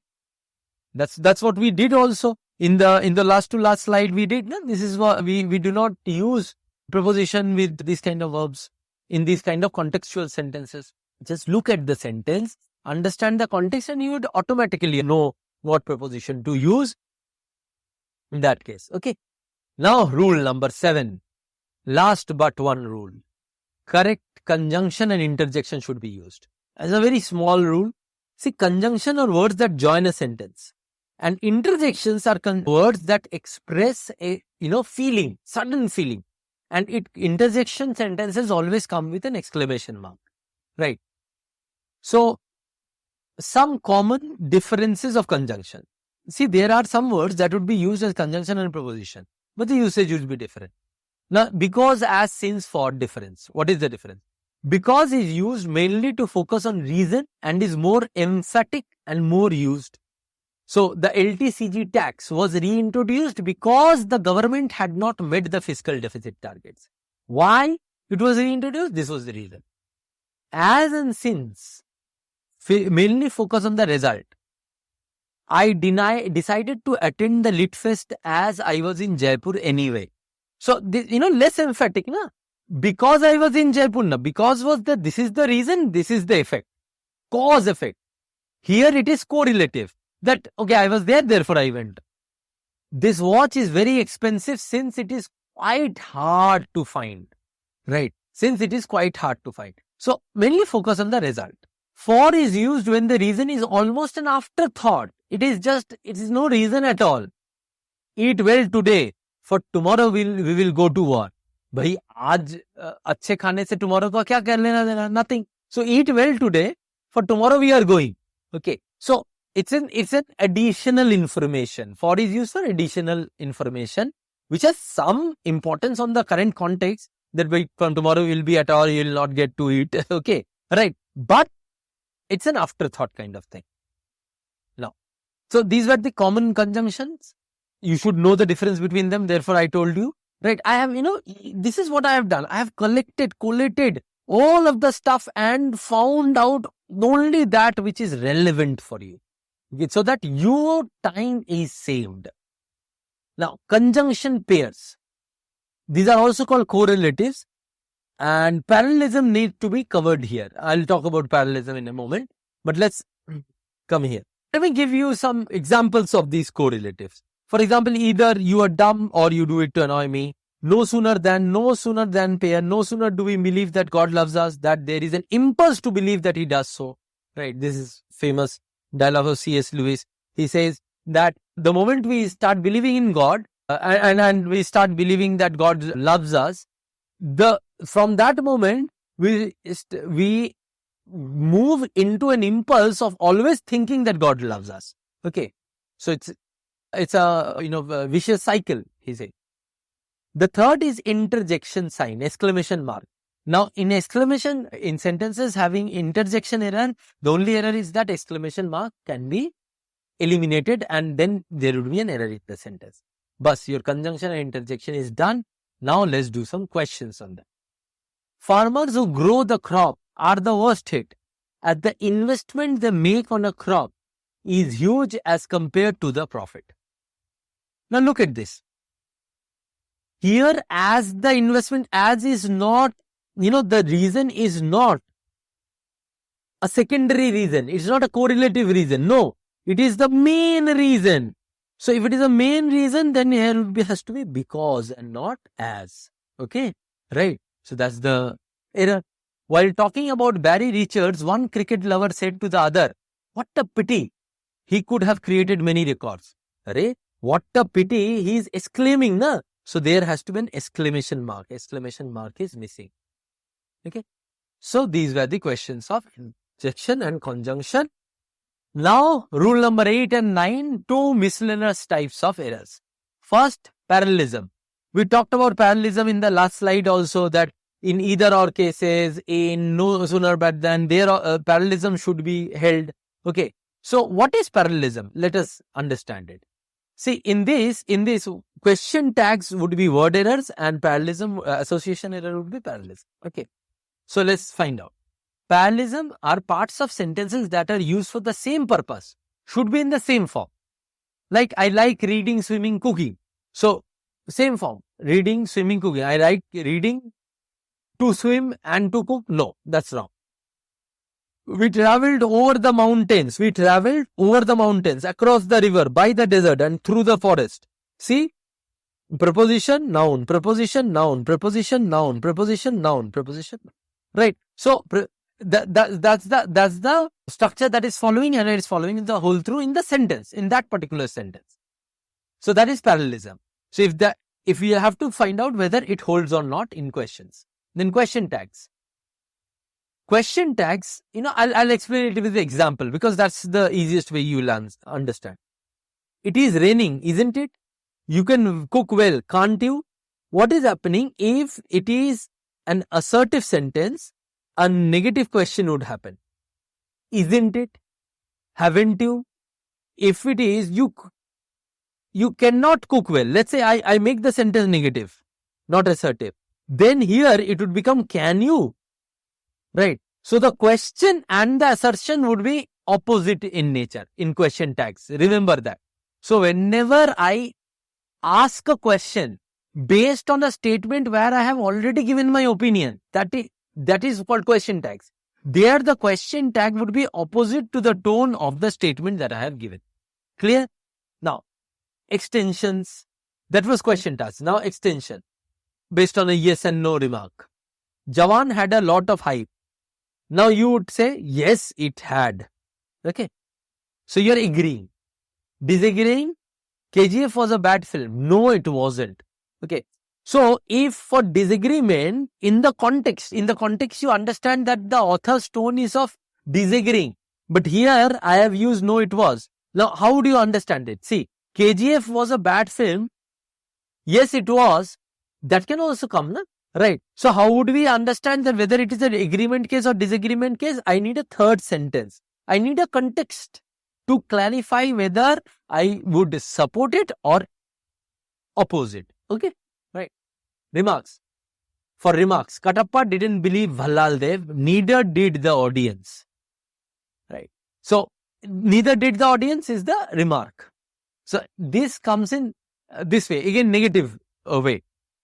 That's what we did also. In the last to last slide we did. This is what we do not use preposition with these kind of verbs in these kind of contextual sentences. Just look at the sentence, understand the context, and you would automatically know what preposition to use in that case. Okay. Now rule number 7. Last but one rule. Correct conjunction and interjection should be used. As a very small rule. See, conjunction are words that join a sentence. And interjections are words that express a feeling, sudden feeling. And interjection sentences always come with an exclamation mark. Right. So, some common differences of conjunction. See, there are some words that would be used as conjunction and preposition, but the usage would be different. Now, because, as, since, for, difference. What is the difference? Because is used mainly to focus on reason and is more emphatic and more used. So, the LTCG tax was reintroduced because the government had not met the fiscal deficit targets. Why it was reintroduced? This was the reason. As and since mainly focus on the result. I decided to attend the Lit Fest as I was in Jaipur anyway. So, less emphatic, na? Because I was in Jaipur, na? Because was this is the reason, this is the effect. Cause effect. Here it is correlative. That, okay, I was there, therefore I went. This watch is very expensive since it is quite hard to find. Right? Since it is quite hard to find. So, mainly focus on the result. For is used when the reason is almost an afterthought. It is no reason at all. Eat well today, for tomorrow we will go to war. भाई आज अच्छे खाने से tomorrow को क्या कर लेना देना? Nothing. So eat well today, for tomorrow we are going. Okay. So it's an additional information. For is used for additional information, which has some importance on the current context, that from tomorrow you will be at all, you will not get to eat. Okay. Right. But it's an afterthought kind of thing. Now, so these were the common conjunctions. You should know the difference between them. Therefore, I told you, right? I have, this is what I have done. I have collated all of the stuff and found out only that which is relevant for you. Okay, so that your time is saved. Now, conjunction pairs. These are also called correlatives. And parallelism needs to be covered here. I'll talk about parallelism in a moment. But let's come here. Let me give you some examples of these correlatives. For example, either you are dumb or you do it to annoy me. No sooner than pair. No sooner do we believe that God loves us, that there is an impulse to believe that He does so. Right? This is famous dialogue of C.S. Lewis. He says that the moment we start believing in God and we start believing that God loves us, from that moment we move into an impulse of always thinking that God loves us. Okay, so it's a vicious cycle, he said. The third is interjection sign, exclamation mark. Now, in sentences having interjection error, the only error is that exclamation mark can be eliminated and then there would be an error in the sentence. But your conjunction and interjection is done. Now, let's do some questions on that. Farmers who grow the crop are the worst hit, as the investment they make on a crop is huge as compared to the profit. Now look at this. Here, as the investment, as is not, the reason is not a secondary reason. It's not a correlative reason. No, it is the main reason. So if it is a main reason, then here has to be because and not as. Okay, right. So that's the error. While talking about Barry Richards, one cricket lover said to the other, "What a pity, he could have created many records." Arey, what a pity, he is exclaiming, na? So there has to be an exclamation mark. Exclamation mark is missing. Okay. So these were the questions of interjection and conjunction. Now, rule number 8 and 9, two miscellaneous types of errors. First, parallelism. We talked about parallelism in the last slide also, that in either or cases, in no sooner but than, there parallelism should be held. Okay. So what is parallelism? Let us understand it. See, in this question tags would be word errors and parallelism, association error would be parallelism. Okay. So let's find out. Parallelism are parts of sentences that are used for the same purpose, should be in the same form. Like, I like reading, swimming, cooking. So, same form, reading, swimming, cooking. I like reading to swim and to cook. No, that's wrong. We traveled over the mountains. We traveled over the mountains, across the river, by the desert and through the forest. See, preposition, noun, preposition, noun, preposition, noun, preposition, noun, preposition. Right. So, that's the structure that is following, and it is following the whole through in the sentence, in that particular sentence. So that is parallelism. So if we have to find out whether it holds or not in questions, then question tags. Question tags, I'll explain it with the example, because that's the easiest way you will understand. It is raining, isn't it? You can cook well, can't you? What is happening if it is an assertive sentence? A negative question would happen. Isn't it? Haven't you? If it is, you cannot cook well. Let's say I make the sentence negative, not assertive. Then here it would become, can you? Right. So the question and the assertion would be opposite in nature in question tags. Remember that. So whenever I ask a question based on a statement where I have already given my opinion, that is called question tags. There the question tag would be opposite to the tone of the statement that I have given. Clear? Now, extensions. That was question tags. Now extension. Based on a yes and no remark. Jawan had a lot of hype. Now you would say, yes, it had. Okay. So you're agreeing. Disagreeing? KGF was a bad film. No, it wasn't. Okay. So if for disagreement, in the context you understand that the author's tone is of disagreeing. But here I have used no, it was. Now how do you understand it? See, KGF was a bad film. Yes, it was. That can also come, na? Right. So how would we understand that whether it is an agreement case or disagreement case? I need a third sentence. I need a context to clarify whether I would support it or oppose it. Okay. Right. Remarks. For remarks, Katappa didn't believe Bhallal Dev, neither did the audience. Right. So neither did the audience is the remark. So this comes in this way. Again, negative way.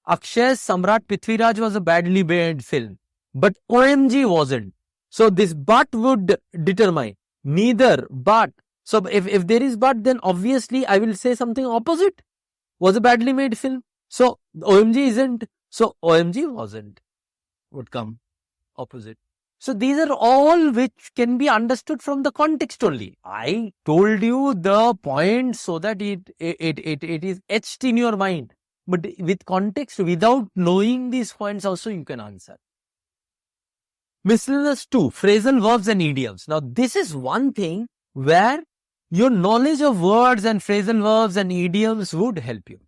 Akshay's Samrat Prithviraj was a badly made film, but OMG wasn't. So this but would determine neither but. So if there is but, then obviously I will say something opposite. Was a badly made film. So OMG isn't. So OMG wasn't. Would come opposite. So these are all which can be understood from the context only. I told you the point so that it is etched in your mind. But with context, without knowing these points also you can answer. Miscellaneous 2, phrasal verbs and idioms. Now this is one thing where your knowledge of words and phrasal verbs and idioms would help you.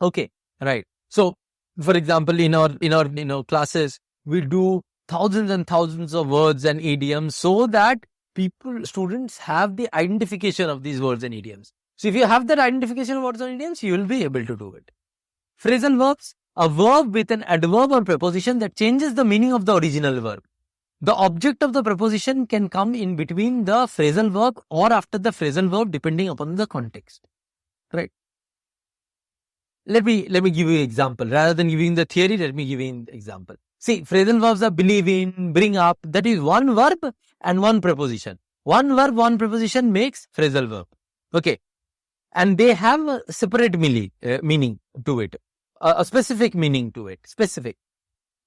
Okay, right. So for example, in our classes, we do thousands and thousands of words and idioms so that students have the identification of these words and idioms. So if you have that identification of words and idioms, you will be able to do it. Phrasal verbs, a verb with an adverb or preposition that changes the meaning of the original verb. The object of the preposition can come in between the phrasal verb or after the phrasal verb depending upon the context. Right. Let me give you an example. Rather than giving the theory, let me give you an example. See, phrasal verbs are believe in, bring up. That is one verb and one preposition. One verb, one preposition makes phrasal verb. Okay. And they have a separate meaning to it. A specific meaning to it. Specific.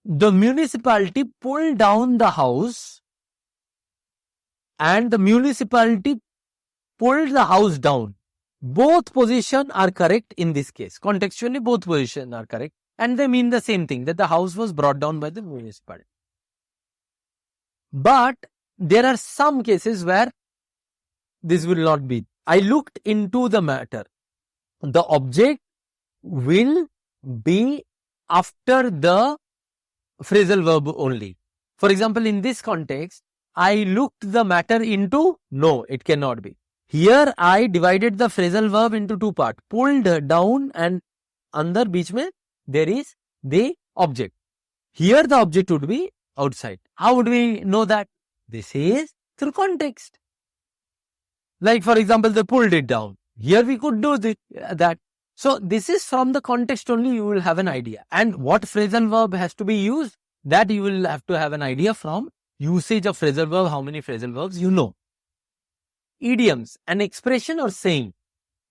The municipality pulled down the house and the municipality pulled the house down. Both positions are correct in this case. Contextually, both positions are correct. And they mean the same thing, that the house was brought down by the municipality. But there are some cases where this will not be. I looked into the matter. The object will be after the phrasal verb only. For example, in this context, I looked the matter into, no, it cannot be. Here I divided the phrasal verb into two parts, pulled down and under beech mein there is the object. Here the object would be outside. How would we know that? This is through context. Like for example, they pulled it down. Here we could do that. So this is from the context only you will have an idea. And what phrasal verb has to be used, that you will have to have an idea from usage of phrasal verb, how many phrasal verbs you know. Idioms, an expression or saying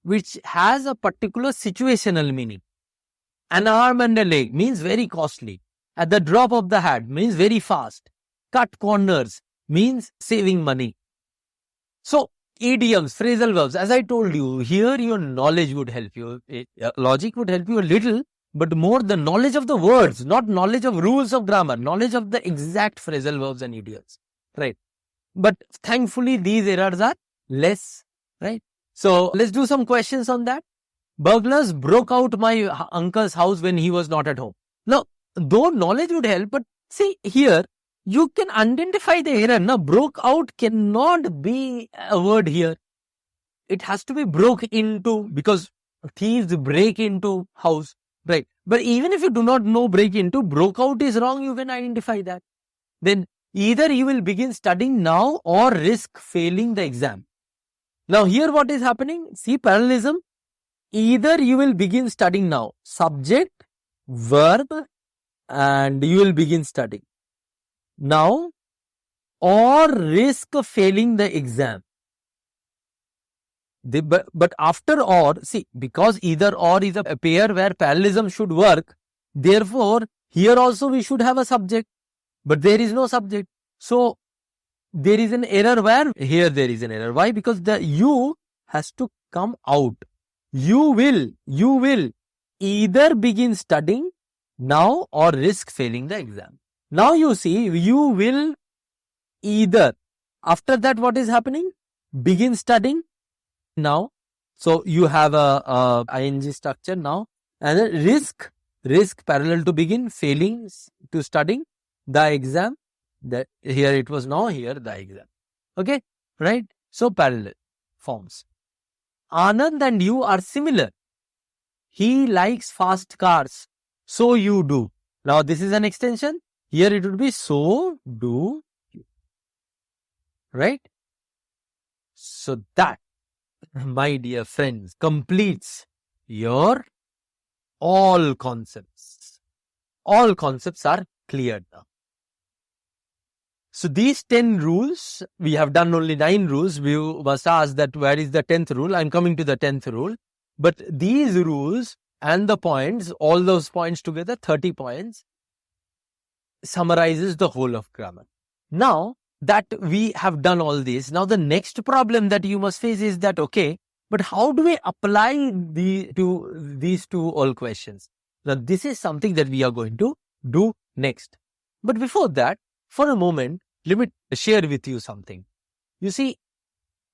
which has a particular situational meaning. An arm and a leg means very costly. At the drop of the hat means very fast. Cut corners means saving money. So idioms, phrasal verbs, as I told you, here your knowledge would help you. Logic would help you a little, but more the knowledge of the words, not knowledge of rules of grammar, knowledge of the exact phrasal verbs and idioms. Right. But thankfully these errors are less. Right. So let's do some questions on that. Burglars broke out my uncle's house when he was not at home. Now, though knowledge would help, but see here, you can identify the error. Now, broke out cannot be a word here. It has to be broke into, because thieves break into house, right? But even if you do not know break into, broke out is wrong, you can identify that. Then either you will begin studying now or risk failing the exam. Now here what is happening? See parallelism. Either you will begin studying now, subject, verb, and you will begin studying now or risk failing the exam. But after or, see, because either or is a pair where parallelism should work, therefore here also we should have a subject, but there is no subject. So there is an error where here there is an error. Why? Because the you has to come out. You will either begin studying now or risk failing the exam. Now you see, you will either. After that, what is happening? Begin studying now. So you have a ing structure now, and then risk parallel to begin, failing to studying the exam. That here it was now, here the exam. Okay, right? So parallel forms. Anand and you are similar. He likes fast cars, so you do. Now this is an extension. Here it would be so do you. Right? So that, my dear friends, completes your all concepts. All concepts are cleared now. So these 10 rules, we have done only 9 rules. We was asked that where is the 10th rule? I'm coming to the 10th rule. But these rules and the points, all those points together, 30 points, summarizes the whole of grammar. Now that we have done all this, now the next problem that you must face is that, okay, but how do we apply these two all questions? Now this is something that we are going to do next. But before that, for a moment, let me share with you something. You see,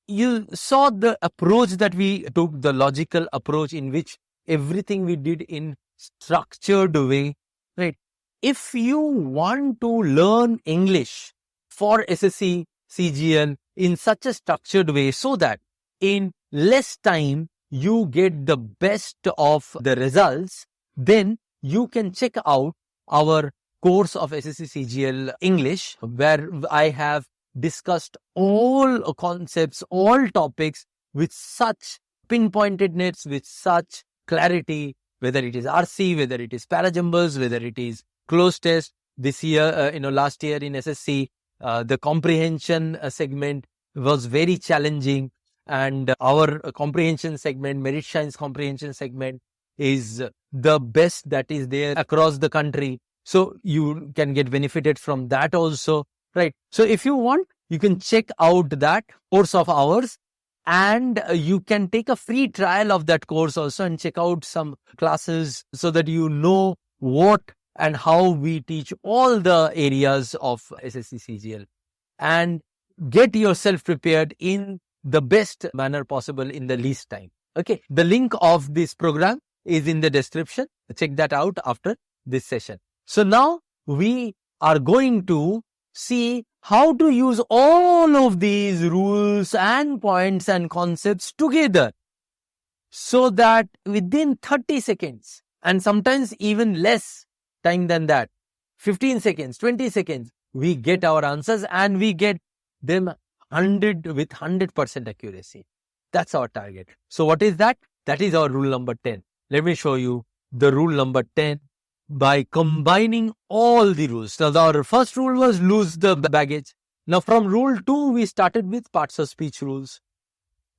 you saw the approach that we took, the logical approach in which everything we did in structured way, right? If you want to learn English for SSC CGL in such a structured way so that in less time you get the best of the results, then you can check out our course of SSC CGL English, where I have discussed all concepts, all topics with such pinpointedness, with such clarity, whether it is RC, whether it is parajumbles, whether it is closed test. This year, last year in SSC, the comprehension segment was very challenging, and our comprehension segment, Merit Science comprehension segment, is the best that is there across the country. So you can get benefited from that also, right? So if you want, you can check out that course of ours, and you can take a free trial of that course also and check out some classes so that you know what and how we teach all the areas of SSC CGL, and get yourself prepared in the best manner possible in the least time. Okay, the link of this program is in the description. Check that out after this session. So now we are going to see how to use all of these rules and points and concepts together so that within 30 seconds and sometimes even less time than that, 15 seconds, 20 seconds, we get our answers and we get them 100% accuracy. That's our target. So what is that? That is our rule number 10. Let me show you the rule number 10 by combining all the rules. Now, our first rule was lose the baggage. Now, from rule 2, we started with parts of speech rules.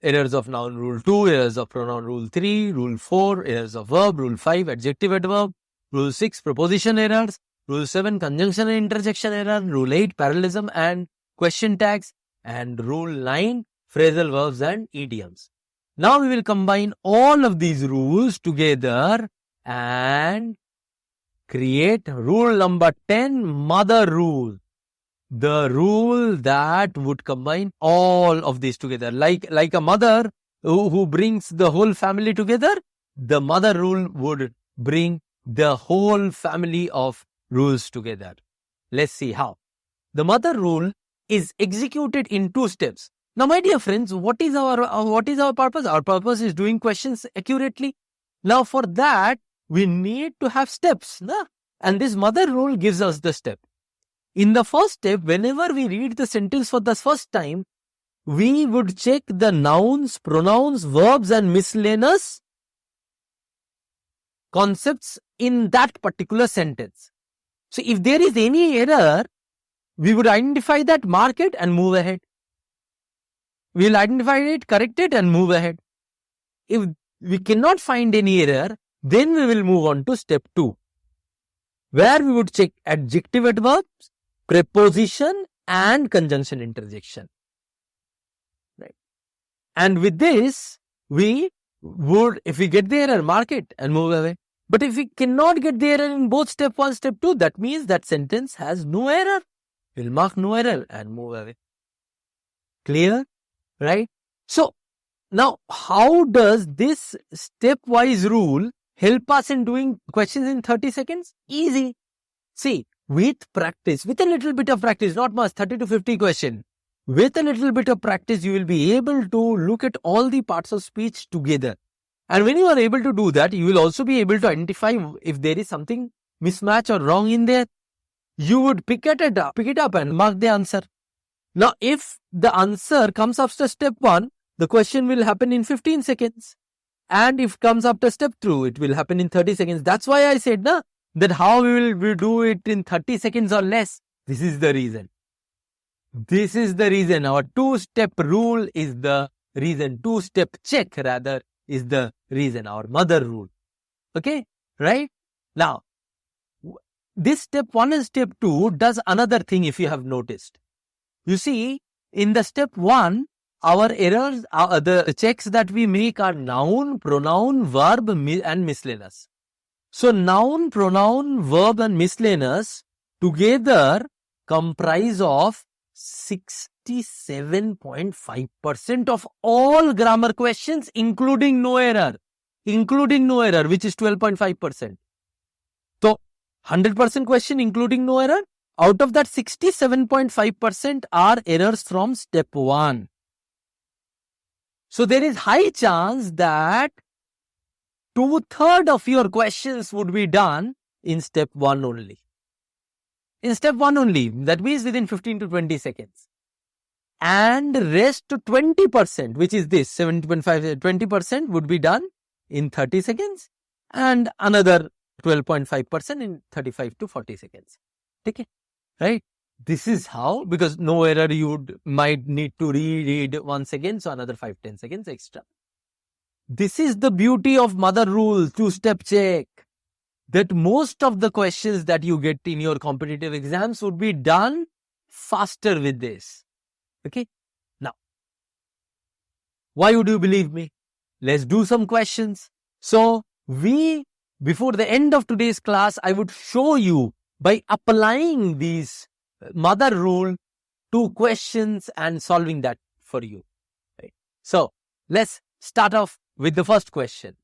Errors of noun rule 2, errors of pronoun rule 3, rule 4, errors of verb, rule 5, adjective adverb, rule 6, preposition errors, rule 7, conjunction and interjection error, rule 8, parallelism and question tags, and rule 9, phrasal verbs and idioms. Now, we will combine all of these rules together and create rule number 10, mother rule. The rule that would combine all of these together. Like a mother who brings the whole family together, the mother rule would bring the whole family of rules together. Let's see how. The mother rule is executed in 2 steps. Now, my dear friends, what is our purpose? Our purpose is doing questions accurately. Now, for that, we need to have steps. And this mother rule gives us the step. In the first step, whenever we read the sentence for the first time, we would check the nouns, pronouns, verbs and miscellaneous concepts in that particular sentence. So if there is any error, we would identify that, mark it and move ahead. We will identify it, correct it and move ahead. If we cannot find any error, then we will move on to step 2, where we would check adjective adverbs, preposition and conjunction interjection. Right. And with this, we would, if we get the error, mark it and move away. But if we cannot get the error in both step 1, step 2, that means that sentence has no error. We'll mark no error and move away. Clear? Right? So, now how does this stepwise rule help us in doing questions in 30 seconds? Easy. See, with practice, with a little bit of practice, not much, 30 to 50 questions. With a little bit of practice, you will be able to look at all the parts of speech together. And when you are able to do that, you will also be able to identify if there is something mismatch or wrong in there. You would pick it up and mark the answer. Now, if the answer comes after step 1, the question will happen in 15 seconds. And if it comes after step 2, it will happen in 30 seconds. That's why I said that how we will do it in 30 seconds or less. This is the reason. This is the reason. Our 2-step rule is the reason. 2-step check rather is the reason. Our mother rule. Okay? Right? Now, this step 1 and step 2 does another thing if you have noticed. You see, in the step 1, our errors, the checks that we make are noun, pronoun, verb and miscellaneous. So, noun, pronoun, verb and miscellaneous together comprise of 67.5% of all grammar questions, including no error, which is 12.5%. So, 100% question including no error. Out of that, 67.5% are errors from step 1. So, there is high chance that 2/3 of your questions would be done in step 1 only. In step 1 only, that means within 15 to 20 seconds. And rest to 20%, which is this, 70.5, 20% would be done in 30 seconds and another 12.5% in 35 to 40 seconds. Okay? Right? This is how, because no error you might need to reread once again, so another 5-10 seconds extra. This is the beauty of mother rule, 2-step check. That most of the questions that you get in your competitive exams would be done faster with this. Okay? Now, why would you believe me? Let's do some questions. So, before the end of today's class, I would show you by applying these mother rule to questions and solving that for you. Right? So, let's start off with the first question.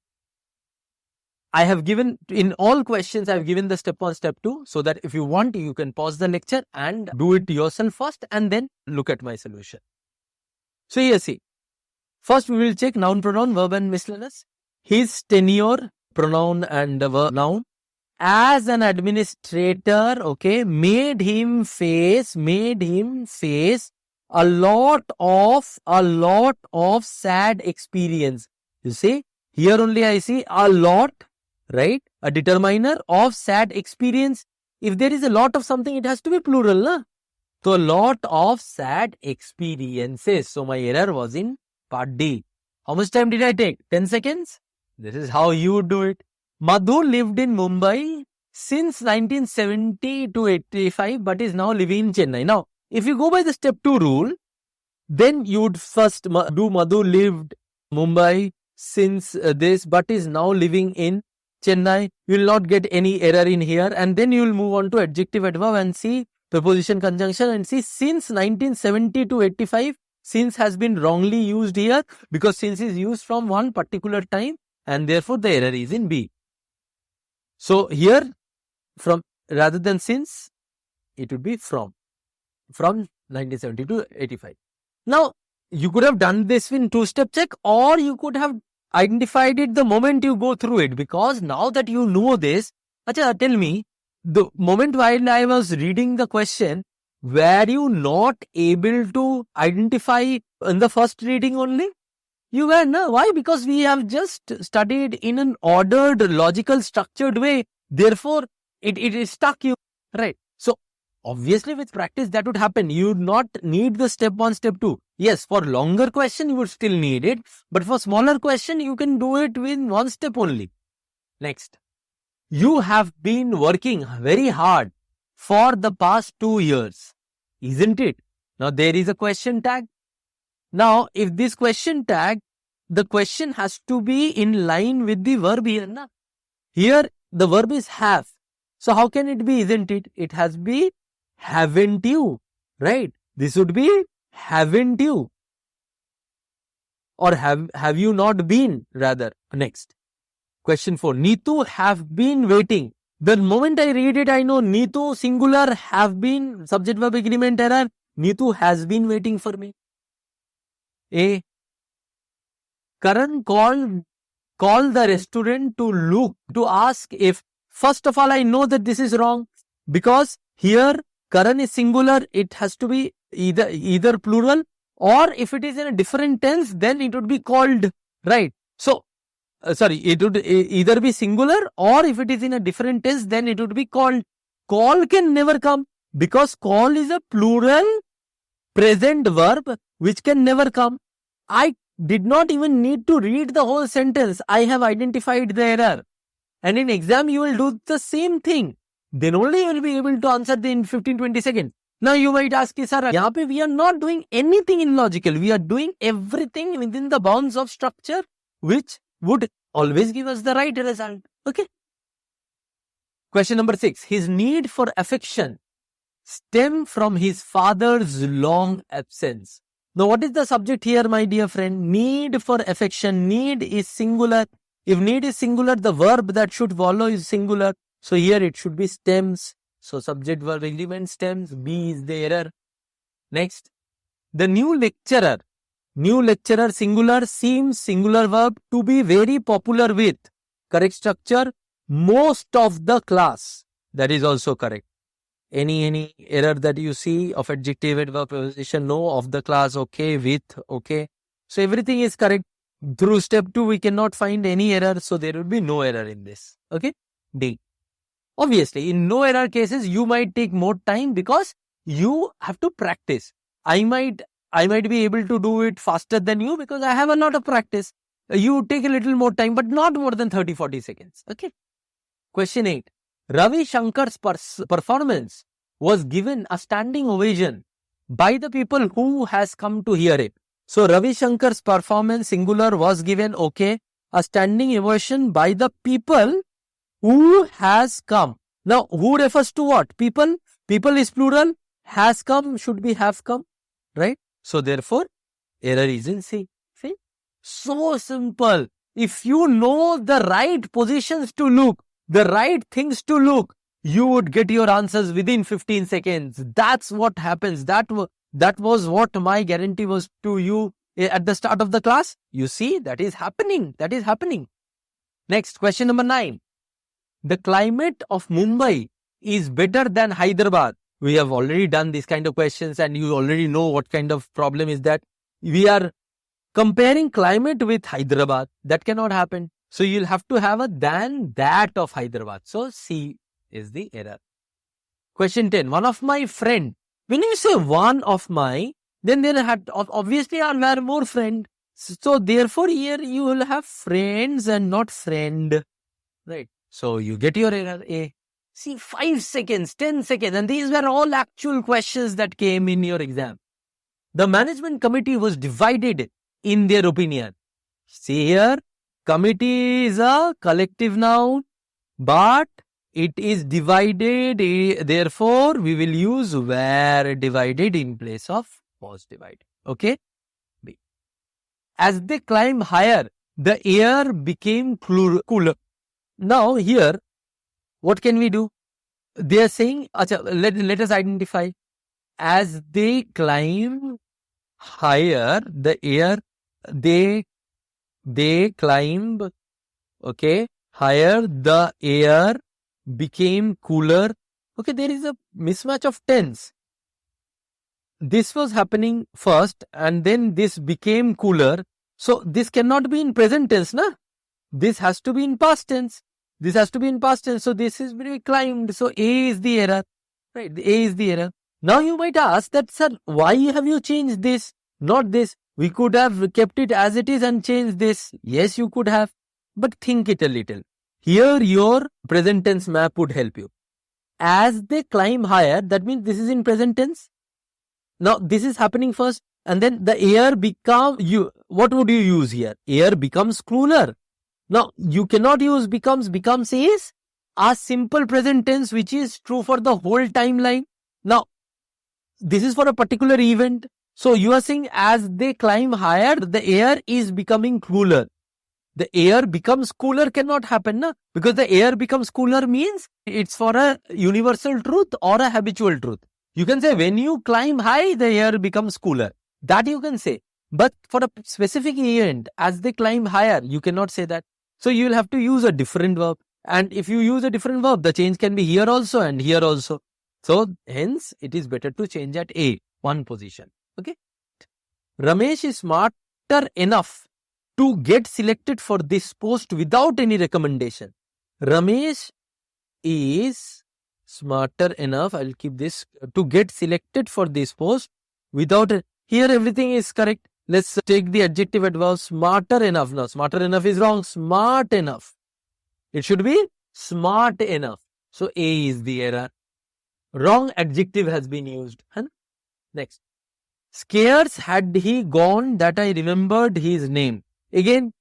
I have given, in all questions, I have given the step 1, step 2, so that if you want, you can pause the lecture and do it yourself first and then look at my solution. So here see, first we will check noun, pronoun, verb and miscellaneous. His tenure, pronoun and verb, noun, as an administrator, okay, made him face a lot of sad experience. You see, here only I see a lot, right? A determiner of sad experience. If there is a lot of something, it has to be plural, na? So, a lot of sad experiences. So, my error was in part D. How much time did I take? 10 seconds? This is how you would do it. Madhu lived in Mumbai since 1970 to 85, but is now living in Chennai. Now, if you go by the step 2 rule, then you would first do Madhu lived Mumbai since this, but is now living in Chennai. You will not get any error in here, and then you will move on to adjective adverb and see preposition conjunction and see since 1970 to 85, since has been wrongly used here because since is used from one particular time and therefore the error is in B. So here from rather than since, it would be from 1970 to 85. Now you could have done this in 2-step check, or you could have identified it the moment you go through it, because now that you know this, acha, tell me, the moment while I was reading the question, were you not able to identify in the first reading only? You were, no. Why? Because we have just studied in an ordered, logical, structured way. Therefore, it is stuck you, right? So, obviously with practice that would happen. You would not need the step 1, step 2. Yes, for longer question you would still need it. But for smaller question, you can do it with 1 step only. Next. You have been working very hard for the past 2 years. Isn't it? Now there is a question tag. Now, if this question tag, the question has to be in line with the verb here. Na? Here, the verb is have. So, how can it be, isn't it? It has to be haven't you, right? This would be haven't you. Or have you not been, rather. Next. Question 4. Neetu have been waiting. The moment I read it, I know Neetu singular, have been, subject verb agreement error. Neetu has been waiting for me. A. Karan called the restaurant to ask if, first of all, I know that this is wrong because here Karan is singular, it has to be either plural, or if it is in a different tense, then it would be called, right? So, it would either be singular, or if it is in a different tense, then it would be called. Call can never come because call is a plural present verb which can never come. I did not even need to read the whole sentence. I have identified the error. And in exam, you will do the same thing. Then only you will be able to answer in 15-20 seconds. Now you might ask, sir, here we are not doing anything illogical. We are doing everything within the bounds of structure, which would always give us the right result. Okay. Question number 6. His need for affection stem from his father's long absence. Now, what is the subject here, my dear friend? Need for affection. Need is singular. If need is singular, the verb that should follow is singular. So, here it should be stems. So, subject verb agreement stems. B is the error. Next. The new lecturer singular seems singular verb to be very popular with. Correct structure. Most of the class. That is also correct. Any error that you see of adjective, adverb, preposition, no, of the class, okay, with, okay. So everything is correct. Through step 2, we cannot find any error, so there will be no error in this. Okay. D. Obviously, in no error cases, you might take more time because you have to practice. I might be able to do it faster than you because I have a lot of practice. You take a little more time, but not more than 30-40 seconds. Okay. Question 8. Ravi Shankar's performance was given a standing ovation by the people who has come to hear it. So, Ravi Shankar's performance singular was given, okay, a standing ovation by the people who has come. Now, who refers to what? People. People is plural. Has come should be have come, right? So, therefore, error is in C. See? So simple. If you know the right positions to look, the right things to look, you would get your answers within 15 seconds. That's what happens. That was what my guarantee was to you at the start of the class. You see, that is happening. That is happening. Next, question number 9. The climate of Mumbai is better than Hyderabad. We have already done these kind of questions and you already know what kind of problem is that. We are comparing climate with Hyderabad. That cannot happen. So, you'll have to have a than that of Hyderabad. So, C is the error. Question 10. One of my friend. When you say one of my, then there had obviously are more friend. So, therefore, here you will have friends and not friend. Right. So, you get your error A. See, 5 seconds, 10 seconds. And these were all actual questions that came in your exam. The management committee was divided in their opinion. See here. Committee is a collective noun, but it is divided. Therefore, we will use were divided in place of was divided. Okay. B. As they climb higher, the air became cooler. Now, here, what can we do? They are saying, let us identify. As they climb higher, the air, they climb, okay, higher, the air became cooler. Okay, there is a mismatch of tense. This was happening first and then this became cooler. So this cannot be in present tense, na? This has to be in past tense. This has to be in past tense. So this is very climbed. So A is the error. Right, the A is the error. Now you might ask that, sir, why have you changed this, not this? We could have kept it as it is and changed this. Yes, you could have. But think it a little. Here your present tense map would help you. As they climb higher, that means this is in present tense. Now this is happening first and then the air what would you use here? Air becomes cooler. Now you cannot use becomes is a simple present tense which is true for the whole timeline. Now this is for a particular event. So you are saying as they climb higher, the air is becoming cooler. The air becomes cooler cannot happen, na? Because the air becomes cooler means it's for a universal truth or a habitual truth. You can say when you climb high, the air becomes cooler. That you can say. But for a specific event, as they climb higher, you cannot say that. So you will have to use a different verb. And if you use a different verb, the change can be here also and here also. So hence, it is better to change at A, one position. Okay. Ramesh is smarter enough to get selected for this post without any recommendation. Ramesh is smarter enough, I'll keep this, to get selected for this post without, here everything is correct. Let's take the adjective adverb smarter enough. Now, smarter enough is wrong. Smart enough. It should be smart enough. So, A is the error. Wrong adjective has been used. Huh? Next. Scarce had he gone that I remembered his name. Again,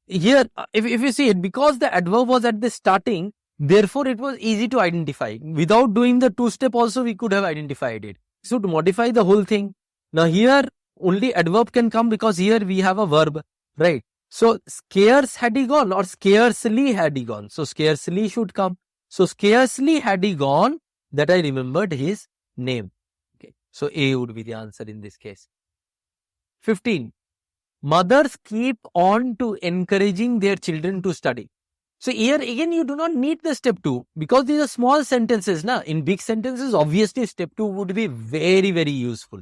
here, if you see it, because the adverb was at the starting, therefore it was easy to identify. Without doing the two-step also, we could have identified it. So, to modify the whole thing. Now, here, only adverb can come because here we have a verb, right? So, scarce had he gone or scarcely had he gone. So, scarcely should come. So, scarcely had he gone that I remembered his name. Okay. So, A would be the answer in this case. 15. Mothers keep on to encouraging their children to study. So, here again you do not need the step 2 because these are small sentences. Na? In big sentences, obviously step 2 would be very, very useful.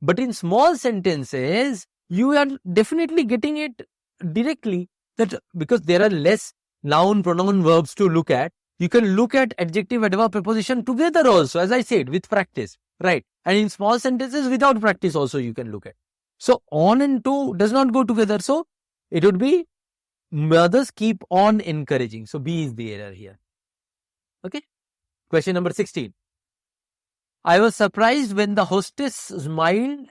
But in small sentences, you are definitely getting it directly that because there are less noun, pronoun, verbs to look at. You can look at adjective, adverb, preposition together also, as I said, with practice, right? And in small sentences, without practice also you can look at. So, on and to does not go together. So, it would be mothers keep on encouraging. So, B is the error here. Okay. Question number 16. I was surprised when the hostess smiled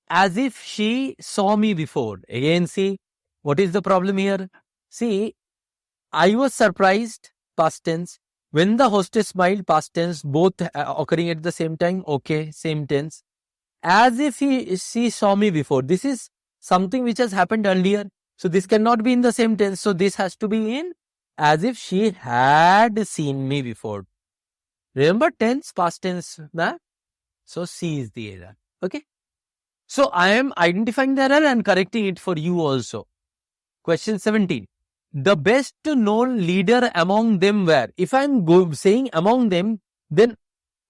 as if she saw me before. Again, see, what is the problem here? See, I was surprised, past tense. When the hostess smiled, past tense, both occurring at the same time. Okay, same tense. As if she saw me before. This is something which has happened earlier. So, this cannot be in the same tense. So, this has to be in as if she had seen me before. Remember tense, past tense, na? So, C is the error. Okay. So, I am identifying the error and correcting it for you also. Question 17. The best known leader among them were. If I am saying among them, then,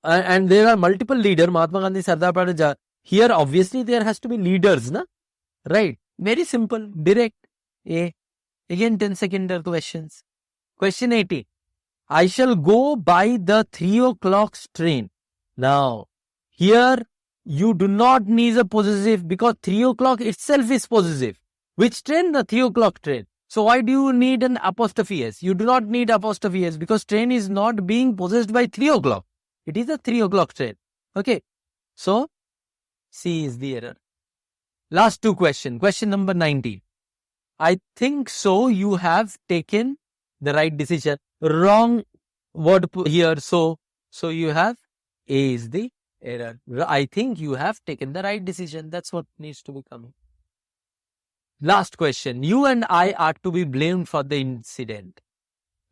and there are multiple leaders, Mahatma Gandhi, Sardar Patel, here obviously there has to be leaders, na? Right. Very simple, direct. A. Again 10-second questions. Question 18. I shall go by the 3 o'clock train. Now, here you do not need a possessive because 3 o'clock itself is possessive. Which train? The 3 o'clock train. So, why do you need an apostrophe S? You do not need apostrophe S because train is not being possessed by 3 o'clock. It is a 3 o'clock train. Okay. So, C is the error. Last two questions. Question number 19. I think so you have taken the right decision. Wrong word here. So you have A is the error. I think you have taken the right decision. That's what needs to be coming. Last question. You and I are to be blamed for the incident.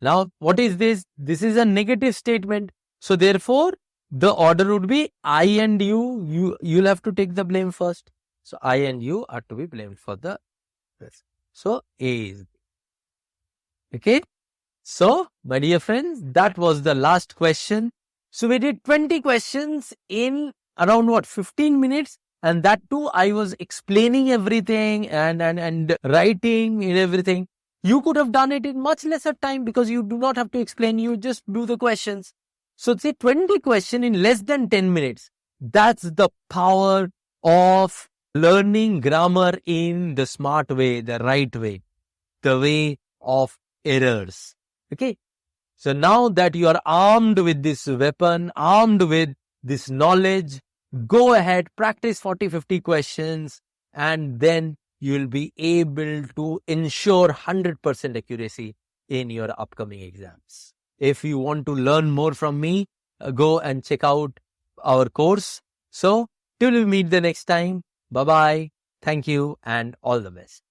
Now, what is this? This is a negative statement. So, therefore, the order would be I and you. You'll have to take the blame first. So, I and you are to be blamed for the this. So, A is. Okay. So, my dear friends, that was the last question. So we did 20 questions in around 15 minutes, and that too I was explaining everything and writing and everything. You could have done it in much lesser time because you do not have to explain, you just do the questions. So say 20 questions in less than 10 minutes. That's the power of learning grammar in the smart way, the right way, the way of errors. Okay. So now that you are armed with this weapon, armed with this knowledge, go ahead, practice 40-50 questions, and then you'll be able to ensure 100% accuracy in your upcoming exams. If you want to learn more from me, go and check out our course. So till we meet the next time, bye-bye, thank you, and all the best.